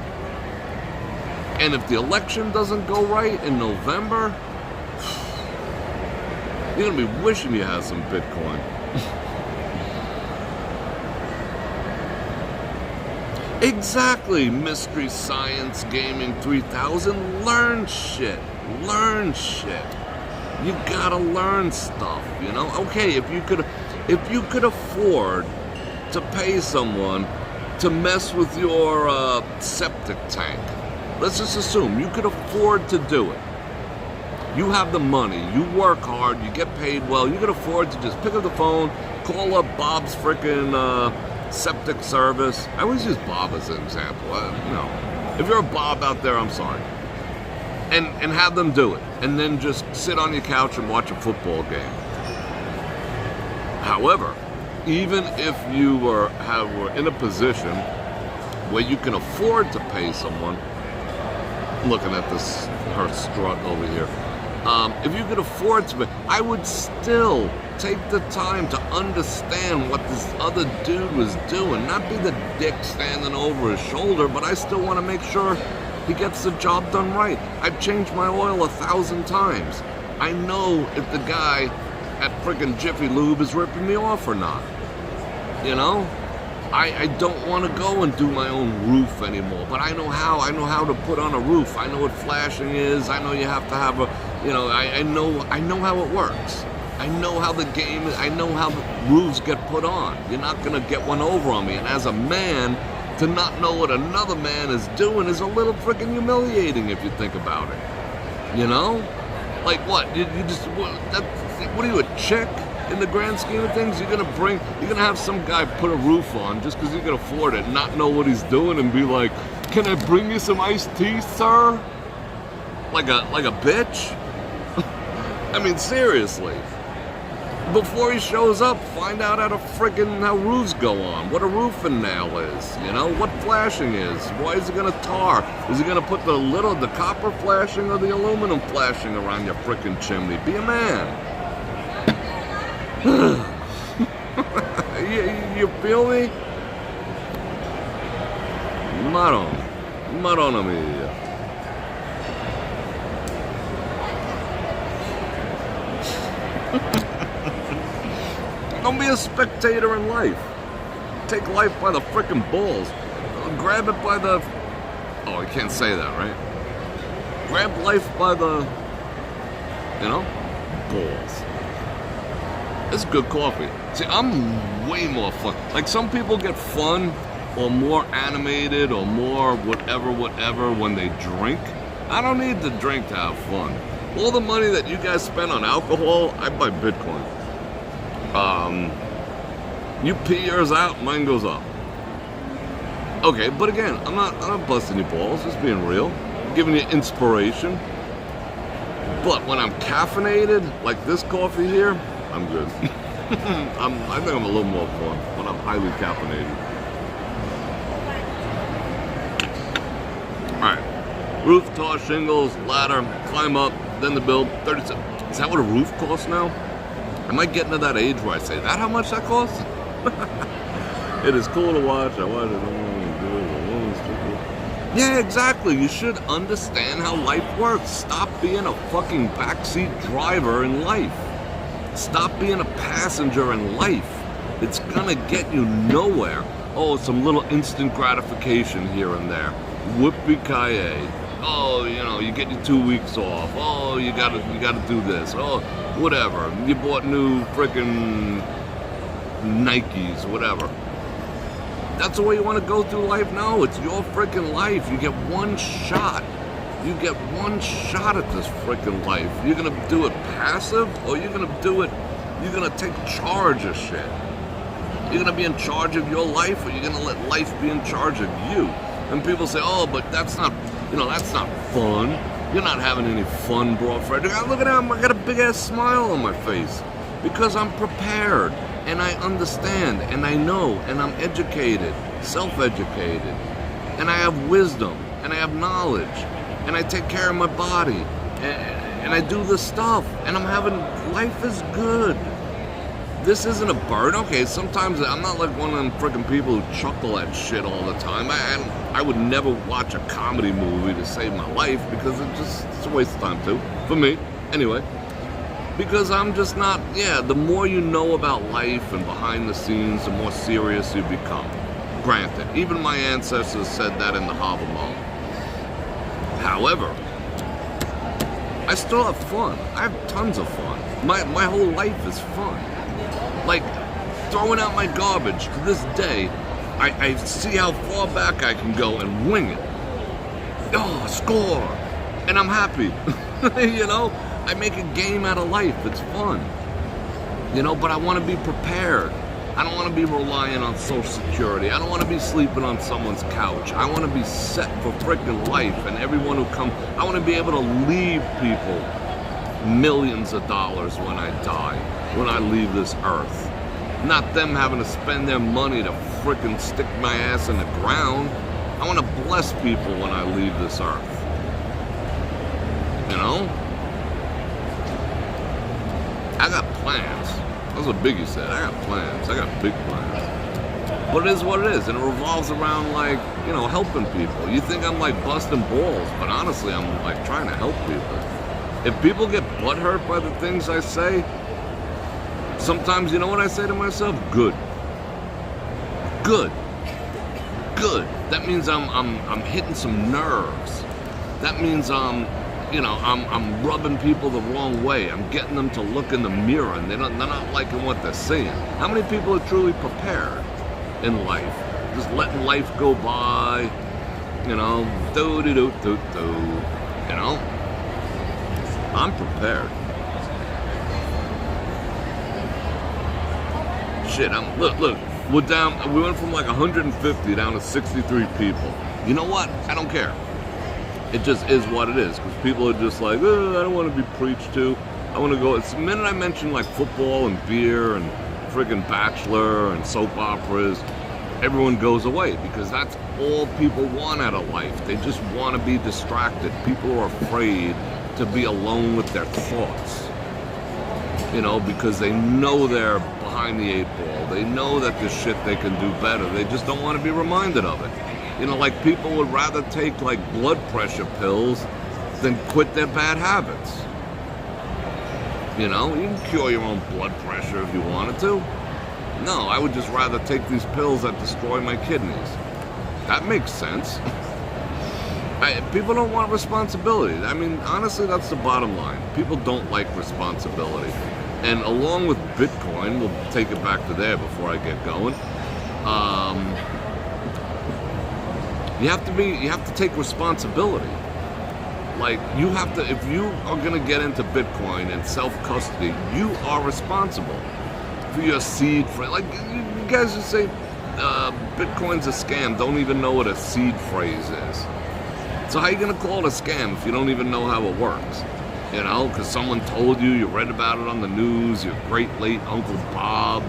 and if the election doesn't go right in November, you're going to be wishing you had some Bitcoin. Exactly, Mystery Science Gaming 3000. Learn shit. Learn shit. You gotta learn stuff, you know? Okay, if you could afford to pay someone to mess with your septic tank, let's just assume you could afford to do it. You have the money, you work hard, you get paid well, you could afford to just pick up the phone, call up Bob's frickin' septic service. I always use Bob as an example. If you're a Bob out there, I'm sorry. And have them do it. And then just sit on your couch and watch a football game. However, even if you were in a position where you can afford to pay someone, looking at her strut over here. If you could afford to, I would still take the time to understand what this other dude was doing. Not be the dick standing over his shoulder, but I still want to make sure he gets the job done right. I've changed my oil 1,000 times. I know if the guy at friggin' Jiffy Lube is ripping me off or not. You know? I don't want to go and do my own roof anymore, but I know how. I know how to put on a roof. I know what flashing is. I know you have to have I know how it works. I know how the game is. I know how the roofs get put on. You're not going to get one over on me. And as a man, To not know what another man is doing is a little freaking humiliating if you think about it. You know? Like what? You just what are you, a chick in the grand scheme of things? You're gonna have some guy put a roof on just because he can afford it, not know what he's doing, and be like, "Can I bring you some iced tea, sir?" Like a bitch. I mean, seriously. Before he shows up, find out how roofs go on, what a roofing nail is, you know, what flashing is, why is he gonna tar? Is he gonna put the copper flashing or the aluminum flashing around your frickin' chimney? Be a man. you feel me? Madonna mia. Don't be a spectator in life. Take life by the frickin' balls. Grab it by the... Oh, I can't say that, right? Grab life by the... balls. It's good coffee. See, I'm way more fun. Like, some people get fun or more animated or more whatever when they drink. I don't need to drink to have fun. All the money that you guys spend on alcohol, I buy Bitcoin. You pee yours out, mine goes up. Okay, but again, I'm not busting your balls, just being real. I'm giving you inspiration. But when I'm caffeinated, like this coffee here, I'm good. I think I'm a little more fun when I'm highly caffeinated. Alright. Roof, tar, shingles, ladder, climb up, then the build, 37. Is that what a roof costs now? Am I getting to that age where I say, that how much that costs? It is cool to watch. I watch it. Yeah, exactly. You should understand how life works. Stop being a fucking backseat driver in life. Stop being a passenger in life. It's gonna get you nowhere. Oh, some little instant gratification here and there. Whippy-ki-yay. Oh, you get your 2 weeks off. Oh, you gotta do this. Oh, whatever. You bought new frickin' Nikes, whatever. That's the way you want to go through life? No, it's your frickin' life. You get one shot. You get one shot at this frickin' life. You're gonna do it passive, or you're gonna take charge of shit. You're gonna be in charge of your life, or you're gonna let life be in charge of you. And people say, oh, but that's not fun. You're not having any fun, Bror Fredrik. Look at him, I got a big ass smile on my face. Because I'm prepared, and I understand, and I know, and I'm educated, self-educated. And I have wisdom, and I have knowledge, and I take care of my body, and I do this stuff, and life is good. This isn't a burden. Okay, sometimes I'm not like one of them freaking people who chuckle at shit all the time. I would never watch a comedy movie to save my life because it's a waste of time too, for me, anyway. Because I'm just not, the more you know about life and behind the scenes, the more serious you become. Granted, even my ancestors said that in the Havamal. However, I still have fun. I have tons of fun. My whole life is fun. Like, throwing out my garbage to this day, I see how far back I can go and wing it. Oh, score! And I'm happy. I make a game out of life. It's fun. But I want to be prepared. I don't want to be relying on Social Security. I don't want to be sleeping on someone's couch. I want to be set for frickin' life, and everyone who comes, I want to be able to leave people millions of dollars when I die, when I leave this earth. Not them having to spend their money to frickin' stick my ass in the ground. I want to bless people when I leave this earth. I got plans. That's what Biggie said. I got plans. I got big plans. But it is what it is, and it revolves around, like, helping people. You think I'm, like, busting balls, but honestly, I'm, like, trying to help people. If people get butthurt by the things I say, sometimes, you know what I say to myself? Good. Good. Good. That means I'm hitting some nerves. That means I'm rubbing people the wrong way. I'm getting them to look in the mirror, and they're not liking what they're seeing. How many people are truly prepared in life? just letting life go by, you know, you know. I'm prepared. Shit, look, we went from like 150 down to 63 people. You know what? I don't care. It just is what it is, because people are just like, oh, I don't want to be preached to. I want to go. It's the minute I mention like football and beer and friggin' Bachelor and soap operas, everyone goes away, because that's all people want out of life. They just want to be distracted. People are afraid to be alone with their thoughts, you know, because they know they're behind the 8 ball. They know that there's shit they can do better. They just don't want to be reminded of it. You know, like people would rather take like blood pressure pills than quit their bad habits. You know, you can cure your own blood pressure if you wanted to. No, I would just rather take these pills that destroy my kidneys. That makes sense. People don't want responsibility. I mean, honestly, that's the bottom line. People don't like responsibility. And along with Bitcoin, we'll take it back to there before I get going. You have to take responsibility. Like, you have to, if you are going to get into Bitcoin and self-custody, you are responsible for your seed phrase. Like, you guys just say Bitcoin's a scam, don't even know what a seed phrase is. So how are you going to call it a scam if you don't even know how it works? You know, because someone told you, you read about it on the news, your great late Uncle Bob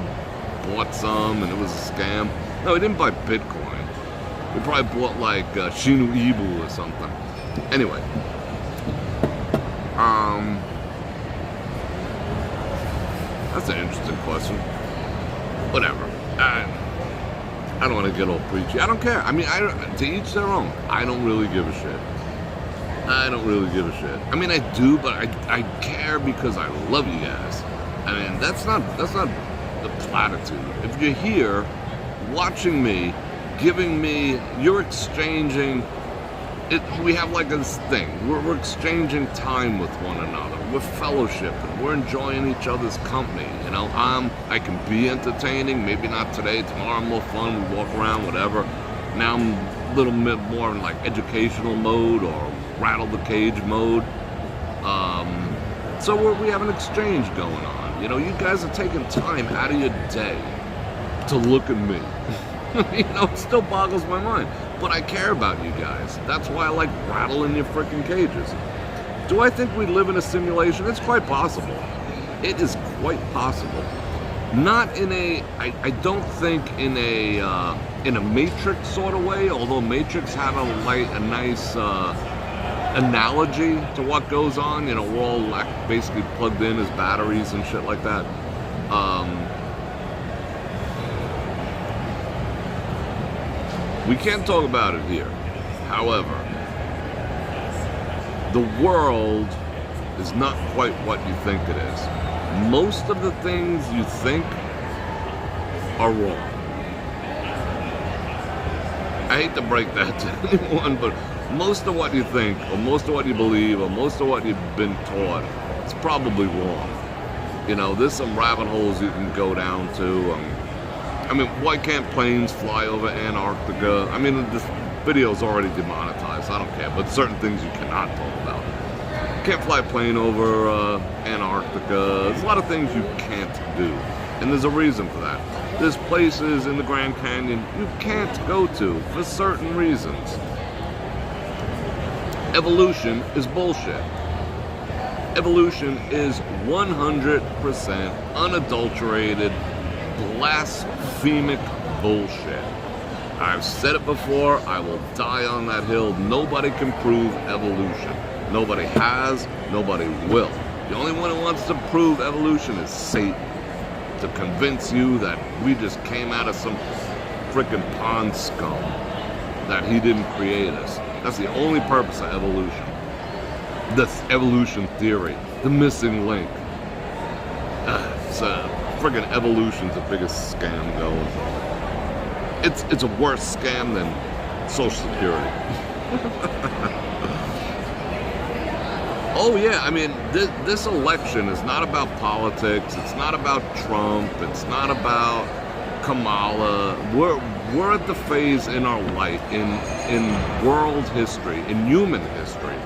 bought some and it was a scam. No, he didn't buy Bitcoin. He probably bought like Shinu Ibu or something. Anyway. That's an interesting question. Whatever. I don't want to get all preachy. I don't care. I mean, to each their own. I don't really give a shit. I don't really give a shit. I mean, I do, but I care because I love you guys. I mean, that's not the platitude. If you're here watching me, giving me, you're exchanging it. We have like this thing. We're exchanging time with one another. We're fellowshipping. We're enjoying each other's company. You know, I can be entertaining. Maybe not today. Tomorrow I'm more fun. We walk around, whatever. Now I'm a little bit more in like educational mode or rattle the cage mode. So we have an exchange going on. You know, you guys are taking time out of your day to look at me. You know, it still boggles my mind. But I care about you guys. That's why I like rattling your freaking cages. Do I think we live in a simulation? It's quite possible. It is quite possible. Not in a, I don't think in a Matrix sort of way, although Matrix had a nice analogy to what goes on. You know, we're all like basically plugged in as batteries and shit like that. We can't talk about it here. However, the world is not quite what you think it is. Most of the things you think are wrong. I hate to break that to anyone, but most of what you think, or most of what you believe, or most of what you've been taught, it's probably wrong. You know, there's some rabbit holes you can go down to. I mean, why can't planes fly over Antarctica? I mean, this video's already demonetized, I don't care, but certain things you cannot talk about. You can't fly a plane over Antarctica. There's a lot of things you can't do, and there's a reason for that. There's places in the Grand Canyon you can't go to for certain reasons. Evolution is bullshit. Evolution is 100% unadulterated, blasphemic bullshit. I've said it before, I will die on that hill. Nobody can prove evolution. Nobody has, nobody will. The only one who wants to prove evolution is Satan, to convince you that we just came out of some frickin' pond scum, that he didn't create us. That's the only purpose of evolution. This evolution theory, the missing link. Friggin' evolution's the biggest scam going. It's a worse scam than Social Security. Oh yeah, I mean, this election is not about politics. It's not about Trump. It's not about Kamala. we're at the phase in our life, in world history, in human history,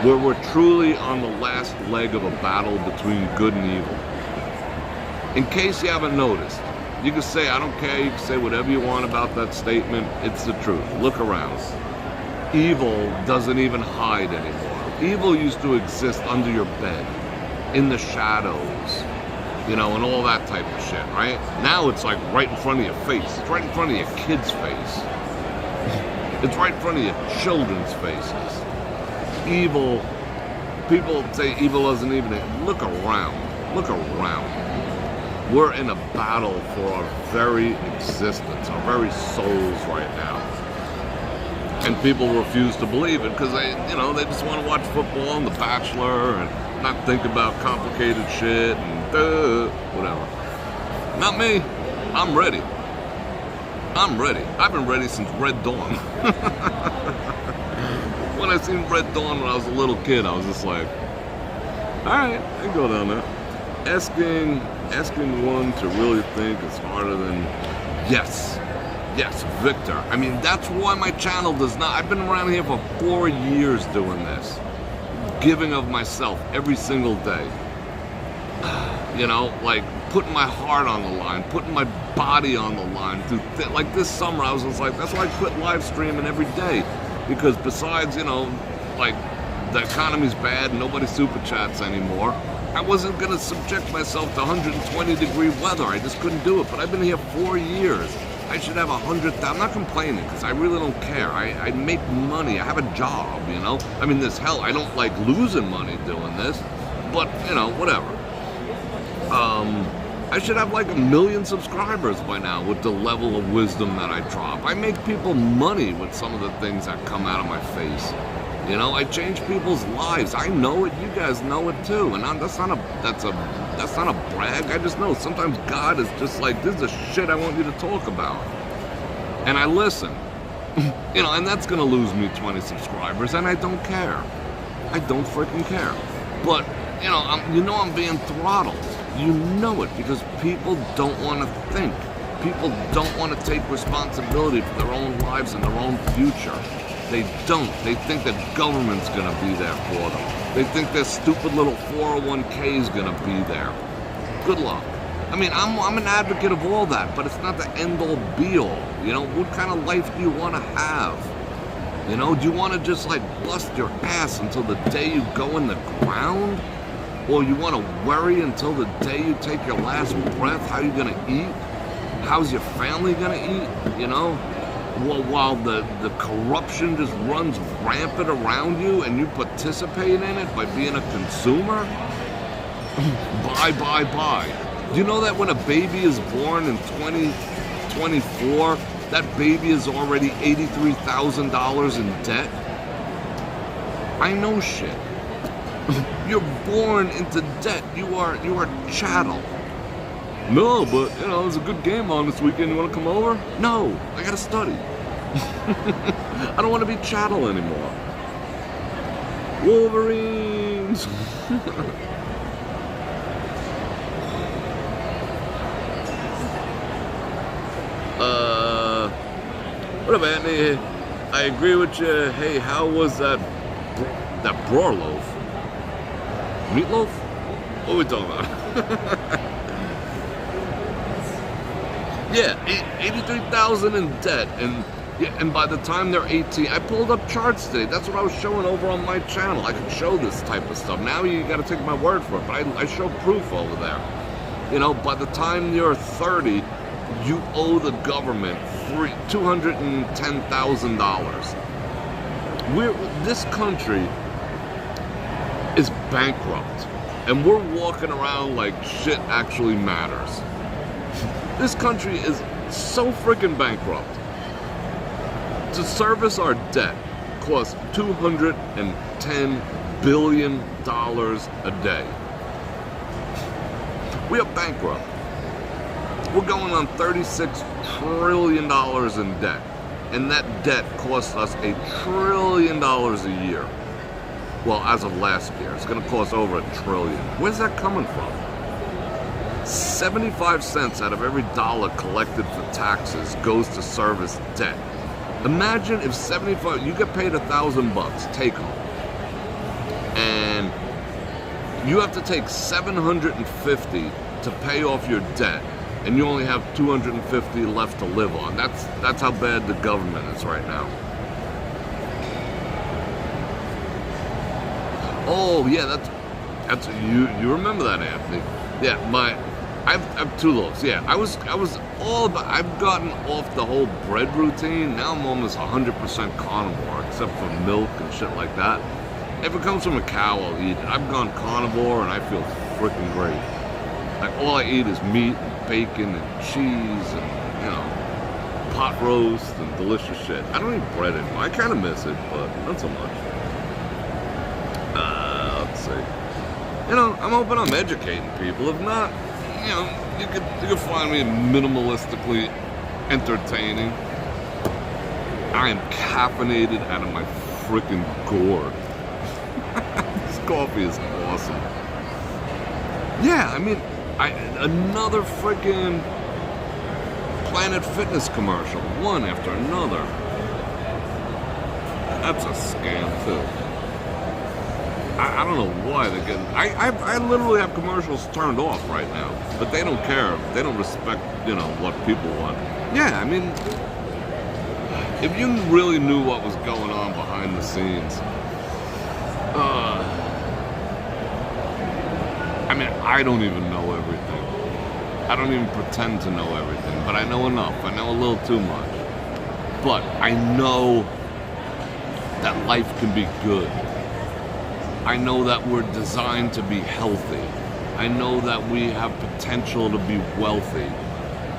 where we're truly on the last leg of a battle between good and evil. In case you haven't noticed, you can say, I don't care, you can say whatever you want about that statement, it's the truth. Look around. Evil doesn't even hide anymore. Evil used to exist under your bed, in the shadows, you know, and all that type of shit, right? Now it's like right in front of your face. It's right in front of your kids' face. It's right in front of your children's faces. Evil, people say evil doesn't even, look around, look around. We're in a battle for our very existence, our very souls right now. And people refuse to believe it because they, you know, they just want to watch football and The Bachelor and not think about complicated shit and whatever. Not me. I'm ready. I'm ready. I've been ready since Red Dawn. When I seen Red Dawn when I was a little kid, I was just like, all right, I can go down there. Asking one to really think is harder than yes, Victor. I mean, that's why my channel does not. I've been around here for 4 years doing this, giving of myself every single day. You know, like putting my heart on the line, putting my body on the line. Like this summer, I was just like, that's why I quit live streaming every day, because besides, you know, like the economy's bad and nobody super chats anymore. I wasn't going to subject myself to 120-degree weather. I just couldn't do it. But I've been here 4 years. I should have 100,000. I'm not complaining because I really don't care. I make money. I have a job, you know. I mean, this hell, I don't like losing money doing this. But, you know, whatever. I should have like 1 million subscribers by now with the level of wisdom that I drop. I make people money with some of the things that come out of my face. You know, I change people's lives. I know it. You guys know it too. And that's not a brag. I just know sometimes God is just like, this is the shit I want you to talk about. And I listen. You know, and that's gonna lose me 20 subscribers, and I don't care. I don't freaking care. But you know, I'm being throttled. You know it, because people don't want to think. People don't want to take responsibility for their own lives and their own future. They don't. They think that government's going to be there for them. They think their stupid little 401k is going to be there. Good luck. I mean, I'm an advocate of all that, but it's not the end-all, be-all. You know, what kind of life do you want to have? You know, do you want to just, like, bust your ass until the day you go in the ground? Or you want to worry until the day you take your last breath? How are you going to eat? How's your family going to eat? You know? While the corruption just runs rampant around you and you participate in it by being a consumer? Bye. Do you know that when a baby is born in 2024, that baby is already $83,000 in debt? I know shit. You're born into debt. You are chattel. No, but, you know, there's a good game on this weekend. You want to come over? No, I gotta study. I don't want to be chattel anymore. Wolverines! What up, Anthony? I agree with you. Hey, how was that Bror loaf? Meatloaf? What are we talking about? Yeah, 83,000 in debt, and by the time they're 18, I pulled up charts today. That's what I was showing over on my channel. I can show this type of stuff. Now you got to take my word for it, but I show proof over there. You know, by the time you're 30, you owe the government $210,000. This country is bankrupt, and we're walking around like shit actually matters. This country is so freaking bankrupt. To service our debt costs $210 billion a day. We are bankrupt. We're going on $36 trillion in debt. And that debt costs us $1 trillion a year. Well, as of last year, it's going to cost over $1 trillion. Where's that coming from? 75 cents out of every dollar collected for taxes goes to service debt. Imagine if 75, you get paid $1,000 take home, and you have to take 750 to pay off your debt, and you only have 250 left to live on. That's how bad the government is right now. Oh yeah, that's you remember that, Anthony? Yeah, I have two loaves. Yeah, I was all about. I've gotten off the whole bread routine. Now I'm almost 100% carnivore, except for milk and shit like that. If it comes from a cow, I'll eat it. I've gone carnivore and I feel freaking great. Like all I eat is meat, and bacon, and cheese, and pot roast and delicious shit. I don't eat bread anymore. I kind of miss it, but not so much. Let's see. I'm hoping I'm educating people. If not, you could find me minimalistically entertaining. I am caffeinated out of my freaking gourd. This coffee is awesome. Yeah, I mean, another freaking Planet Fitness commercial, one after another. That's a scam too. I don't know why they're getting. I literally have commercials turned off right now, but they don't care. They don't respect, what people want. Yeah, I mean, if you really knew what was going on behind the scenes, I mean, I don't even know everything. I don't even pretend to know everything, but I know enough. I know a little too much. But I know that life can be good. I know that we're designed to be healthy. I know that we have potential to be wealthy.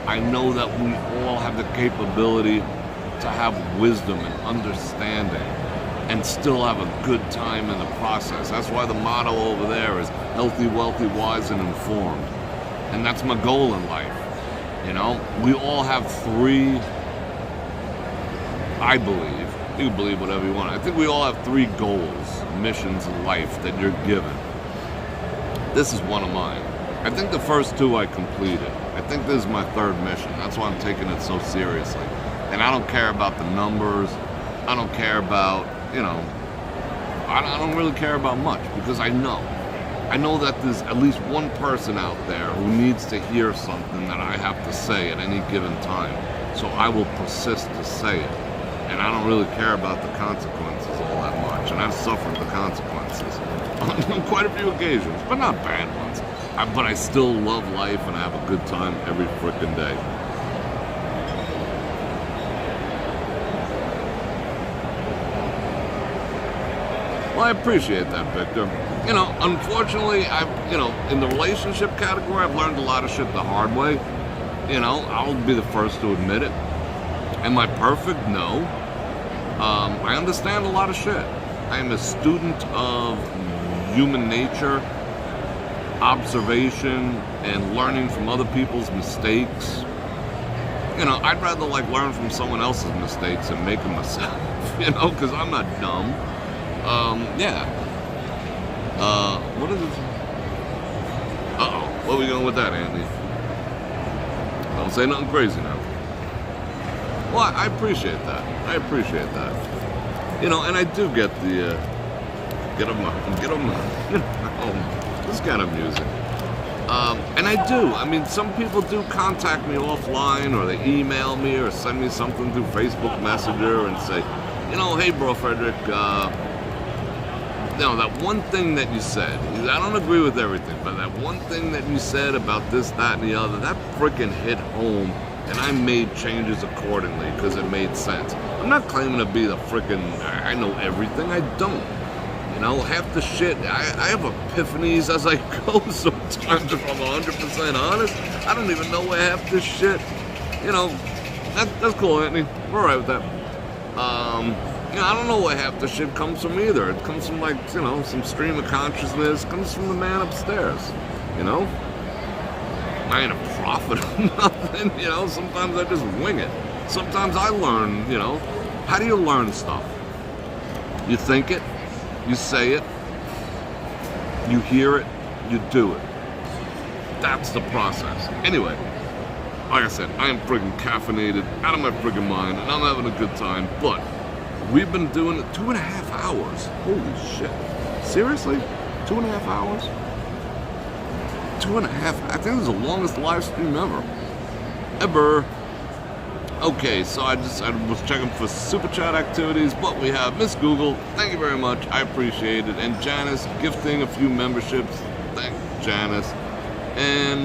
I know that we all have the capability to have wisdom and understanding and still have a good time in the process. That's why the motto over there is healthy, wealthy, wise, and informed. And that's my goal in life. We all have three, I believe. You can believe whatever you want. I think we all have three goals, missions in life that you're given. This is one of mine. I think the first two I completed. I think this is my third mission. That's why I'm taking it so seriously. And I don't care about the numbers. I don't care about, I don't really care about much because I know that there's at least one person out there who needs to hear something that I have to say at any given time. So I will persist to say it. And I don't really care about the consequences all that much. And I've suffered the consequences on quite a few occasions, but not bad ones. But I still love life and I have a good time every frickin' day. Well, I appreciate that, Victor. Unfortunately, in the relationship category, I've learned a lot of shit the hard way. I'll be the first to admit it. Am I perfect? No. I understand a lot of shit. I am a student of human nature, observation, and learning from other people's mistakes. I'd rather learn from someone else's mistakes and make them myself, because I'm not dumb. Yeah. What is it? Uh-oh. Where are we going with that, Andy? Don't say nothing crazy now. Well, I appreciate that. And I do get the, get on my, this kind of music. And I do. I mean, some people do contact me offline, or they email me, or send me something through Facebook Messenger and say, hey, Bror Fredrik, that one thing that you said, I don't agree with everything, but that one thing that you said about this, that, and the other, that freaking hit home, and I made changes accordingly because it made sense. I'm not claiming to be the freaking, I know everything. I don't. Half the shit, I have epiphanies as I go sometimes, if I'm 100% honest. I don't even know where half this shit, that's cool, Anthony. We're alright with that. I don't know where half the shit comes from either. It comes from some stream of consciousness. It comes from the man upstairs, I ain't a prophet or nothing, sometimes I just wing it. Sometimes I learn, how do you learn stuff? You think it, you say it, you hear it, you do it. That's the process. Anyway, like I said, I am friggin' caffeinated, out of my friggin' mind, and I'm having a good time, but we've been doing it 2.5 hours. Holy shit. Seriously? 2.5 hours? 2.5, I think this is the longest live stream ever. Okay, so I was checking for super chat activities, but we have Miss Google, thank you very much, I appreciate it, and Janice gifting a few memberships, thank Janice, and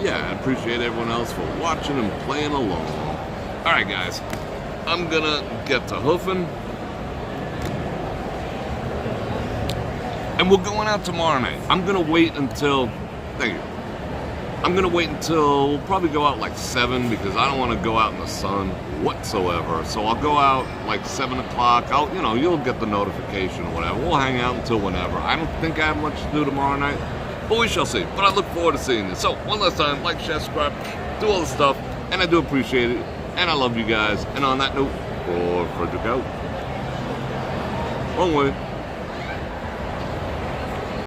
yeah, I appreciate everyone else for watching and playing along. Alright guys, I'm gonna get to hoofing, and we're going out tomorrow night. I'm gonna wait until, thank you. I'm gonna wait until, we'll probably go out like 7 because I don't want to go out in the sun whatsoever. So I'll go out like 7 o'clock. You'll get the notification or whatever. We'll hang out until whenever. I don't think I have much to do tomorrow night, but we shall see. But I look forward to seeing you. So one last time, like, share, subscribe, do all the stuff, and I do appreciate it, and I love you guys. And on that note, Bror Fredrik out. Wrong way.